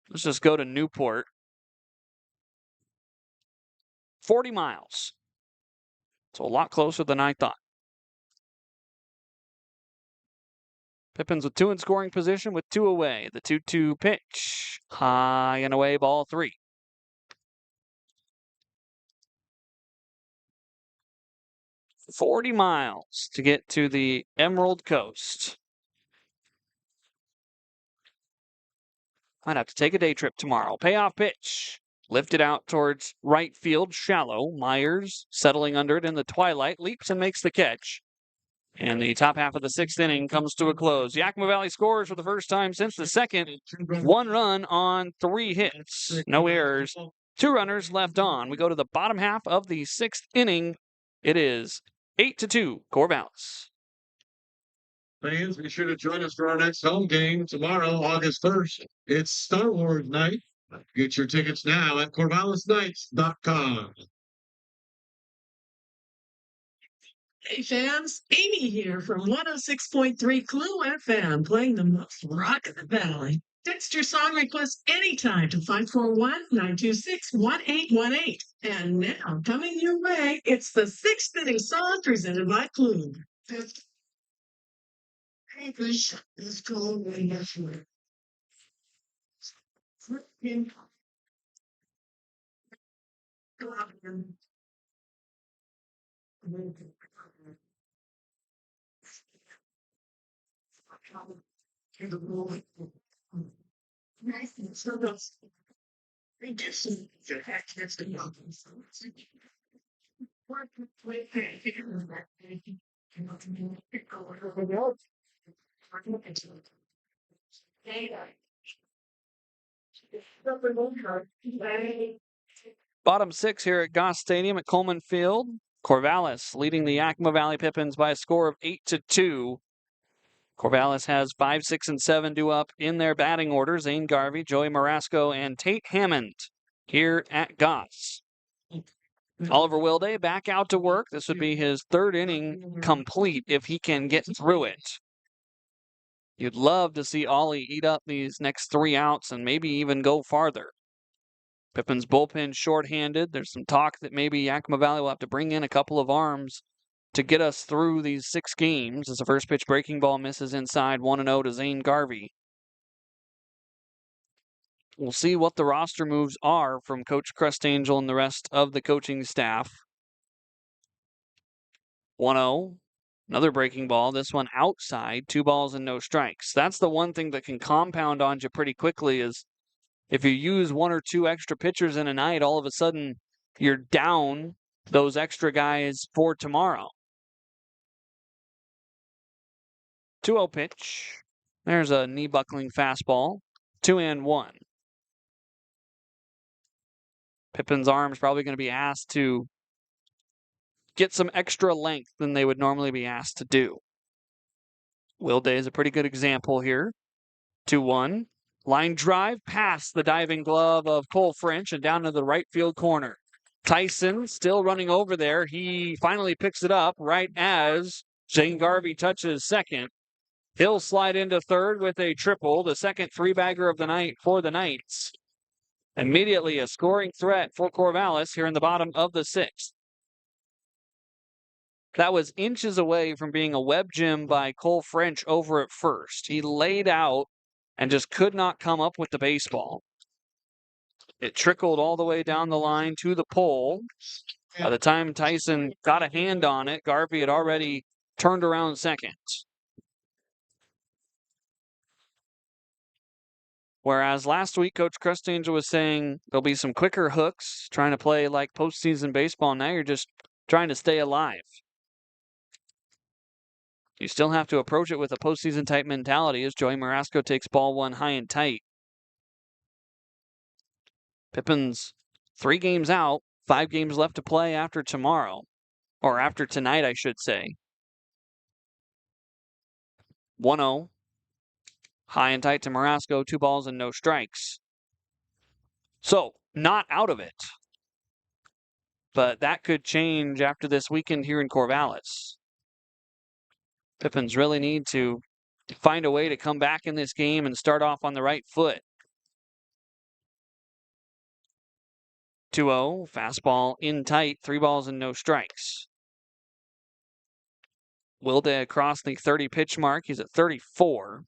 Let's just go to Newport. 40 miles. So a lot closer than I thought. Pippins with 2 in scoring position with 2 away. The 2-2 pitch. High and away, ball 3. $40 miles to get to the Emerald Coast. Might have to take a day trip tomorrow. Payoff pitch. Lifted out towards right field, shallow. Myers settling under it in the twilight, leaps and makes the catch. And the top half of the 6th inning comes to a close. Yakima Valley scores for the first time since the second. 1 run on 3 hits. No errors. 2 runners left on. We go to the bottom half of the 6th inning. It is 8-2, Corvallis. Fans, be sure to join us for our next home game tomorrow, August 1st. It's Star Wars night. Get your tickets now at corvallisnights.com. Hey fans, Amy here from 106.3 Clue FM, playing the most rock in the valley. Text your song request anytime to 541-926-1818. And now, coming your way, it's the 6th inning song presented by Clue. Hey, this is Coleman Field. Bottom six here at Goss Stadium at Coleman Field. Corvallis leading the Yakima Valley Pippins by a score of 8-2. Corvallis has 5, 6, and 7 due up in their batting order. Zane Garvey, Joey Marasco, and Tate Hammond here at Goss. Oliver Wilday back out to work. This would be his third inning complete if he can get through it. You'd love to see Ollie eat up these next 3 outs and maybe even go farther. Pippin's bullpen shorthanded. There's some talk that maybe Yakima Valley will have to bring in a couple of arms to get us through these 6 games as the first pitch breaking ball misses inside 1-0 to Zane Garvey. We'll see what the roster moves are from Coach Crustangel and the rest of the coaching staff. 1-0. Another breaking ball, this one outside, 2 balls and no strikes. That's the one thing that can compound on you pretty quickly is if you use 1 or 2 extra pitchers in a night, all of a sudden you're down those extra guys for tomorrow. 2-0 pitch. There's a knee-buckling fastball. 2-1. Pippin's arm's probably going to be asked to get some extra length than they would normally be asked to do. Wilday is a pretty good example here. 2-1. Line drive past the diving glove of Cole French and down to the right field corner. Tyson still running over there. He finally picks it up right as Zane Garvey touches second. He'll slide into third with a triple, the second 3-bagger of the night for the Knights. Immediately a scoring threat for Corvallis here in the bottom of the 6th. That was inches away from being a web gem by Cole French over at first. He laid out and just could not come up with the baseball. It trickled all the way down the line to the pole. By the time Tyson got a hand on it, Garvey had already turned around second. Whereas last week, Coach Crustangel was saying there'll be some quicker hooks, trying to play like postseason baseball. Now you're just trying to stay alive. You still have to approach it with a postseason type mentality as Joey Marasco takes ball 1 high and tight. Pippin's 3 games out, 5 games left to play after tomorrow. Or after tonight, I should say. 1-0. High and tight to Marasco, 2 balls and no strikes. So, not out of it. But that could change after this weekend here in Corvallis. Pippins really need to find a way to come back in this game and start off on the right foot. 2-0, fastball in tight, 3 balls and no strikes. Wilday across the 30-pitch mark. He's at 34.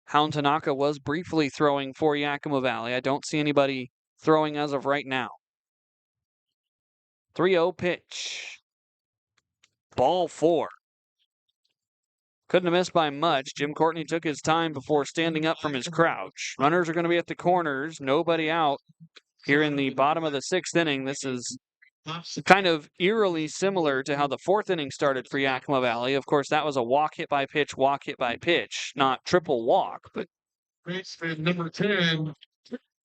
Hound Tanaka was briefly throwing for Yakima Valley. I don't see anybody throwing as of right now. 3-0 pitch. Ball 4. Couldn't have missed by much. Jim Courtney took his time before standing up from his crouch. Runners are going to be at the corners. Nobody out here in the bottom of the 6th inning. This is kind of eerily similar to how the 4th inning started for Yakima Valley. Of course, that was a walk hit by pitch, not triple walk. But number 10.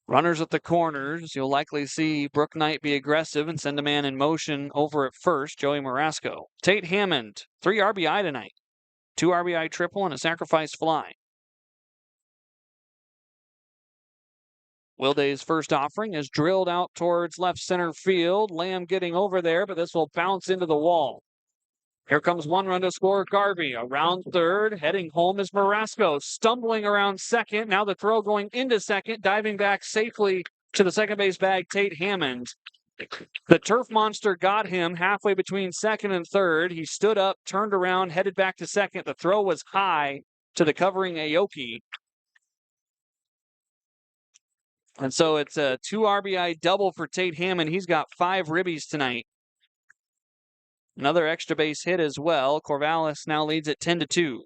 Runners at the corners. You'll likely see Brooke Knight be aggressive and send a man in motion over at first, Joey Marasco. Tate Hammond, 3 RBI tonight. 2 RBI triple and a sacrifice fly. Wilday's first offering is drilled out towards left center field. Lamb getting over there, but this will bounce into the wall. Here comes 1 run to score. Garvey around third. Heading home is Marasco. Stumbling around second. Now the throw going into second. Diving back safely to the second base bag, Tate Hammond. The turf monster got him halfway between second and third. He stood up, turned around, headed back to second. The throw was high to the covering Aoki. And so it's a 2 RBI double for Tate Hammond. He's got 5 ribbies tonight. Another extra base hit as well. Corvallis now leads at 10-2.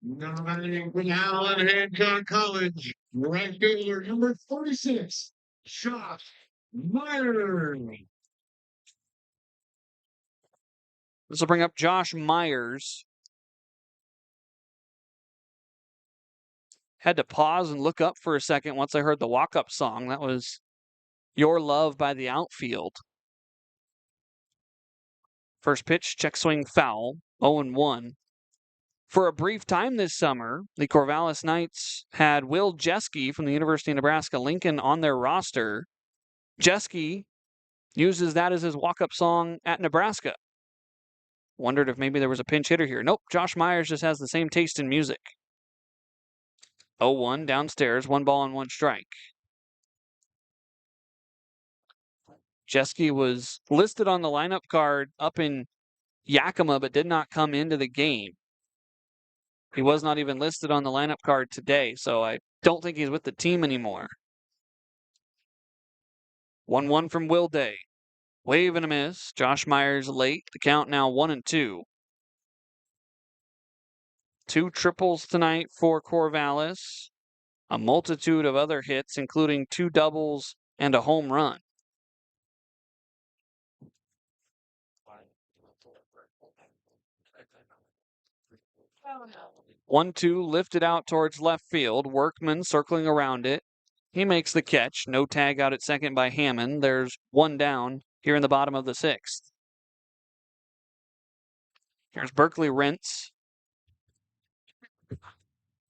Number 9 from Allen Hancock College, right fielder number 46, Josh Myers. This will bring up Josh Myers. Had to pause and look up for a second once I heard the walk-up song. That was Your Love by the Outfield. First pitch, check swing foul, 0-1. For a brief time this summer, the Corvallis Knights had Will Jeske from the University of Nebraska-Lincoln on their roster. Jeske uses that as his walk-up song at Nebraska. Wondered if maybe there was a pinch hitter here. Nope, Josh Myers just has the same taste in music. 0-1 downstairs, 1 ball and 1 strike. Jeske was listed on the lineup card up in Yakima, but did not come into the game. He was not even listed on the lineup card today, so I don't think he's with the team anymore. 1-1 from Will Day. Wave and a miss. Josh Myers late. The count now 1-2. 2 triples tonight for Corvallis. A multitude of other hits, including 2 doubles and a home run. 1-2 lifted out towards left field. Workman circling around it. He makes the catch. No tag out at second by Hammond. There's 1 down here in the bottom of the 6th. Here's Berkeley Rentz.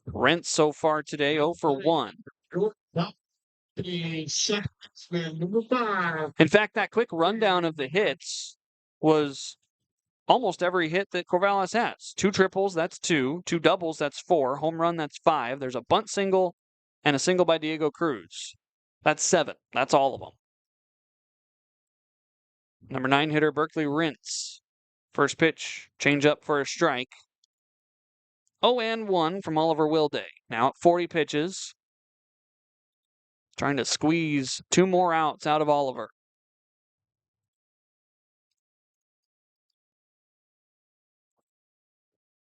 Rentz so far today 0 for 1. In fact, that quick rundown of the hits was almost every hit that Corvallis has. 2 triples, that's 2. 2 doubles, that's 4. Home run, that's 5. There's a bunt single and a single by Diego Cruz. That's 7. That's all of them. Number 9 hitter, Berkeley Rentz. First pitch, change up for a strike. 0-1 from Oliver Wilday. Now at 40 pitches. Trying to squeeze 2 more outs out of Oliver.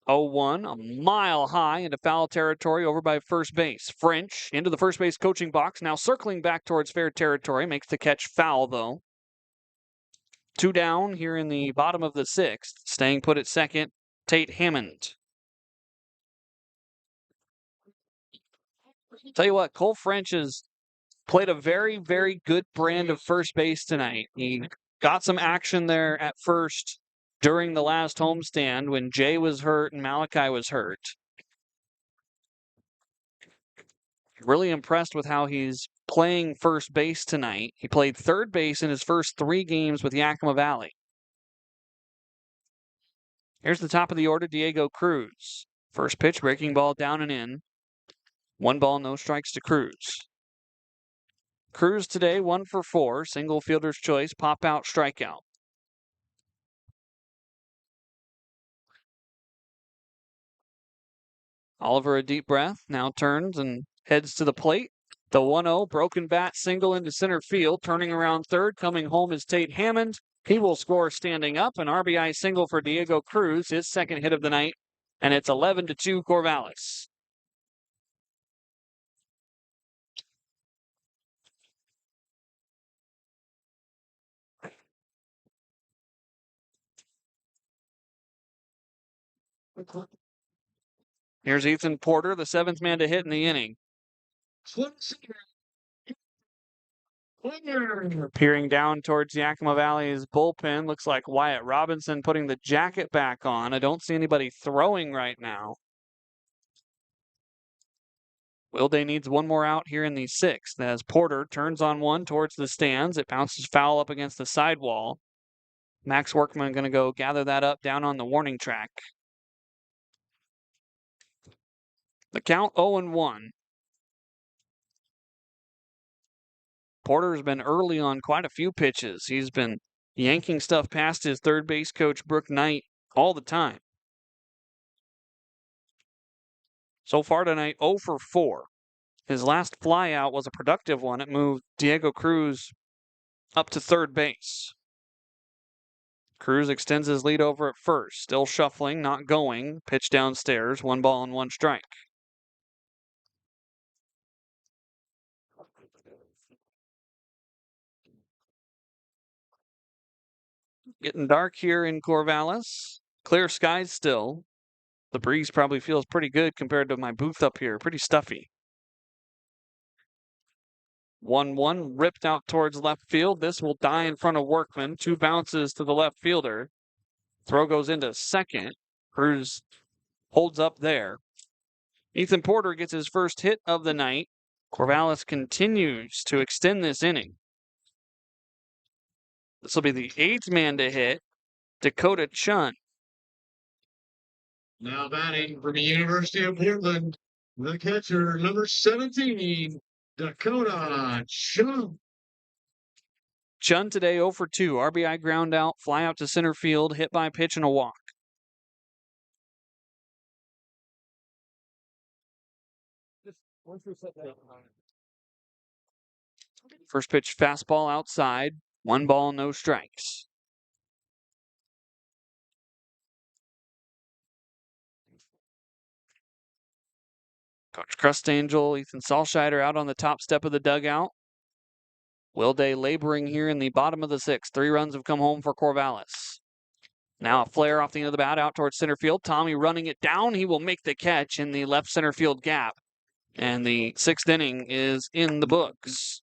0-1, a mile high into foul territory over by first base. French into the first base coaching box, now circling back towards fair territory. Makes the catch foul, though. 2 down here in the bottom of the 6th. Staying put at second, Tate Hammond. Tell you what, Cole French has played a very, very good brand of first base tonight. He got some action there at first during the last homestand when Jay was hurt and Malachi was hurt. Really impressed with how he's playing first base tonight. He played third base in his first 3 games with Yakima Valley. Here's the top of the order, Diego Cruz. First pitch, breaking ball down and in. 1 ball, no strikes to Cruz. Cruz today, 1 for 4. Single fielder's choice, pop out, strikeout. Oliver a deep breath, now turns and heads to the plate. The 1-0, broken bat, single into center field. Turning around third, coming home is Tate Hammond. He will score standing up. An RBI single for Diego Cruz, his second hit of the night. And it's 11-2 Corvallis. Here's Ethan Porter, the 7th man to hit in the inning. Peering down towards Yakima Valley's bullpen, looks like Wyatt Robinson putting the jacket back on. I don't see anybody throwing right now. Wilday needs 1 more out here in the 6th as Porter turns on 1 towards the stands. It bounces foul up against the sidewall. Max Workman going to go gather that up down on the warning track. The count 0-1. Porter's been early on quite a few pitches. He's been yanking stuff past his third base coach, Brooke Knight, all the time. So far tonight, 0 for 4. His last flyout was a productive one. It moved Diego Cruz up to third base. Cruz extends his lead over at first. Still shuffling, not going. Pitch downstairs. 1 ball and 1 strike. Getting dark here in Corvallis. Clear skies still. The breeze probably feels pretty good compared to my booth up here. Pretty stuffy. 1-1 ripped out towards left field. This will die in front of Workman. 2 bounces to the left fielder. Throw goes into second. Cruz holds up there. Ethan Porter gets his first hit of the night. Corvallis continues to extend this inning. This will be the 8th man to hit, Dakota Chun. Now batting from the University of Portland, the catcher, number 17, Dakota Chun. Chun today 0 for 2. RBI ground out, fly out to center field, hit by pitch and a walk. First pitch fastball outside. 1 ball, no strikes. Coach Crustangel, Ethan Salscheider out on the top step of the dugout. Will Day laboring here in the bottom of the 6th. 3 runs have come home for Corvallis. Now a flare off the end of the bat out towards center field. Tommy running it down. He will make the catch in the left center field gap. And the 6th inning is in the books.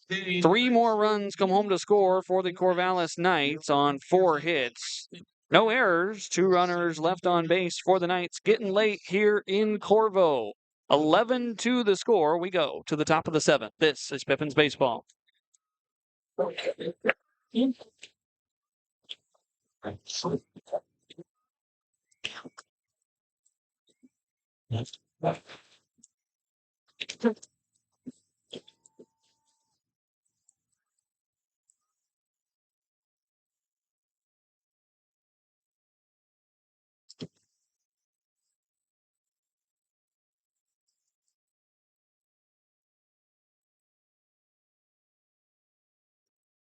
3 more runs come home to score for the Corvallis Knights on 4 hits. No errors. 2 runners left on base for the Knights. Getting late here in Corvo. 11-2 the score. We go to the top of the 7th. This is Pippins Baseball.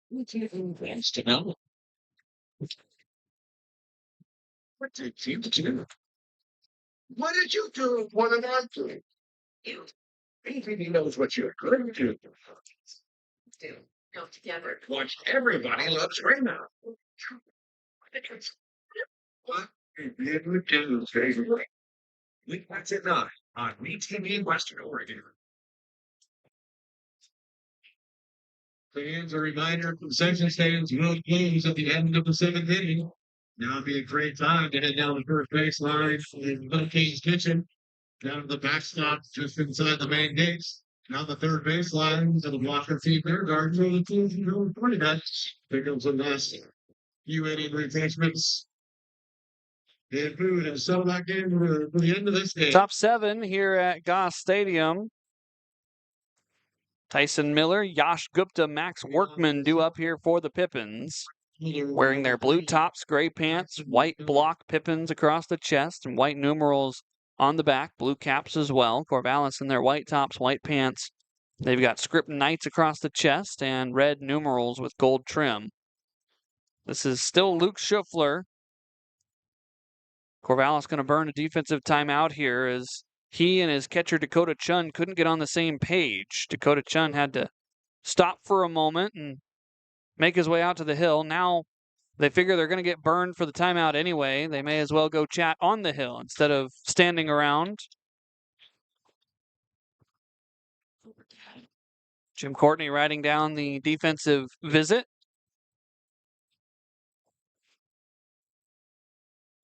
What did you do? What did you do? What did you do? What did I do? You. He knows what you're going to do. Go together. Watch everybody loves Raymond. What did you do, favorite? Weeknights at 9 on MeTV in Western Oregon. Fans, a reminder, concession stands will close at the end of the 7th inning. Now would be a great time to head down the first baseline in Little King's Kitchen, down to the backstop just inside the main gates. Now the third baseline to the blocker team there, guard through the team, pretty much. There comes a nice few inning refreshments. And food and settle back in for the end of this game. Top 7 here at Goss Stadium. Tyson Miller, Yash Gupta, Max Workman due up here for the Pippins. Wearing their blue tops, gray pants, white block Pippins across the chest, and white numerals on the back, blue caps as well. Corvallis in their white tops, white pants. They've got script Knights across the chest and red numerals with gold trim. This is still Luke Schuffler. Corvallis going to burn a defensive timeout here as he and his catcher Dakota Chun couldn't get on the same page. Dakota Chun had to stop for a moment and make his way out to the hill. Now they figure they're going to get burned for the timeout anyway. They may as well go chat on the hill instead of standing around. Jim Courtney writing down the defensive visit.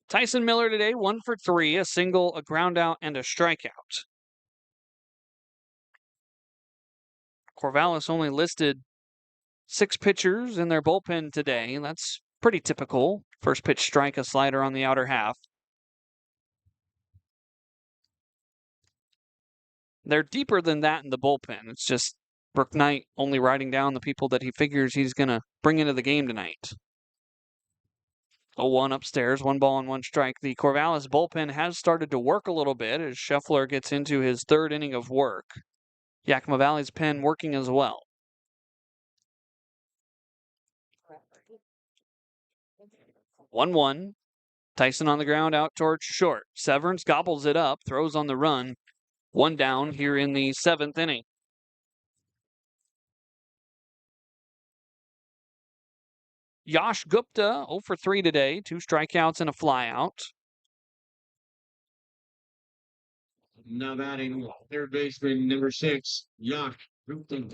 Tyson Miller today, 1 for 3, a single, a ground out, and a strikeout. Corvallis only listed 6 pitchers in their bullpen today. That's pretty typical. First pitch strike, a slider on the outer half. They're deeper than that in the bullpen. It's just Brooke Knight only writing down the people that he figures he's going to bring into the game tonight. 0-1 upstairs, 1 ball and 1 strike. The Corvallis bullpen has started to work a little bit as Shuffler gets into his 3rd inning of work. Yakima Valley's pen working as well. 1-1. Tyson on the ground out towards short. Severance gobbles it up, throws on the run. 1 down here in the 7th inning. Yash Gupta 0 for 3 today. 2 strikeouts and a flyout. Now batting third baseman number 6, Yash Gupta.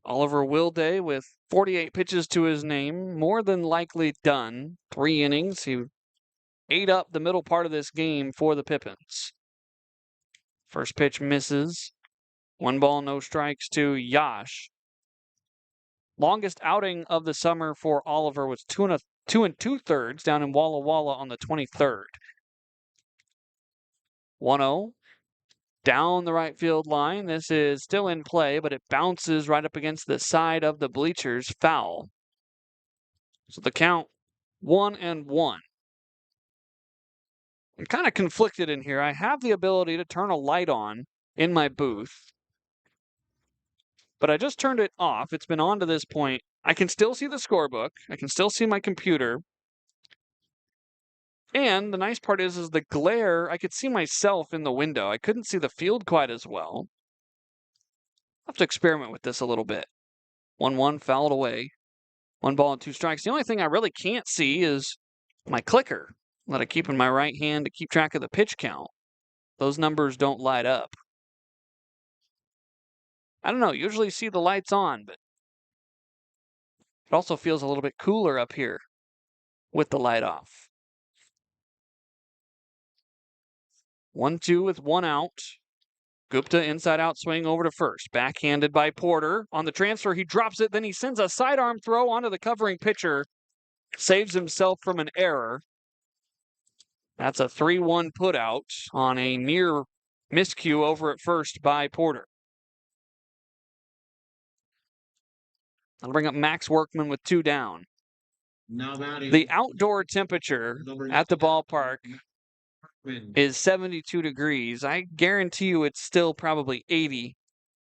Oliver Wilday with 48 pitches to his name, more than likely done. 3 innings. He ate up the middle part of this game for the Pippins. First pitch misses. 1 ball, no strikes to Yash. Longest outing of the summer for Oliver was 2 2/3 down in Walla Walla on the 23rd. 1-0. Down the right field line. This is still in play, but it bounces right up against the side of the bleachers. Foul. So the count 1-1. I'm kind of conflicted in here. I have the ability to turn a light on in my booth, but I just turned it off. It's been on to this point. I can still see the scorebook. I can still see my computer. And the nice part is the glare, I could see myself in the window. I couldn't see the field quite as well. I'll have to experiment with this a little bit. 1-1, fouled away. 1 ball and 2 strikes. The only thing I really can't see is my clicker that I keep in my right hand to keep track of the pitch count. Those numbers don't light up. I don't know, usually see the lights on, but it also feels a little bit cooler up here with the light off. 1-2 with 1 out. Gupta inside out swing over to first. Backhanded by Porter. On the transfer, he drops it. Then he sends a sidearm throw onto the covering pitcher. Saves himself from an error. That's a 3-1 putout on a near miscue over at first by Porter. I'll bring up Max Workman with 2 down. The outdoor temperature at the ballpark is 72 degrees. I guarantee you it's still probably 80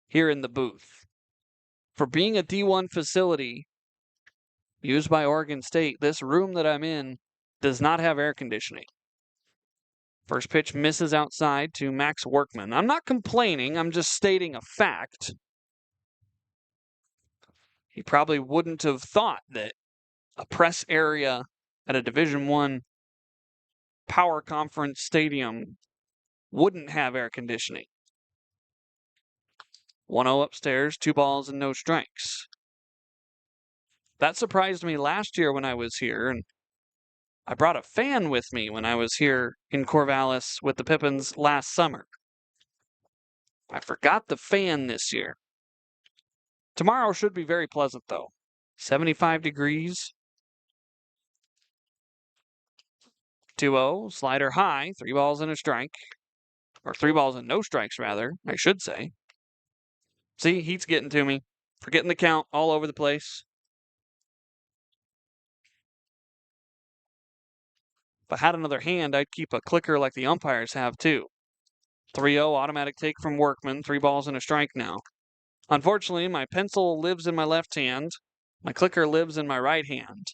here in the booth. For being a D1 facility used by Oregon State, this room that I'm in does not have air conditioning. First pitch misses outside to Max Workman. I'm not complaining, I'm just stating a fact. He probably wouldn't have thought that a press area at a Division I power conference stadium wouldn't have air conditioning. 1-0 upstairs, 2 balls and no strikes. That surprised me last year when I was here, and I brought a fan with me when I was here in Corvallis with the Pippins last summer. I forgot the fan this year. Tomorrow should be very pleasant, though. 75 degrees. 2-0, slider high, 3 balls and a strike. Or 3 balls and no strikes, rather, I should say. See, heat's getting to me. Forgetting the count all over the place. If I had another hand, I'd keep a clicker like the umpires have, too. 3-0, automatic take from Workman, 3 balls and a strike now. Unfortunately, my pencil lives in my left hand. My clicker lives in my right hand.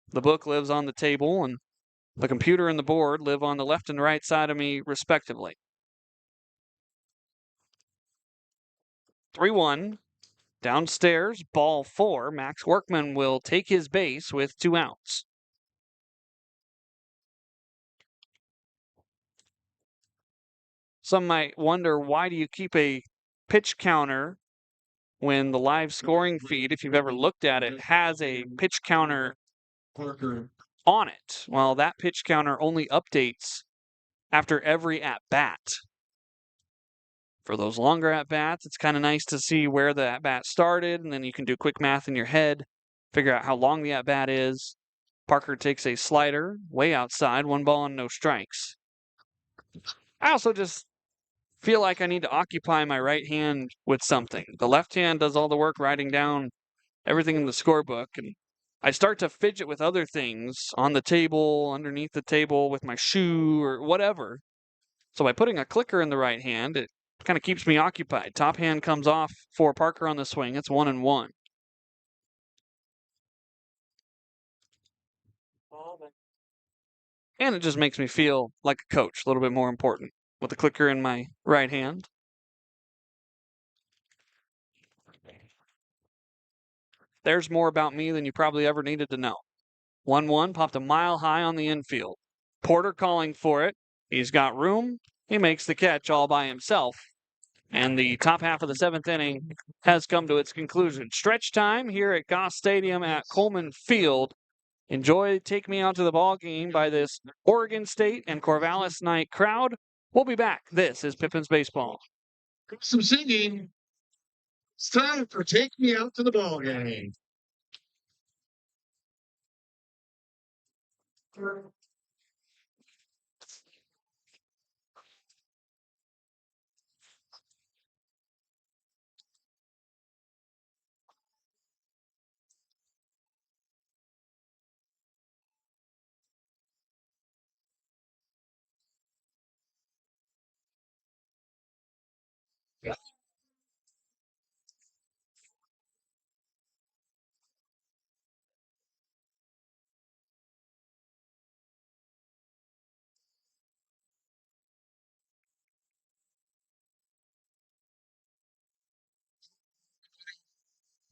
The book lives on the table, and the computer and the board live on the left and right side of me, respectively. 3-1. Downstairs, ball 4. Max Workman will take his base with 2 outs. Some might wonder, why do you keep a pitch counter when the live scoring feed, if you've ever looked at it, has a pitch counter on it? Well, that pitch counter only updates after every at-bat. For those longer at-bats, it's kind of nice to see where the at-bat started, and then you can do quick math in your head, figure out how long the at-bat is. Parker takes a slider, way outside, 1 ball and no strikes. I also just feel like I need to occupy my right hand with something. The left hand does all the work writing down everything in the scorebook, and I start to fidget with other things on the table, underneath the table, with my shoe, or whatever. So by putting a clicker in the right hand, it kind of keeps me occupied. Top hand comes off for Parker on the swing. It's 1-1. And it just makes me feel like a coach, a little bit more important, with the clicker in my right hand. There's more about me than you probably ever needed to know. 1-1 popped a mile high on the infield. Porter calling for it. He's got room. He makes the catch all by himself. And the top half of the 7th inning has come to its conclusion. Stretch time here at Goss Stadium at Coleman Field. Enjoy Take Me Out to the Ball Game by this Oregon State and Corvallis night crowd. We'll be back. This is Pippins Baseball. Some singing. It's time for Take Me Out to the Ball Game.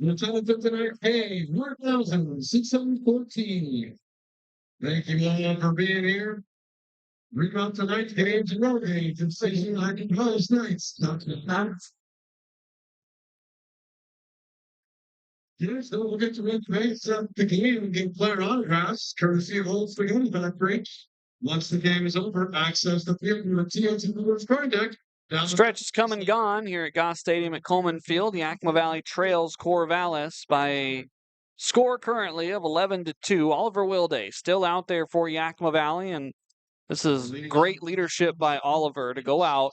The total for tonight, hey, 1,614. Thank you all for being here. Rebound tonight's games and road games and season like most nights. Yes, don't forget to make the game and get player autographs, courtesy of Old Spaghetti Factory. Once the game is over, access the field in the TNT Movers card deck. Stretch is come and gone here at Goss Stadium at Coleman Field. Yakima Valley trails Corvallis by a score currently of 11-2. Oliver Wilday still out there for Yakima Valley, and this is great leadership by Oliver to go out,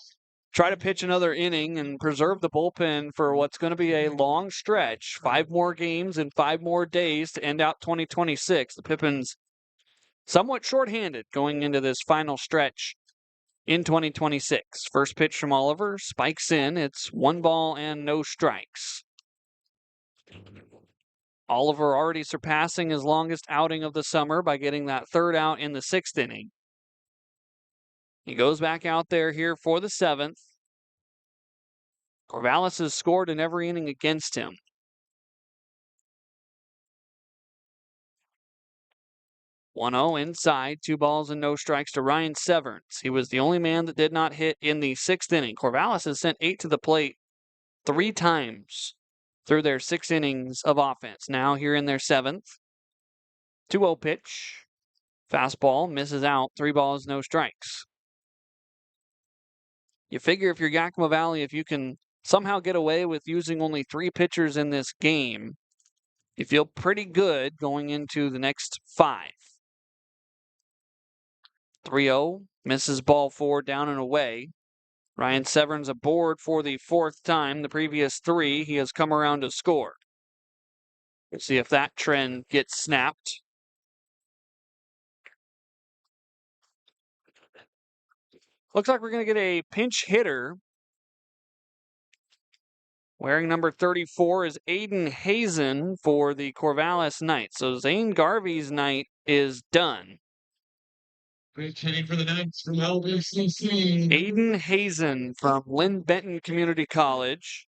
try to pitch another inning, and preserve the bullpen for what's going to be a long stretch. 5 more games and 5 more days to end out 2026. The Pippins somewhat shorthanded going into this final stretch in 2026. First pitch from Oliver, spikes in. It's 1 ball and no strikes. Oliver already surpassing his longest outing of the summer by getting that 3rd out in the 6th inning. He goes back out there here for the 7th. Corvallis has scored in every inning against him. 1-0 inside, 2 balls and no strikes to Ryan Severance. He was the only man that did not hit in the 6th inning. Corvallis has sent 8 to the plate 3 times through their 6 innings of offense. Now here in their 7th. 2-0 pitch. Fastball misses out. 3 balls, no strikes. You figure if you're Yakima Valley, if you can somehow get away with using only 3 pitchers in this game, you feel pretty good going into the next 5. 3-0, misses ball 4 down and away. Ryan Severns aboard for the 4th time. The previous 3, he has come around to score. Let's see if that trend gets snapped. Looks like we're going to get a pinch hitter. Wearing number 34 is Aiden Hazen for the Corvallis Knights. So Zane Garvey's night is done. Great hitting for the Knights from LBCC. Aiden Hazen from Lynn Benton Community College.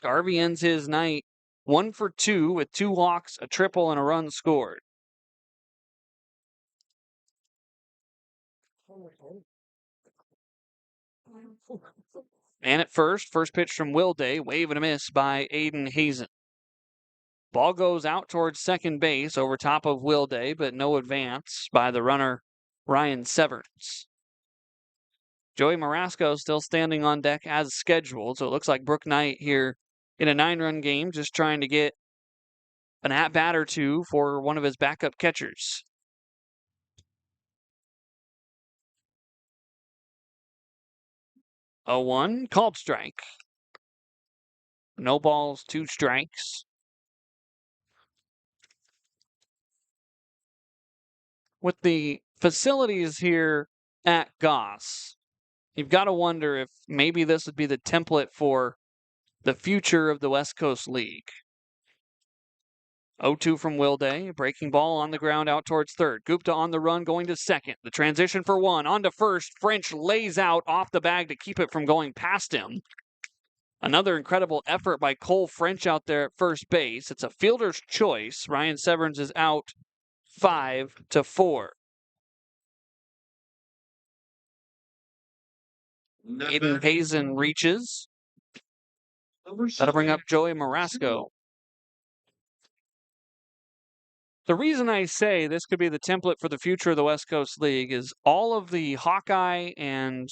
Garvey ends his night 1 for 2 with 2 walks, a triple, and a run scored. And at first pitch from Wilday, wave and a miss by Aiden Hazen. Ball goes out towards second base over top of Wilday, but no advance by the runner Ryan Severns. Joey Marasco still standing on deck as scheduled, so it looks like Brooke Knight here in a 9-run game, just trying to get an at-bat or 2 for one of his backup catchers. A 1, called strike. No balls, 2 strikes. With the facilities here at Goss, you've got to wonder if maybe this would be the template for the future of the West Coast League. 0-2 from Wilday. Breaking ball on the ground out towards third. Gupta on the run going to second. The transition for one. On to first. French lays out off the bag to keep it from going past him. Another incredible effort by Cole French out there at first base. It's a fielder's choice. Ryan Severns is out 5-4. Aiden Hazen reaches. That'll bring up Joey Marasco. The reason I say this could be the template for the future of the West Coast League is all of the Hawkeye and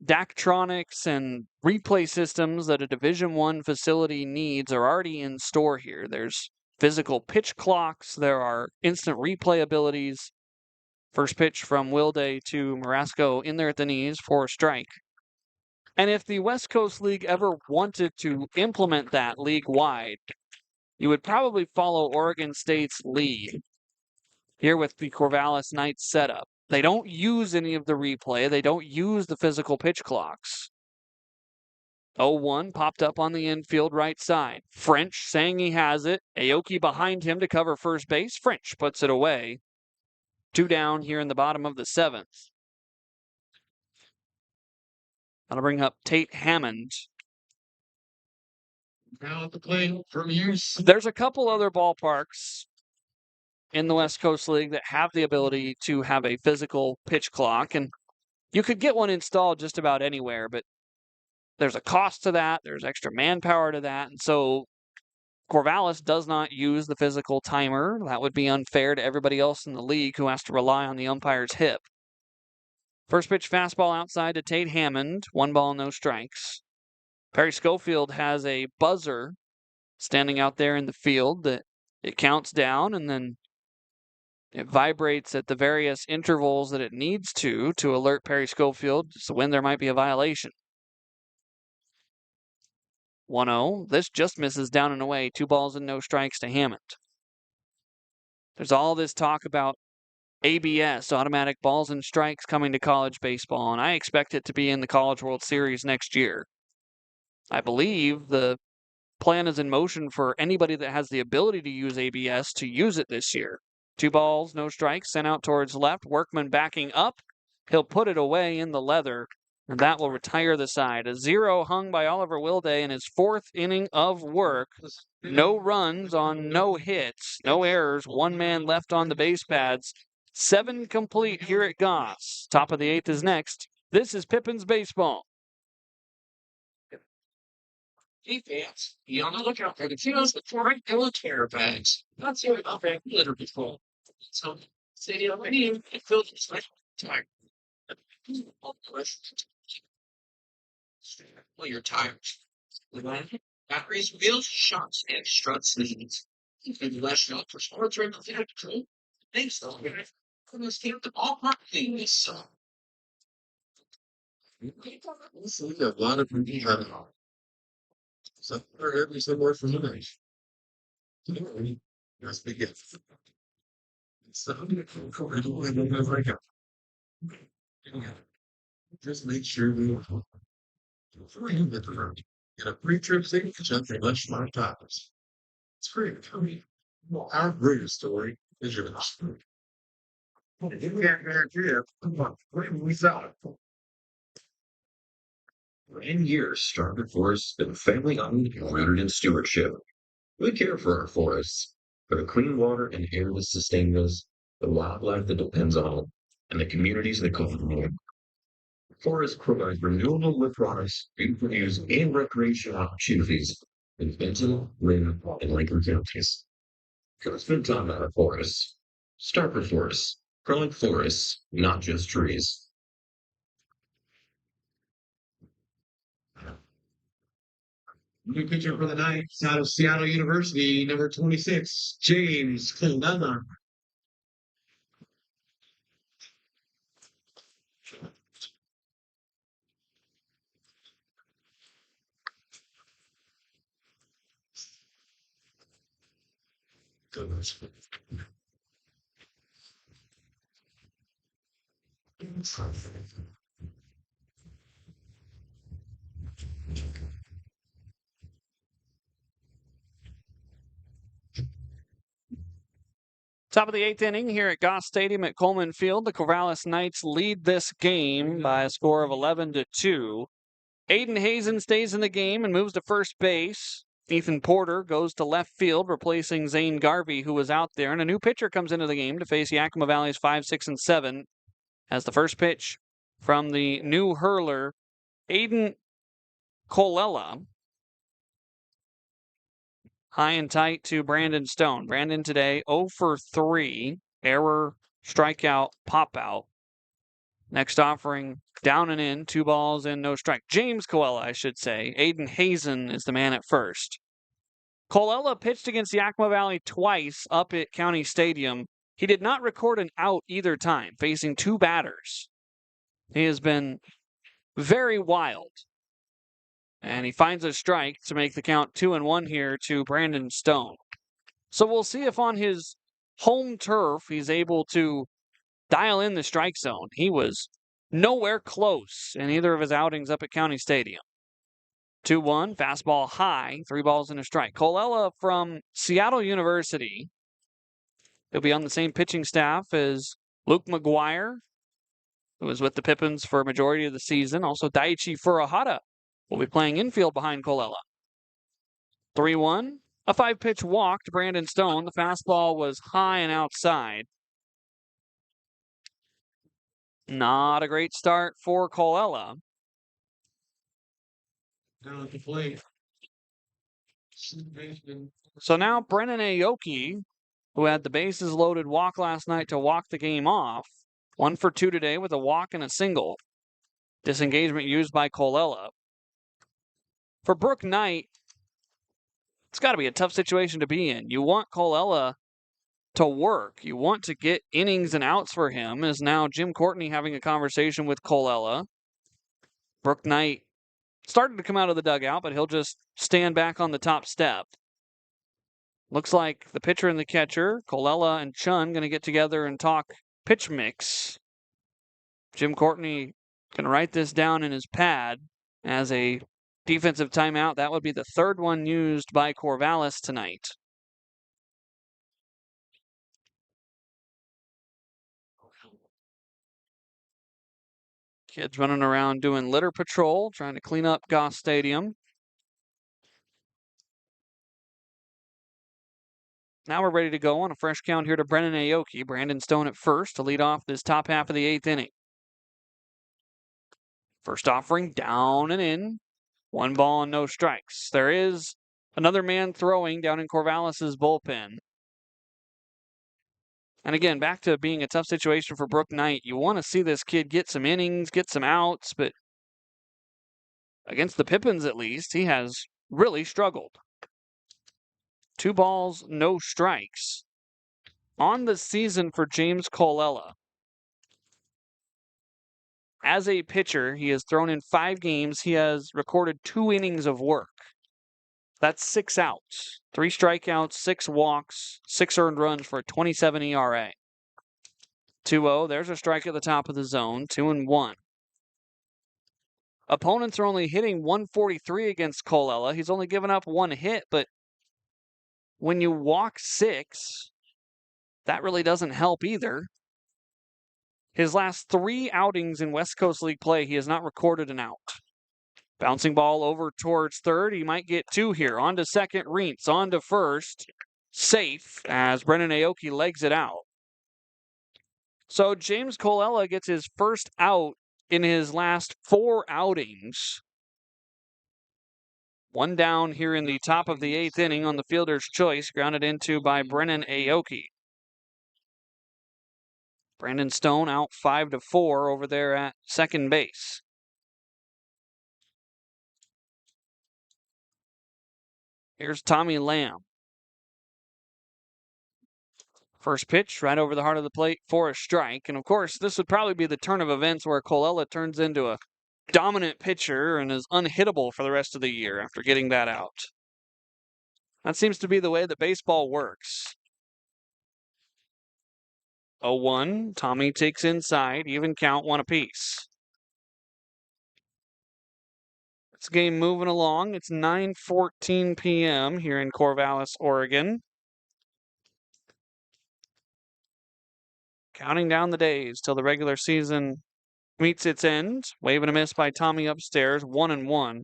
Daktronics and replay systems that a Division I facility needs are already in store here. There's physical pitch clocks. There are instant replay abilities. First pitch from Wilday to Marasco in there at the knees for a strike. And if the West Coast League ever wanted to implement that league-wide, you would probably follow Oregon State's lead here with the Corvallis Knights setup. They don't use any of the replay. They don't use the physical pitch clocks. 0-1 popped up on the infield right side. French saying he has it. Aoki behind him to cover first base. French puts it away. 2 down here in the bottom of the 7th. That'll bring up Tate Hammond. Now at the plate from years. There's a couple other ballparks in the West Coast League that have the ability to have a physical pitch clock, and you could get one installed just about anywhere, but there's a cost to that, there's extra manpower to that, and so Corvallis does not use the physical timer. That would be unfair to everybody else in the league who has to rely on the umpire's hip. First pitch fastball outside to Tate Hammond, 1 ball, no strikes. Perry Schofield has a buzzer standing out there in the field that it counts down and then it vibrates at the various intervals that it needs to alert Perry Schofield to when there might be a violation. 1-0. This just misses down and away. 2 balls and no strikes to Hammond. There's all this talk about ABS, automatic balls and strikes, coming to college baseball, and I expect it to be in the College World Series next year. I believe the plan is in motion for anybody that has the ability to use ABS to use it this year. 2 balls, no strikes, sent out towards left. Workman backing up. He'll put it away in the leather, and that will retire the side. A 0 hung by Oliver Wilday in his 4th inning of work. No runs on no hits, no errors, 1 man left on the base pads. 7 complete here at Goss. Top of the 8th is next. This is Pippins Baseball. Defense, be on the lookout for the kilos with 4 military bags. Not serious about bag litter control. So, stadium menu, it fills with special time. Well, your tires. Batteries, wheels, shocks, and struts needs. And less shot for sports or control. Thanks, though. Couldn't keep the ballpark clean this summer. This is a lot of people. So every somewhere from the night. Let's begin. So just make sure we get a pre-trip signature and let's my topics. It's free. Our greatest story is your story. You can't guarantee it. Come on, we sell it. For 10 years, Starboard Forests has been family-owned and rooted in stewardship. We care for our forests, for the clean water and air that sustain us, the wildlife that depends on them, and the communities that call them home. Forests provide renewable wood products, food use, and recreation opportunities in Benton, Lynn, and Lincoln counties. Come spend time at our forests. Starboard Forests, growing forests, not just trees. New pitcher for the Knights out of Seattle University, number 26, James Clendana. Top of the 8th inning here at Goss Stadium at Coleman Field. The Corvallis Knights lead this game by a score of 11-2. Aiden Hazen stays in the game and moves to first base. Ethan Porter goes to left field, replacing Zane Garvey, who was out there. And a new pitcher comes into the game to face Yakima Valley's 5, 6, and 7. As the first pitch from the new hurler, Aiden Colella. High and tight to Brandon Stone. Brandon today 0 for 3. Error, strikeout, pop out. Next offering, down and in, 2 balls and no strike. James Colella, I should say. Aiden Hazen is the man at first. Colella pitched against Yakima Valley twice up at County Stadium. He did not record an out either time, facing 2 batters. He has been very wild. And he finds a strike to make the count 2-1 here to Brandon Stone. So we'll see if on his home turf he's able to dial in the strike zone. He was nowhere close in either of his outings up at County Stadium. 2-1, fastball high, 3 balls and a strike. Colella from Seattle University. He'll be on the same pitching staff as Luke McGuire, who was with the Pippins for a majority of the season. Also Daichi Furuhata will be playing infield behind Colella. 3-1, a 5-pitch walk to Brandon Stone. The fastball was high and outside. Not a great start for Colella. Down at the plate. So now Brennan Aoki, who had the bases loaded walk last night to walk the game off, 1 for 2 today with a walk and a single. Disengagement used by Colella. For Brooke Knight, it's got to be a tough situation to be in. You want Colella to work. You want to get innings and outs for him. Is now Jim Courtney having a conversation with Colella. Brooke Knight started to come out of the dugout, but he'll just stand back on the top step. Looks like the pitcher and the catcher, Colella and Chun, going to get together and talk pitch mix. Jim Courtney can write this down in his pad as a defensive timeout. That would be the 3rd one used by Corvallis tonight. Kids running around doing litter patrol, trying to clean up Goss Stadium. Now we're ready to go on a fresh count here to Brennan Aoki. Brandon Stone at first to lead off this top half of the 8th inning. First offering, down and in. 1 ball and no strikes. There is another man throwing down in Corvallis' bullpen. And again, back to being a tough situation for Brooke Knight. You want to see this kid get some innings, get some outs, but against the Pippins at least, he has really struggled. 2 balls, no strikes. On the season for James Colella. As a pitcher, he has thrown in 5 games. He has recorded 2 innings of work. That's 6 outs, 3 strikeouts, 6 walks, 6 earned runs for a 27 ERA. 2-0, there's a strike at the top of the zone, 2-1. Opponents are only hitting 143 against Colella. He's only given up 1 hit, but when you walk 6, that really doesn't help either. His last 3 outings in West Coast League play, he has not recorded an out. Bouncing ball over towards third. He might get 2 here. On to second, Reentz. On to first. Safe as Brennan Aoki legs it out. So James Colella gets his first out in his last 4 outings. 1 down here in the top of the 8th inning on the fielder's choice, grounded into by Brennan Aoki. Brandon Stone out 5-4 over there at second base. Here's Tommy Lamb. First pitch right over the heart of the plate for a strike. And of course, this would probably be the turn of events where Colella turns into a dominant pitcher and is unhittable for the rest of the year after getting that out. That seems to be the way that baseball works. 0-1, Tommy takes inside, even count, 1 apiece. This game moving along. It's 9:14 p.m. here in Corvallis, Oregon. counting down the days till the regular season meets its end. Wave and a miss by Tommy upstairs, 1-1.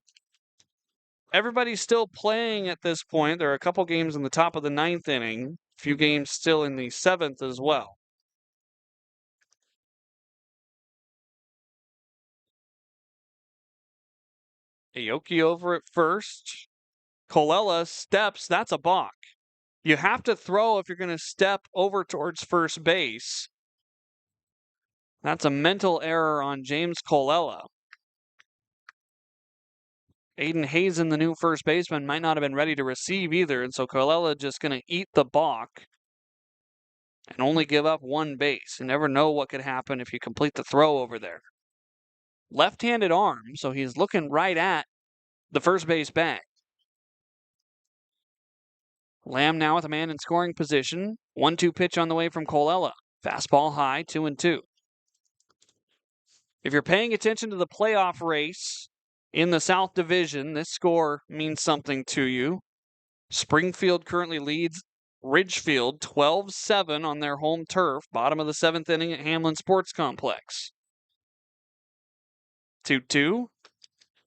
Everybody's still playing at this point. There are a couple games in the top of the 9th inning, a few games still in the 7th as well. Aoki over at first. Colella steps. That's a balk. You have to throw if you're going to step over towards first base. That's a mental error on James Colella. Aiden Hazen, the new first baseman, might not have been ready to receive either, and so Colella just going to eat the balk and only give up one base. You never know what could happen if you complete the throw over there. Left-handed arm, so he's looking right at the first base bag. Lamb now with a man in scoring position. 1-2 pitch on the way from Colella. Fastball high, 2-2. If you're paying attention to the playoff race in the South Division, this score means something to you. Springfield currently leads Ridgefield 12-7 on their home turf, bottom of the 7th inning at Hamlin Sports Complex. 2-2.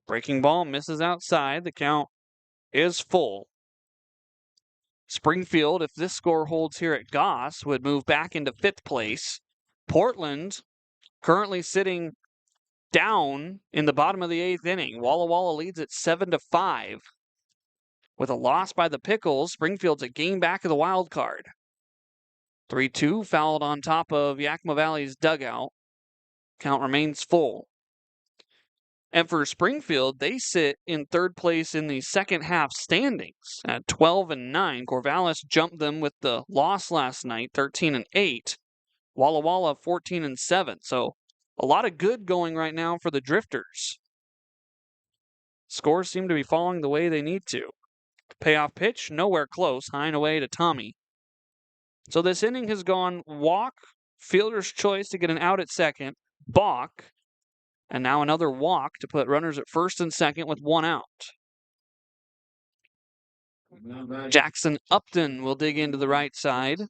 Breaking ball misses outside. The count is full. Springfield, if this score holds here at Goss, would move back into 5th place. Portland currently sitting down in the bottom of the 8th inning. Walla Walla leads at 7-5. With a loss by the Pickles, Springfield's a game back of the wild card. 3-2 fouled on top of Yakima Valley's dugout. Count remains full. And for Springfield, they sit in 3rd place in the second half standings at 12-9. Corvallis jumped them with the loss last night, 13-8. Walla Walla 14-7. So a lot of good going right now for the Drifters. Scores seem to be falling the way they need to. Payoff pitch, nowhere close, high and away to Tommy. So this inning has gone walk, fielder's choice to get an out at second, balk, and now another walk to put runners at first and second with 1 out. Jackson Upton will dig into the right side.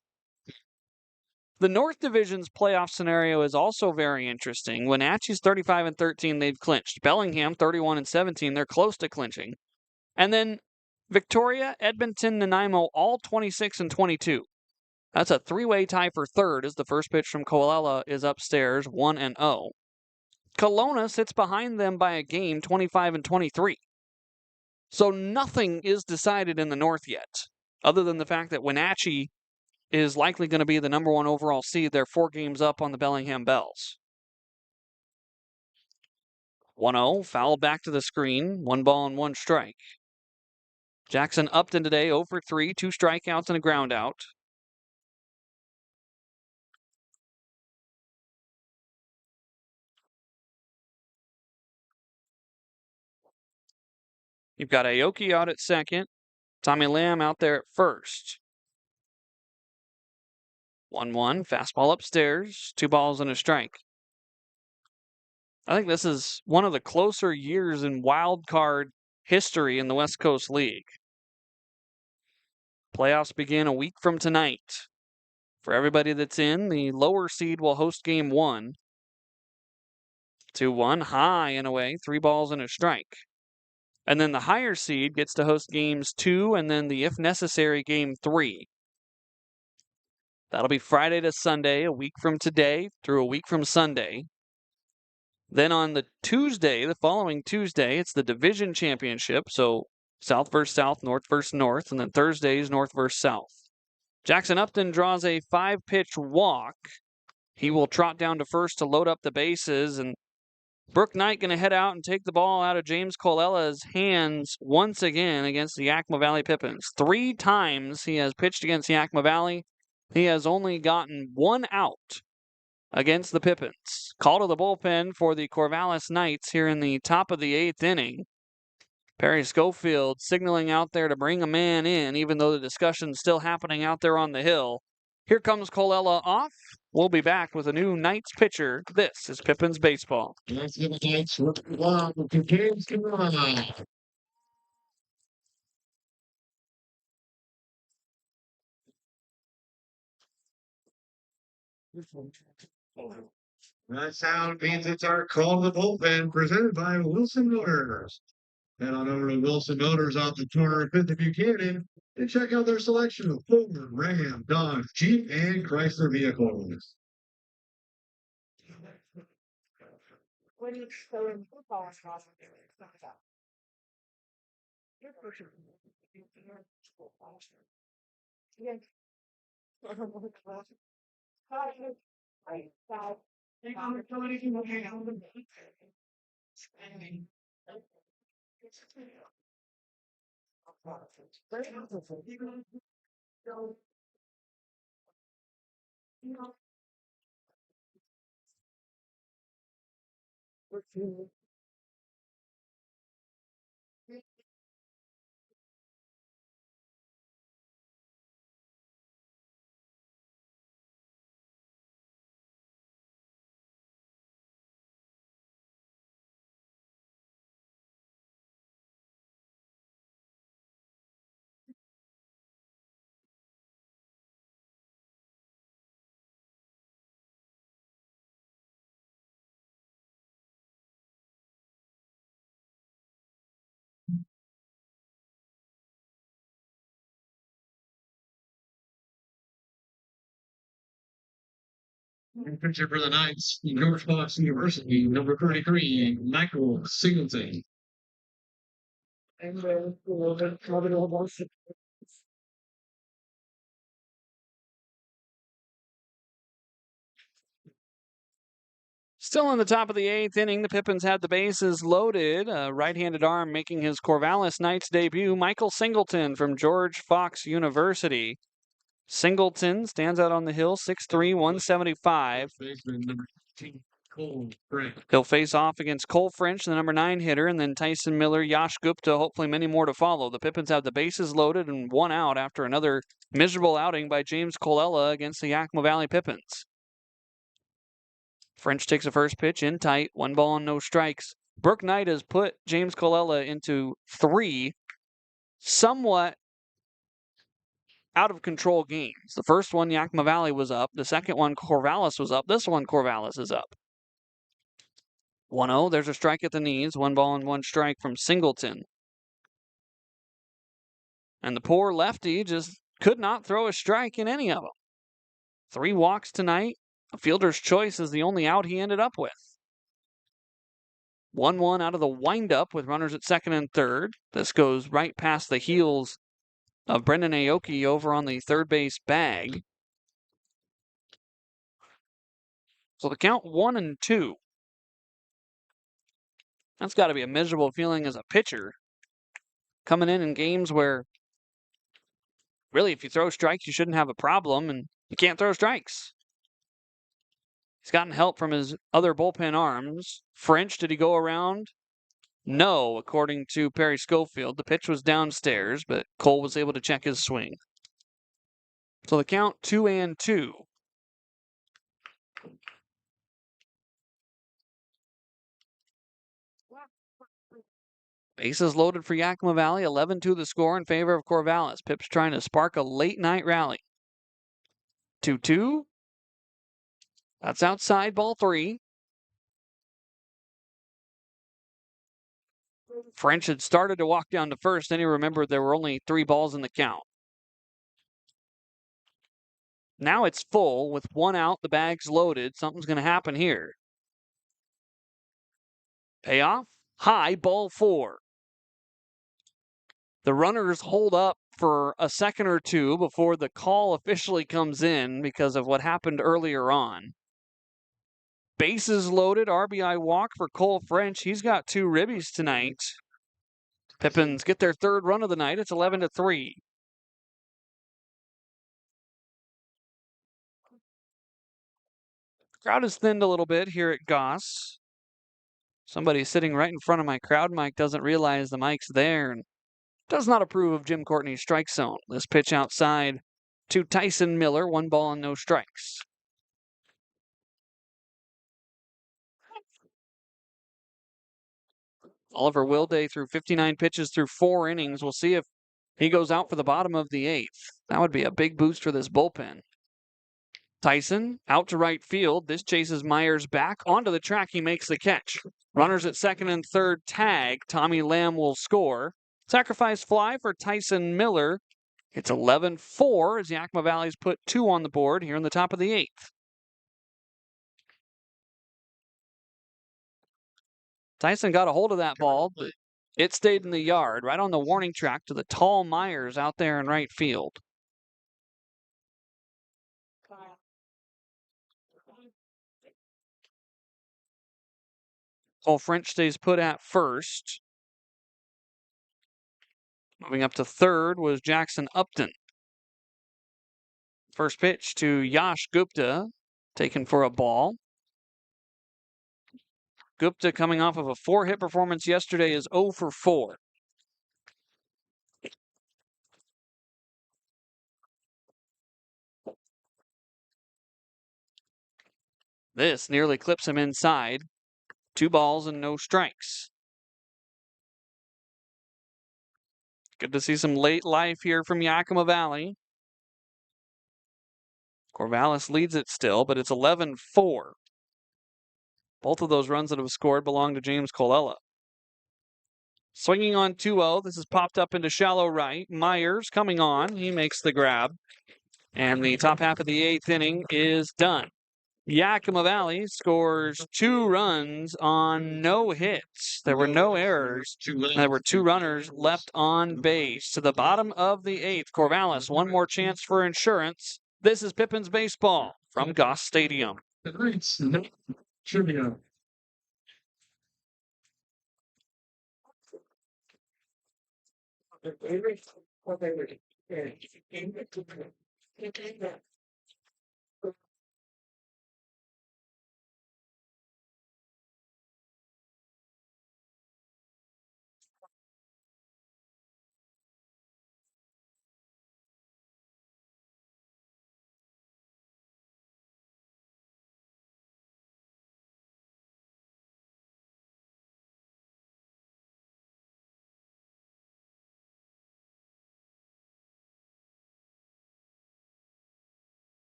The North Division's playoff scenario is also very interesting. Wenatchee's 35-13, they've clinched. Bellingham 31-17, they're close to clinching. And then Victoria, Edmonton, Nanaimo, all 26-22. That's a 3-way tie for 3rd as the first pitch from Colella is upstairs, 1-0. Kelowna sits behind them by a game, 25-23. So nothing is decided in the North yet, other than the fact that Wenatchee is likely going to be the number 1 overall seed. They're 4 games up on the Bellingham Bells. 1-0, fouled back to the screen, 1 ball and 1 strike. Jackson Upton today 0 for 3, 2 strikeouts and a ground out. You've got Aoki out at second, Tommy Lamb out there at first. 1-1, fastball upstairs, 2 balls and a strike. I think this is one of the closer years in wild card history in the West Coast League. Playoffs begin a week from tonight. For everybody that's in, the lower seed will host game 1. 2-1, high and away, 3 balls and a strike. And then the higher seed gets to host games 2 and then the, if necessary, game 3. That'll be Friday to Sunday, a week from today through a week from Sunday. Then on the Tuesday, the following Tuesday, it's the division championship. So South versus South, North versus North, and then Thursdays, North versus South. Jackson Upton draws a 5-pitch walk. He will trot down to first to load up the bases, and Brooke Knight going to head out and take the ball out of James Colella's hands once again against the Yakima Valley Pippins. 3 times he has pitched against Yakima Valley. He has only gotten 1 out against the Pippins. Call to the bullpen for the Corvallis Knights here in the top of the 8th inning. Perry Schofield signaling out there to bring a man in, even though the discussion's still happening out there on the hill. Here comes Colella off. We'll be back with a new Knights pitcher. This is Pippins Baseball. Let's give it Knights. Wow, the game's going on. That sound means it's our call to the bullpen presented by Wilson Motors. Head on over to Wilson Motors off the corner of 5th and Buchanan and check out their selection of Ford, Ram, Dodge, Jeep, and Chrysler vehicles. What do you so in football is awesome. Yes. Pitcher for the Knights, North Fox University, number 33, Michael Singleton. Still in the top of the 8th inning, the Pippins had the bases loaded. A right-handed arm making his Corvallis Knights debut, Michael Singleton from George Fox University. Singleton stands out on the hill, 6'3", 175. Baseman number 18, Cole Frank. He'll face off against Cole French, the number 9 hitter, and then Tyson Miller, Yash Gupta, hopefully many more to follow. The Pippins have the bases loaded and 1 out after another miserable outing by James Colella against the Yakima Valley Pippins. French takes a first pitch in tight, 1 ball and no strikes. Brooke Knight has put James Colella into 3 somewhat out of control games. The first one, Yakima Valley was up. The second one, Corvallis was up. This one, Corvallis is up. 1-0, there's a strike at the knees. 1 ball and 1 strike from Singleton. And the poor lefty just could not throw a strike in any of them. 3 walks tonight. A fielder's choice is the only out he ended up with. 1-1 out of the windup with runners at second and third. This goes right past the heels of Brendan Aoki over on the third base bag. So the count 1-2. That's got to be a miserable feeling as a pitcher. Coming in games where, really, if you throw strikes, you shouldn't have a problem, and you can't throw strikes. He's gotten help from his other bullpen arms. French, did he go around? No, according to Perry Schofield. The pitch was downstairs, but Cole was able to check his swing. So the count 2-2. Bases loaded for Yakima Valley. 11-2 the score in favor of Corvallis. Pipps trying to spark a late night rally. 2-2. That's outside, ball 3. French had started to walk down to first, then he remembered there were only 3 balls in the count. Now it's full with 1 out, the bag's loaded. Something's going to happen here. Payoff, high, ball 4. The runners hold up for a second or two before the call officially comes in because of what happened earlier on. Bases loaded, RBI walk for Cole French. He's got 2 ribbies tonight. Pippins get their 3rd run of the night. It's 11-3. Crowd is thinned a little bit here at Goss. Somebody sitting right in front of my crowd mic doesn't realize the mic's there and does not approve of Jim Courtney's strike zone. This pitch outside to Tyson Miller, 1 ball and no strikes. Oliver Wilday threw 59 pitches through 4 innings. We'll see if he goes out for the bottom of the 8th. That would be a big boost for this bullpen. Tyson out to right field. This chases Myers back onto the track. He makes the catch. Runners at second and third tag. Tommy Lamb will score. Sacrifice fly for Tyson Miller. It's 11-4 as Yakima Valley's put 2 on the board here in the top of the 8th. Tyson got a hold of that ball, but it stayed in the yard, right on the warning track to the tall Myers out there in right field. Cole French stays put at first. Moving up to third was Jackson Upton. First pitch to Yash Gupta, taken for a ball. Gupta, coming off of a 4-hit performance yesterday, is 0 for 4. This nearly clips him inside. 2 balls and no strikes. Good to see some late life here from Yakima Valley. Corvallis leads it still, but it's 11-4. Both of those runs that have scored belong to James Colella. Swinging on 2-0. This is popped up into shallow right. Myers coming on. He makes the grab. And the top half of the 8th inning is done. Yakima Valley scores 2 runs on no hits. There were no errors. There were 2 runners left on base. To the bottom of the 8th, Corvallis, one more chance for insurance. This is Pippins baseball from Goss Stadium. Trivia.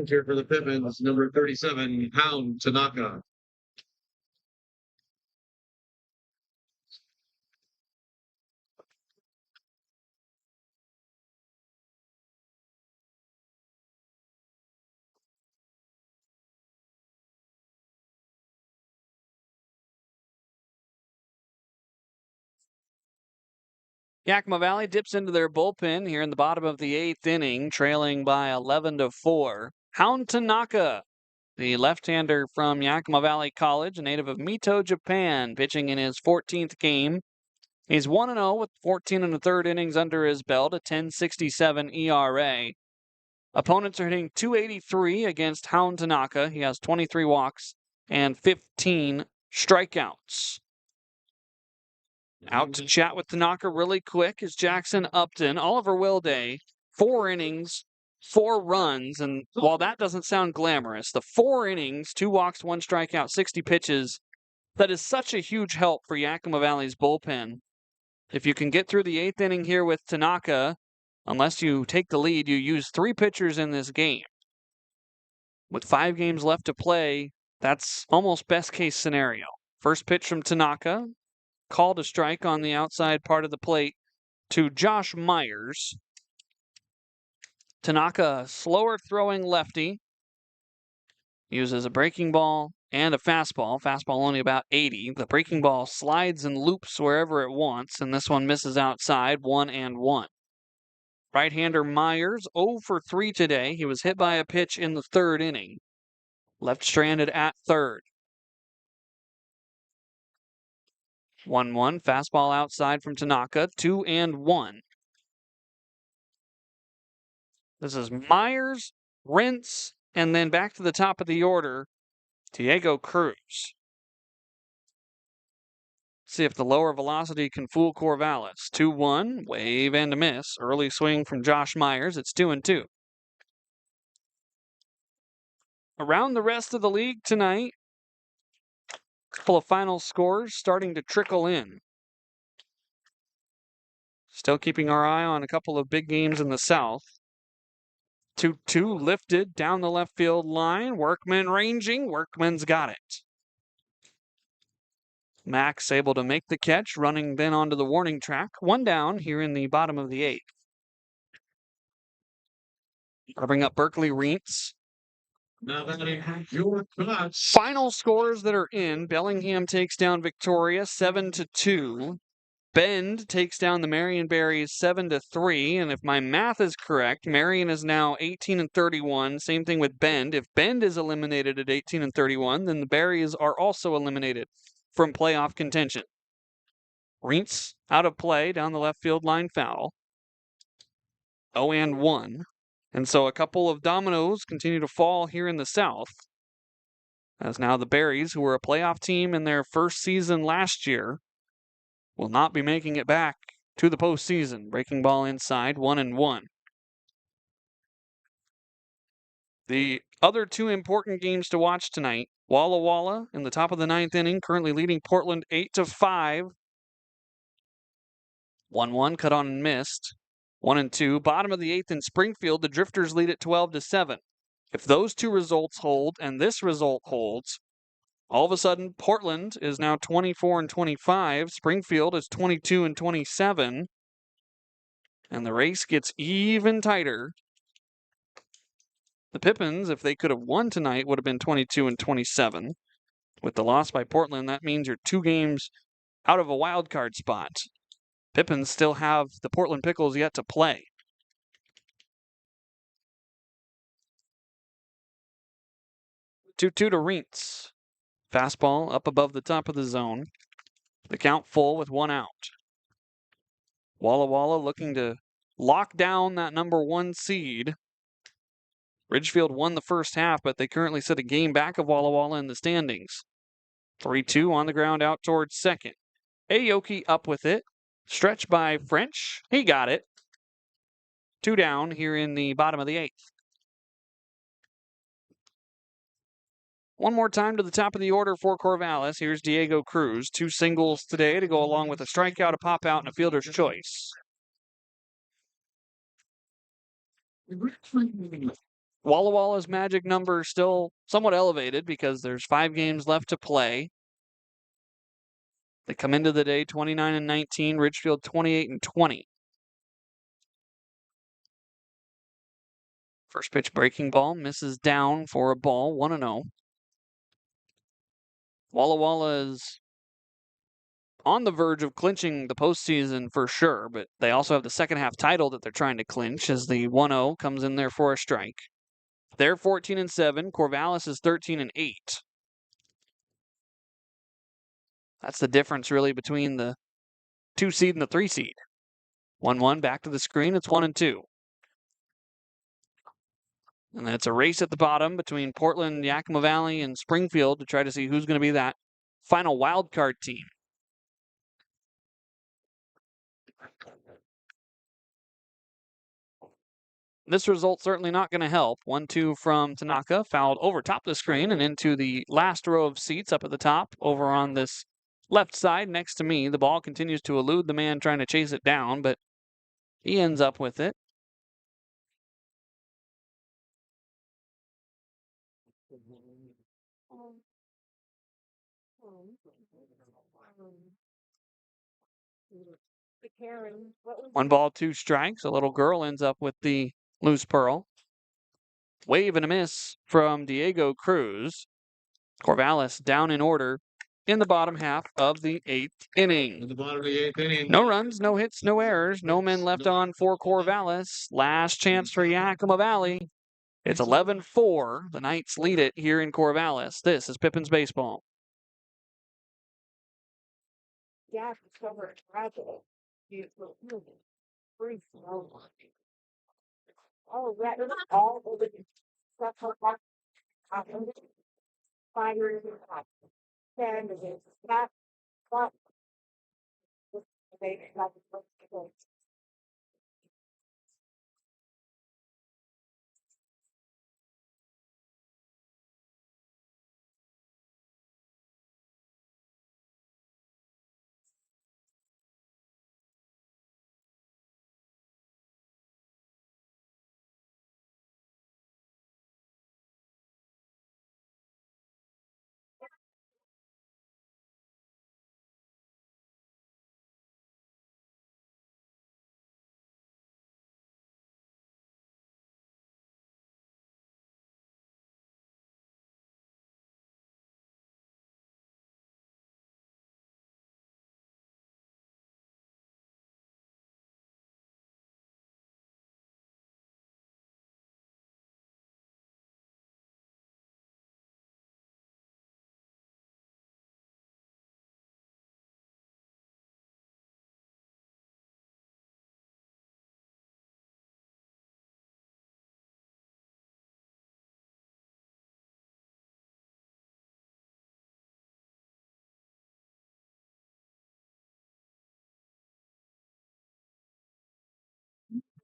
Here for the Pippins, number 37, Hound Tanaka. Yakima Valley dips into their bullpen here in the bottom of the 8th inning, trailing by 11-4. Hound Tanaka, the left-hander from Yakima Valley College, a native of Mito, Japan, pitching in his 14th game. He's 1-0 with 14 1/3 innings under his belt, a 10.67 ERA. Opponents are hitting .283 against Hound Tanaka. He has 23 walks and 15 strikeouts. Out to chat with Tanaka really quick is Jackson Upton. Oliver Wilday, 4 innings, 4 runs. And while that doesn't sound glamorous, the 4 innings, 2 walks, 1 strikeout, 60 pitches, that is such a huge help for Yakima Valley's bullpen. If you can get through the 8th inning here with Tanaka, unless you take the lead, you use 3 pitchers in this game. With 5 games left to play, that's almost best case scenario. First pitch from Tanaka. Called a strike on the outside part of the plate to Josh Myers. Tanaka, slower throwing lefty. Uses a breaking ball and a fastball. Fastball only about 80. The breaking ball slides and loops wherever it wants, and this one misses outside, 1-1. Right-hander Myers, 0 for 3 today. He was hit by a pitch in the third inning. Left stranded at third. 1-1. Fastball outside from Tanaka, 2-1. This is Myers, Rentz, and then back to the top of the order, Diego Cruz. See if the lower velocity can fool Corvallis. 2-1, wave and a miss. Early swing from Josh Myers. It's 2-2. Around the rest of the league tonight, a couple of final scores starting to trickle in. Still keeping our eye on a couple of big games in the South. 2-2 lifted down the left field line. Workman ranging. Workman's got it. Max able to make the catch, running then onto the warning track. 1 down here in the bottom of the 8th. I'll bring up Berkeley Reentz. Now that is your thoughts. Final scores that are in. Bellingham takes down Victoria 7-2. Bend takes down the Marion Berries 7-3. And if my math is correct, Marion is now 18-31. Same thing with Bend. If Bend is eliminated at 18-31, then the Berries are also eliminated from playoff contention. Reentz out of play down the left field line, foul. 0-1. And so a couple of dominoes continue to fall here in the South, as now the Berries, who were a playoff team in their first season last year, will not be making it back to the postseason. Breaking ball inside, 1-1. The other 2 important games to watch tonight, Walla Walla in the top of the 9th inning, currently leading Portland 8-5. 1-1, cut on and missed. 1-2. Bottom of the 8th in Springfield, the Drifters lead at 12-7. If those 2 results hold and this result holds, all of a sudden Portland is now 24-25. Springfield is 22-27. And the race gets even tighter. The Pippins, if they could have won tonight, would have been 22-27. With the loss by Portland, that means you're 2 games out of a wild card spot. Pippins still have the Portland Pickles yet to play. 2-2 to Reentz. Fastball up above the top of the zone. The count full with 1 out. Walla Walla looking to lock down that number 1 seed. Ridgefield won the first half, but they currently sit a game back of Walla Walla in the standings. 3-2 on the ground out towards second. Aoki up with it. Stretch by French. He got it. 2 down here in the bottom of the 8th. One more time to the top of the order for Corvallis. Here's Diego Cruz. 2 singles today to go along with a strikeout, a pop out, and a fielder's choice. Walla Walla's magic number is still somewhat elevated because there's 5 games left to play. They come into the day 29-19, Ridgefield 28-20. First pitch breaking ball misses down for a ball, 1-0. Walla Walla is on the verge of clinching the postseason for sure, but they also have the second half title that they're trying to clinch as the 1-0 comes in there for a strike. They're 14-7. Corvallis is 13-8. That's the difference really between the 2 seed and the 3 seed. 1-1 back to the screen. It's 1-2. And then it's a race at the bottom between Portland, Yakima Valley, and Springfield to try to see who's going to be that final wild card team. This result certainly not going to help. 1-2 from Tanaka, fouled over top the screen and into the last row of seats up at the top over on this left side next to me. The ball continues to elude the man trying to chase it down, but he ends up with it. One ball, 2 strikes. A little girl ends up with the loose pearl. Wave and a miss from Diego Cruz. Corvallis down in order in the bottom half of the 8th inning. In the bottom of the 8th inning. No runs, no hits, no errors, no men left on for Corvallis. Last chance for Yakima Valley. It's 11-4. The Knights lead it here in Corvallis. This is Pippins Baseball. Yeah, discover it gradually. Oh, that is all over the stuff like that. 5 years in that. 10 is that. What? They like it.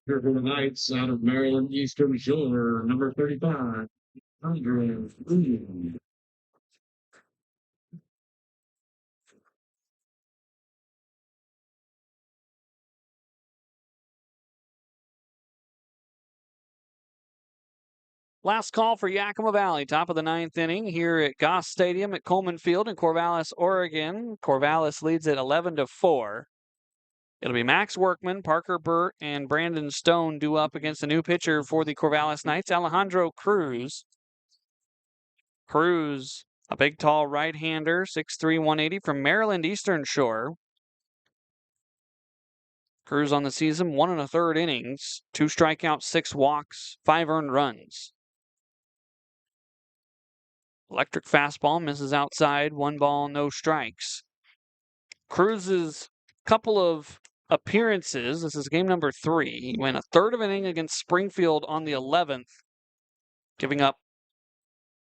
Here for the Knights out of Maryland Eastern Shore, number 35, Andre Lee. Last call for Yakima Valley, top of the 9th inning here at Goss Stadium at Coleman Field in Corvallis, Oregon. Corvallis leads it 11-4. It'll be Max Workman, Parker Burt, and Brandon Stone due up against the new pitcher for the Corvallis Knights, Alejandro Cruz. Cruz, a big, tall right-hander, 6'3", 180 from Maryland Eastern Shore. Cruz on the season, 1 1/3 innings, 2 strikeouts, 6 walks, 5 earned runs. Electric fastball misses outside, 1 ball, no strikes. Cruz's couple of appearances, this is game number 3. He went 1/3 of an inning against Springfield on the 11th, giving up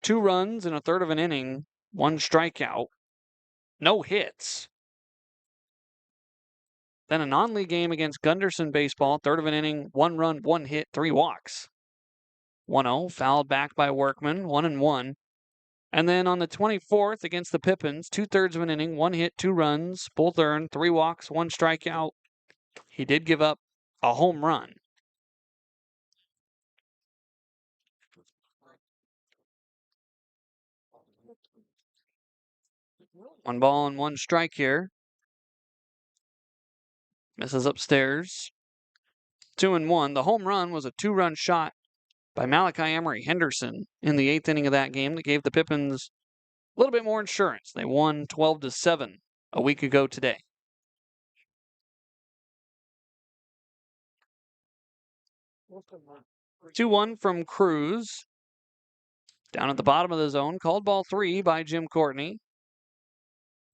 2 runs in 1/3 of an inning, 1 strikeout, no hits. Then a non-league game against Gunderson Baseball, 1/3 of an inning, 1 run, 1 hit, 3 walks. 1-0, fouled back by Workman, 1-1. And then on the 24th against the Pippins, 2/3 of an inning, 1 hit, 2 runs, both earned, 3 walks, 1 strikeout. He did give up a home run. One ball and 1 strike here. Misses upstairs. 2-1. The home run was a 2-run shot by Malachi Emery Henderson in the 8th inning of that game that gave the Pippins a little bit more insurance. They won 12-7 a week ago today. 2-1 from Cruz. Down at the bottom of the zone, called ball 3 by Jim Courtney.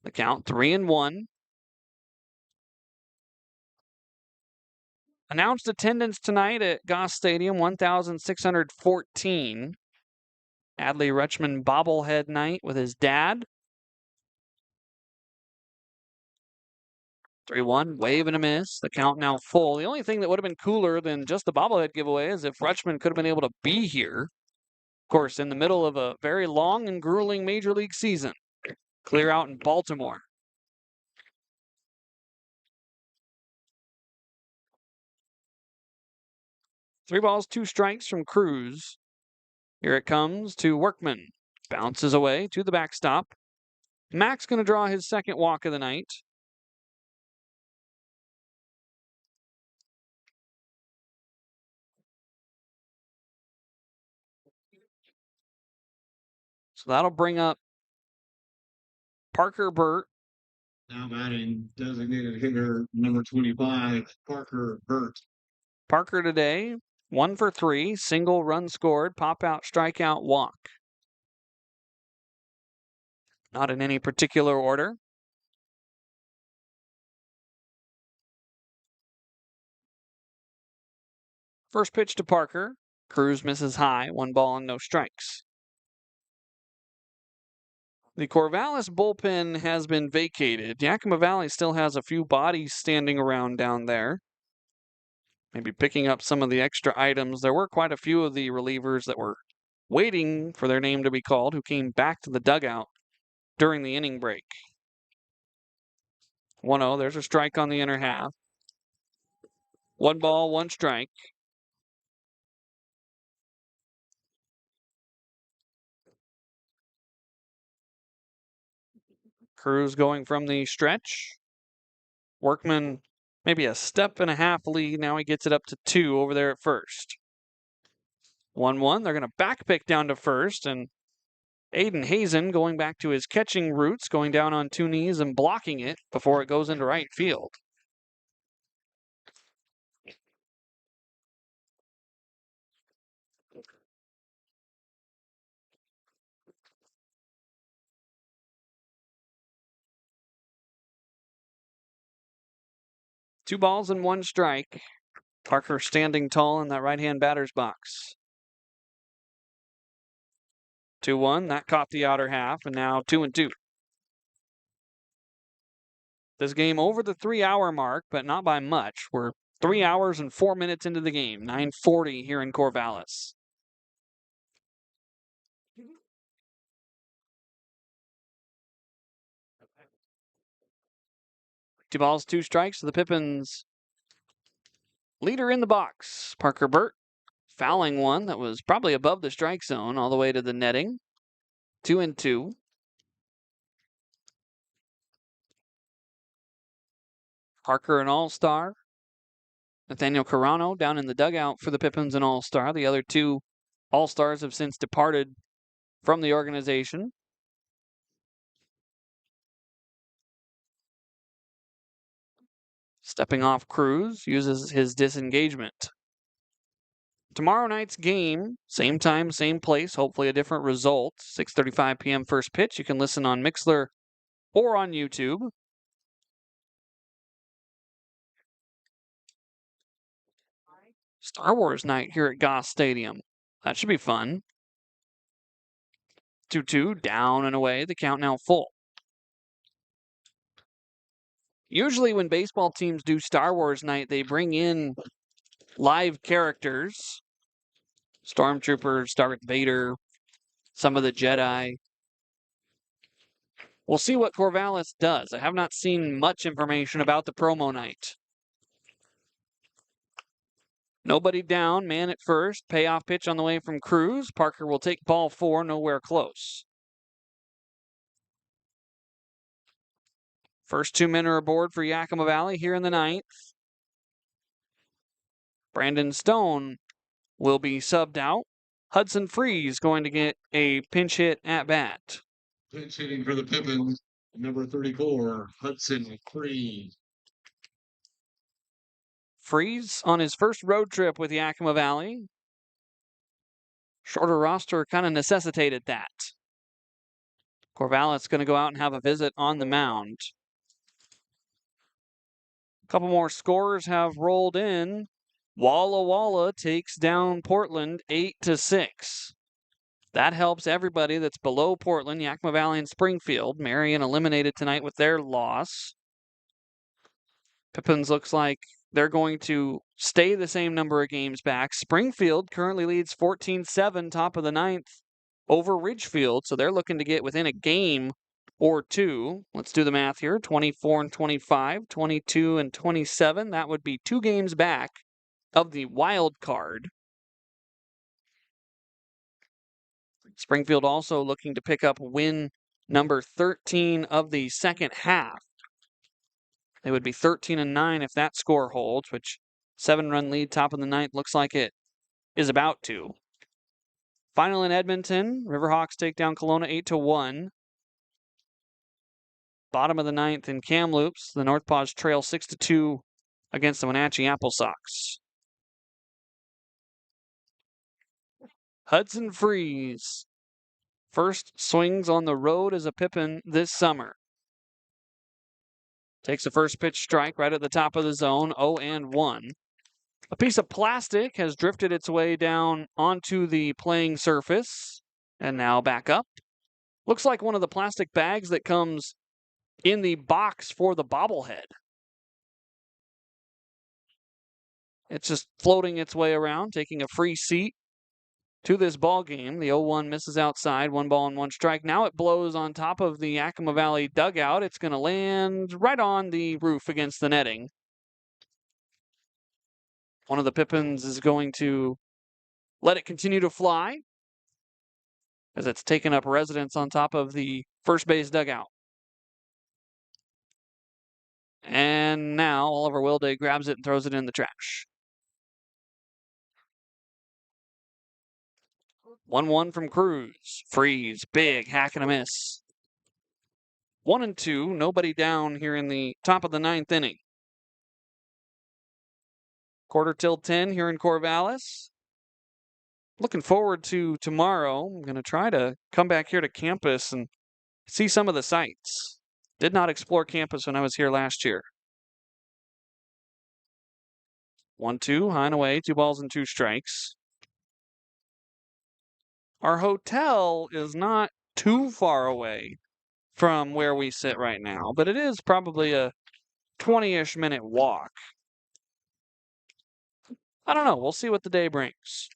The count 3-1. Announced attendance tonight at Goss Stadium, 1,614. Adley Rutschman bobblehead night with his dad. 3-1, wave and a miss. The count now full. The only thing that would have been cooler than just the bobblehead giveaway is if Rutschman could have been able to be here. Of course, in the middle of a very long and grueling Major League season. Clear out in Baltimore. Three balls, 2 strikes from Cruz. Here it comes to Workman. Bounces away to the backstop. Max going to draw his 2nd walk of the night. So that'll bring up Parker Burt. Now batting designated hitter number 25, Parker Burt. Parker today, 1 for 3, single run scored, pop out, strikeout, walk. Not in any particular order. First pitch to Parker. Cruz misses high, 1 ball and no strikes. The Corvallis bullpen has been vacated. Yakima Valley still has a few bodies standing around down there. Maybe picking up some of the extra items. There were quite a few of the relievers that were waiting for their name to be called who came back to the dugout during the inning break. 1-0, there's a strike on the inner half. 1 ball, 1 strike. Cruz going from the stretch. Workman maybe a step and a half lead. Now he gets it up to 2 over there at first. 1-1. They're going to back pick down to first, and Aiden Hazen going back to his catching roots, going down on 2 knees and blocking it before it goes into right field. Two balls and 1 strike. Parker standing tall in that right-hand batter's box. 2-1. That caught the outer half, and now 2-2. This game over the 3-hour mark, but not by much. We're 3 hours and 4 minutes into the game. 9:40 here in Corvallis. Two balls, 2 strikes to the Pippins leader in the box. Parker Burt fouling one that was probably above the strike zone all the way to the netting. 2-2. Parker an all-star. Nathaniel Carano down in the dugout for the Pippins an all-star. The other 2 all-stars have since departed from the organization. Stepping off Cruz, uses his disengagement. Tomorrow night's game, same time, same place, hopefully a different result. 6:35 p.m. first pitch. You can listen on Mixlr or on YouTube. Star Wars night here at Goss Stadium. That should be fun. 2-2, down and away. The count now full. Usually when baseball teams do Star Wars night, they bring in live characters. Stormtroopers, Darth Vader, some of the Jedi. We'll see what Corvallis does. I have not seen much information about the promo night. Nobody down, man at first. Payoff pitch on the way from Cruz. Parker will take ball 4, nowhere close. First 2 men are aboard for Yakima Valley here in the 9th. Brandon Stone will be subbed out. Hudson Freeze going to get a pinch hit at bat. Pinch hitting for the Pippins, number 34, Hudson Freeze. Freeze on his first road trip with Yakima Valley. Shorter roster kind of necessitated that. Corvallis going to go out and have a visit on the mound. A couple more scores have rolled in. Walla Walla takes down Portland 8-6. That helps everybody that's below Portland, Yakima Valley and Springfield. Marion eliminated tonight with their loss. Pippins looks like they're going to stay the same number of games back. Springfield currently leads 14-7, top of the 9th, over Ridgefield. So they're looking to get within a game or 2. Let's do the math here. 24-25, 22-27. That would be 2 games back of the wild card. Springfield also looking to pick up win number 13 of the second half. They would be 13-9 if that score holds, which 7-run lead, top of the 9th, looks like it is about to. Final in Edmonton, Riverhawks take down Kelowna 8-1. Bottom of the ninth in Kamloops, the North Paws trail 6-2 against the Wenatchee Apple Sox. Hudson Freeze. First swings on the road as a Pippin this summer. Takes the first pitch strike right at the top of the zone, 0-1. A piece of plastic has drifted its way down onto the playing surface and now back up. Looks like one of the plastic bags that comes in the box for the bobblehead. It's just floating its way around, taking a free seat to this ball game. The 0-1 misses outside, 1 ball and 1 strike. Now it blows on top of the Yakima Valley dugout. It's going to land right on the roof against the netting. One of the Pippins is going to let it continue to fly as it's taken up residence on top of the first base dugout. And now Oliver Wilday grabs it and throws it in the trash. 1-1 from Cruz. Freeze, big, hack and a miss. 1-2, nobody down here in the top of the ninth inning. Quarter till 10 here in Corvallis. Looking forward to tomorrow. I'm going to try to come back here to campus and see some of the sights. Did not explore campus when I was here last year. 1-2, high and away, 2 balls and 2 strikes. Our hotel is not too far away from where we sit right now, but it is probably a 20-ish minute walk. I don't know. We'll see what the day brings.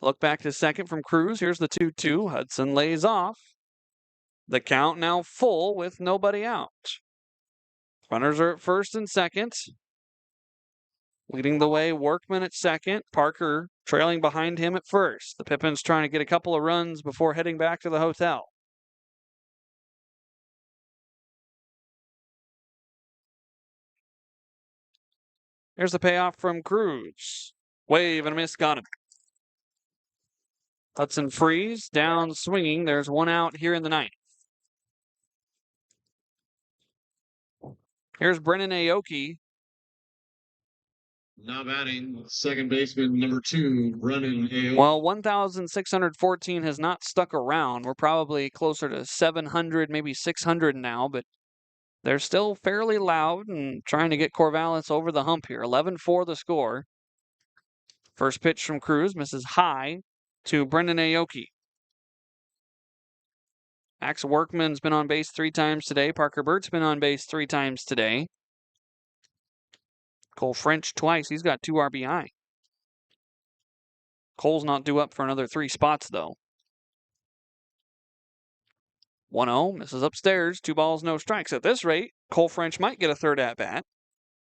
Look back to second from Cruz. Here's the 2-2. Hudson lays off. The count now full with nobody out. Runners are at first and second. Leading the way, Workman at second. Parker trailing behind him at first. The Pippins trying to get a couple of runs before heading back to the hotel. Here's the payoff from Cruz. Wave and a miss, got him. Hudson Freeze down swinging. There's 1 out here in the ninth. Here's Brennan Aoki. Now batting, second baseman number 2, Brennan Aoki. Well, 1,614 has not stuck around. We're probably closer to 700, maybe 600 now, but they're still fairly loud and trying to get Corvallis over the hump here. 11-4 the score. First pitch from Cruz misses high to Brendan Aoki. Max Workman's been on base 3 times today. Parker Burt's been on base 3 times today. Cole French twice. He's got 2 RBI. Cole's not due up for another 3 spots, though. 1-0, misses upstairs. 2 balls, no strikes. At this rate, Cole French might get a 3rd at-bat.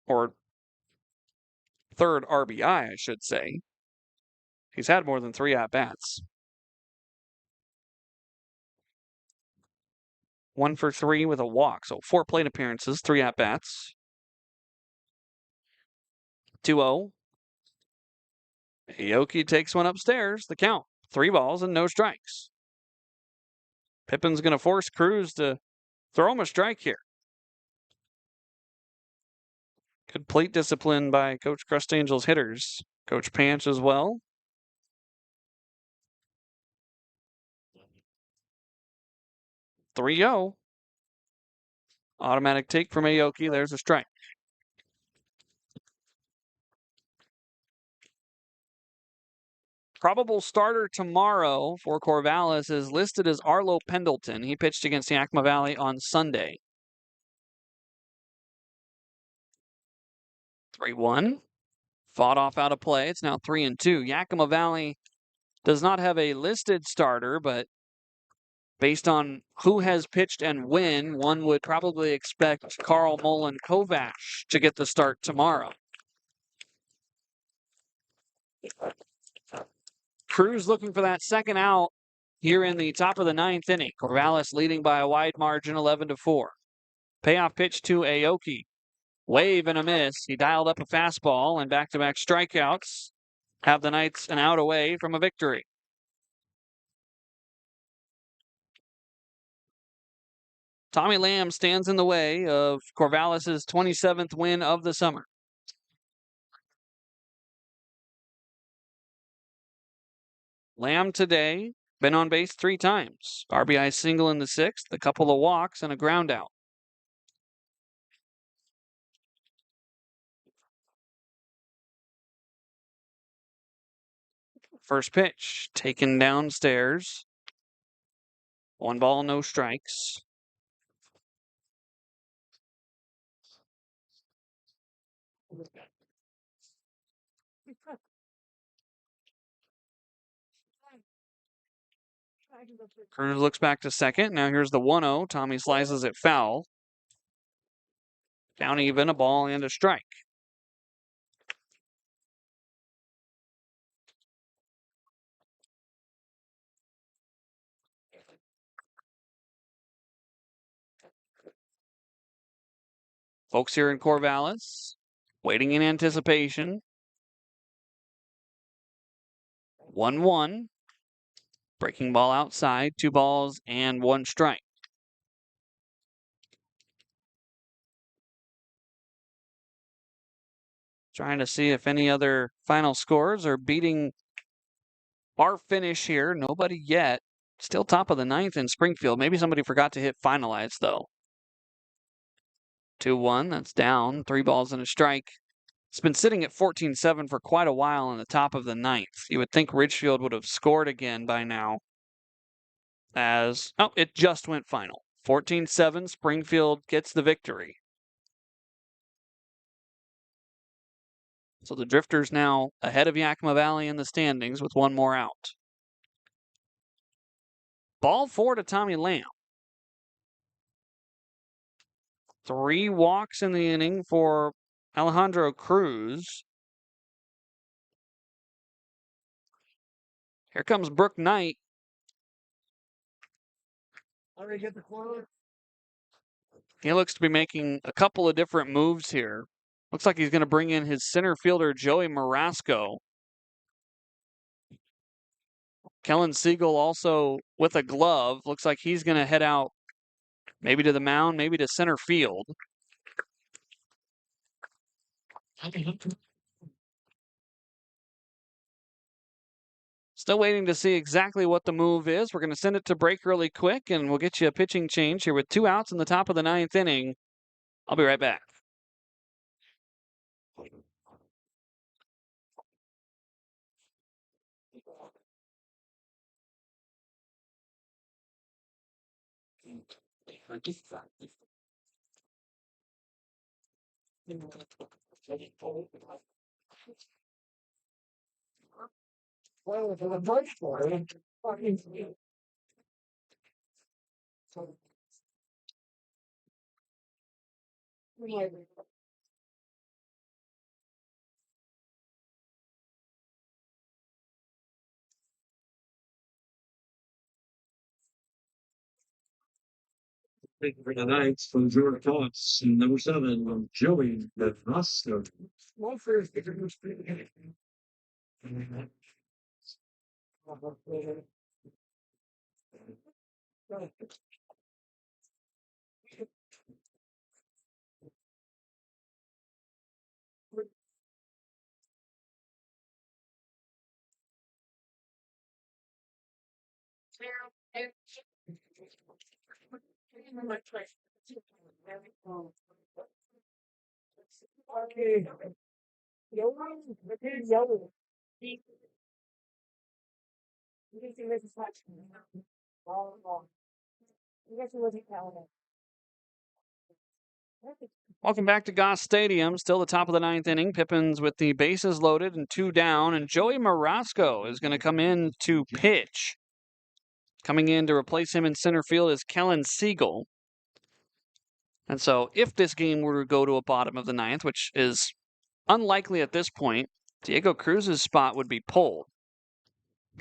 Or 3rd RBI, I should say. He's had more than 3 at-bats. 1 for 3 with a walk. So 4 plate appearances, 3 at-bats. 2-0. Aoki takes one upstairs. The count. 3 balls and no strikes. Pippin's going to force Cruz to throw him a strike here. Good plate discipline by Coach Crustangel's hitters. Coach Panch as well. 3-0. Automatic take from Aoki. There's a strike. Probable starter tomorrow for Corvallis is listed as Arlo Pendleton. He pitched against Yakima Valley on Sunday. 3-1. Fought off out of play. It's now 3-2. Yakima Valley does not have a listed starter, but based on who has pitched and when, one would probably expect Carl Mullen Kovash to get the start tomorrow. Cruz looking for that second out here in the top of the 9th inning. Corvallis leading by a wide margin, 11-4. Payoff pitch to Aoki. Wave and a miss. He dialed up a fastball and back-to-back strikeouts have the Knights an out away from a victory. Tommy Lamb stands in the way of Corvallis' 27th win of the summer. Lamb today been on base 3 times. RBI single in the 6th, a couple of walks, and a ground out. First pitch taken downstairs. 1 ball, no strikes. Cruz looks back to second. Now here's the 1-0. Tommy slices it foul. Down even, a ball and a strike. Folks here in Corvallis waiting in anticipation. 1-1. Breaking ball outside, 2 balls and 1 strike. Trying to see if any other final scores are beating our finish here. Nobody yet. Still top of the 9th in Springfield. Maybe somebody forgot to hit finalize, though. 2-1, that's down. 3 balls and a strike. It's been sitting at 14-7 for quite a while in the top of the 9th. You would think Ridgefield would have scored again by now. It just went final. 14-7, Springfield gets the victory. So the Drifters now ahead of Yakima Valley in the standings with 1 more out. Ball 4 to Tommy Lamb. 3 walks in the inning for Alejandro Cruz. Here comes Brooke Knight. He looks to be making a couple of different moves here. Looks like he's going to bring in his center fielder, Joey Marasco. Kellen Siegel also with a glove. Looks like he's going to head out maybe to the mound, maybe to center field. Still waiting to see exactly what the move is. We're going to send it to break really quick, and we'll get you a pitching change here with 2 outs in the top of the 9th inning. I'll be right back. Thank you for the Knights from George Thoughts, number 7, Joey Marasco. Welcome back to Goss Stadium. Still the top of the 9th inning. Pippins with the bases loaded and 2 down. And Joey Marasco is going to come in to pitch. Coming in to replace him in center field is Kellen Siegel. And so if this game were to go to a bottom of the 9th, which is unlikely at this point, Diego Cruz's spot would be pulled.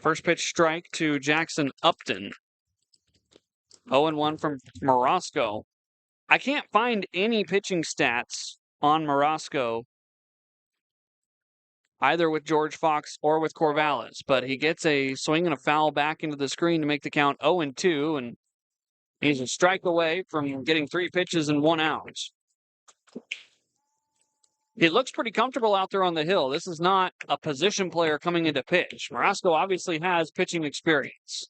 First pitch strike to Jackson Upton. 0-1 from Marasco. I can't find any pitching stats on Marasco either with George Fox or with Corvallis, but he gets a swing and a foul back into the screen to make the count 0-2, and he's a strike away from getting 3 pitches and 1 out. He looks pretty comfortable out there on the hill. This is not a position player coming into pitch. Marasco obviously has pitching experience.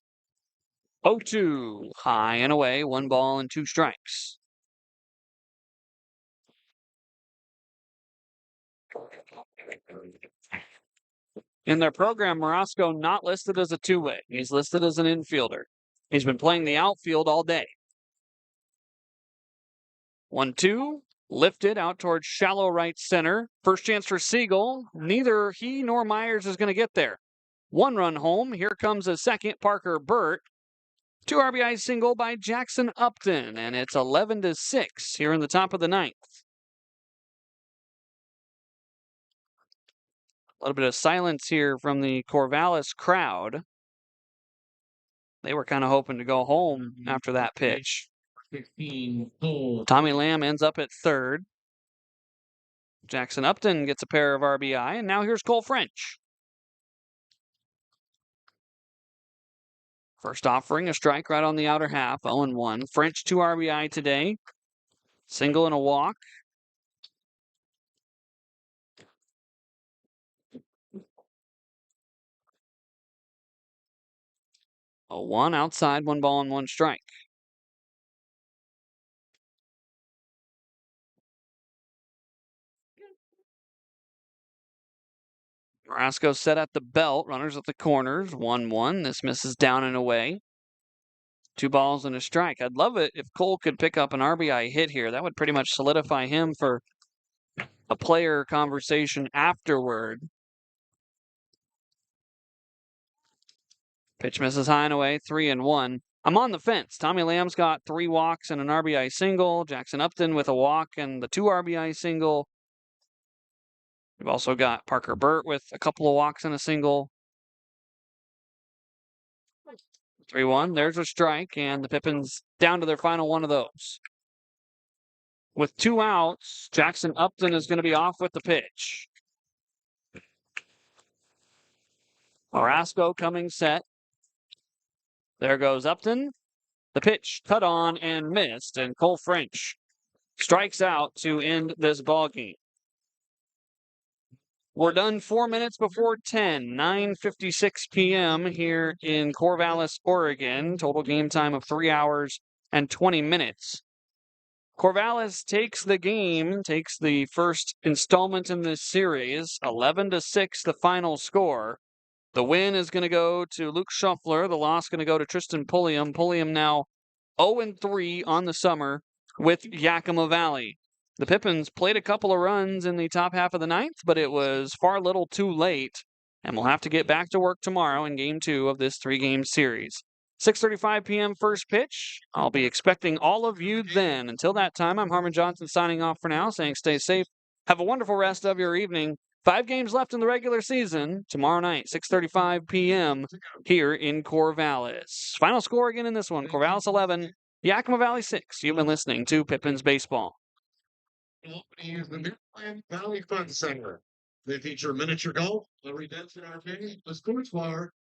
0-2, high and away, 1 ball and 2 strikes. In their program, Marasco not listed as a two-way. He's listed as an infielder. He's been playing the outfield all day. 1-2, lifted out towards shallow right center. First chance for Siegel. Neither he nor Myers is going to get there. 1 run home. Here comes a second, Parker Burt. 2 RBI single by Jackson Upton, and it's 11-6 here in the top of the 9th. A little bit of silence here from the Corvallis crowd. They were kind of hoping to go home after that pitch. 16. Tommy Lamb ends up at third. Jackson Upton gets a pair of RBI, and now here's Cole French. First offering, a strike right on the outer half, 0-1. French 2 RBI today. Single and a walk. A 1 outside, 1 ball and 1 strike. Marasco set at the belt, runners at the corners, 1-1. This misses down and away. 2 balls and a strike. I'd love it if Cole could pick up an RBI hit here. That would pretty much solidify him for a player conversation afterward. Pitch misses high and away, 3-1. I'm on the fence. Tommy Lamb's got 3 walks and an RBI single. Jackson Upton with a walk and the 2 RBI single. We've also got Parker Burt with a couple of walks and a single. 3-1. There's a strike, and the Pippins down to their final 1 of those. With 2 outs, Jackson Upton is going to be off with the pitch. Marasco coming set. There goes Upton. The pitch cut on and missed, and Cole French strikes out to end this ballgame. We're done 4 minutes before 10, 9:56 p.m. here in Corvallis, Oregon. Total game time of 3 hours and 20 minutes. Corvallis takes the game, takes the first installment in this series, 11-6 the final score. The win is going to go to Luke Shuffler. The loss going to go to Tristan Pulliam. Pulliam now 0-3 on the summer with Yakima Valley. The Pippins played a couple of runs in the top half of the 9th, but it was far little too late, and we'll have to get back to work tomorrow in Game 2 of this 3-game series. 6:35 p.m. first pitch. I'll be expecting all of you then. Until that time, I'm Harmon Johnsen signing off for now, saying stay safe. Have a wonderful rest of your evening. 5 games left in the regular season. Tomorrow night, 6:35 p.m. here in Corvallis. Final score again in this one, Corvallis 11, Yakima Valley 6. You've been listening to Pippins Baseball. Opening is the Midland Valley Fun Center. They feature miniature golf, a redemption arcade, a sports bar,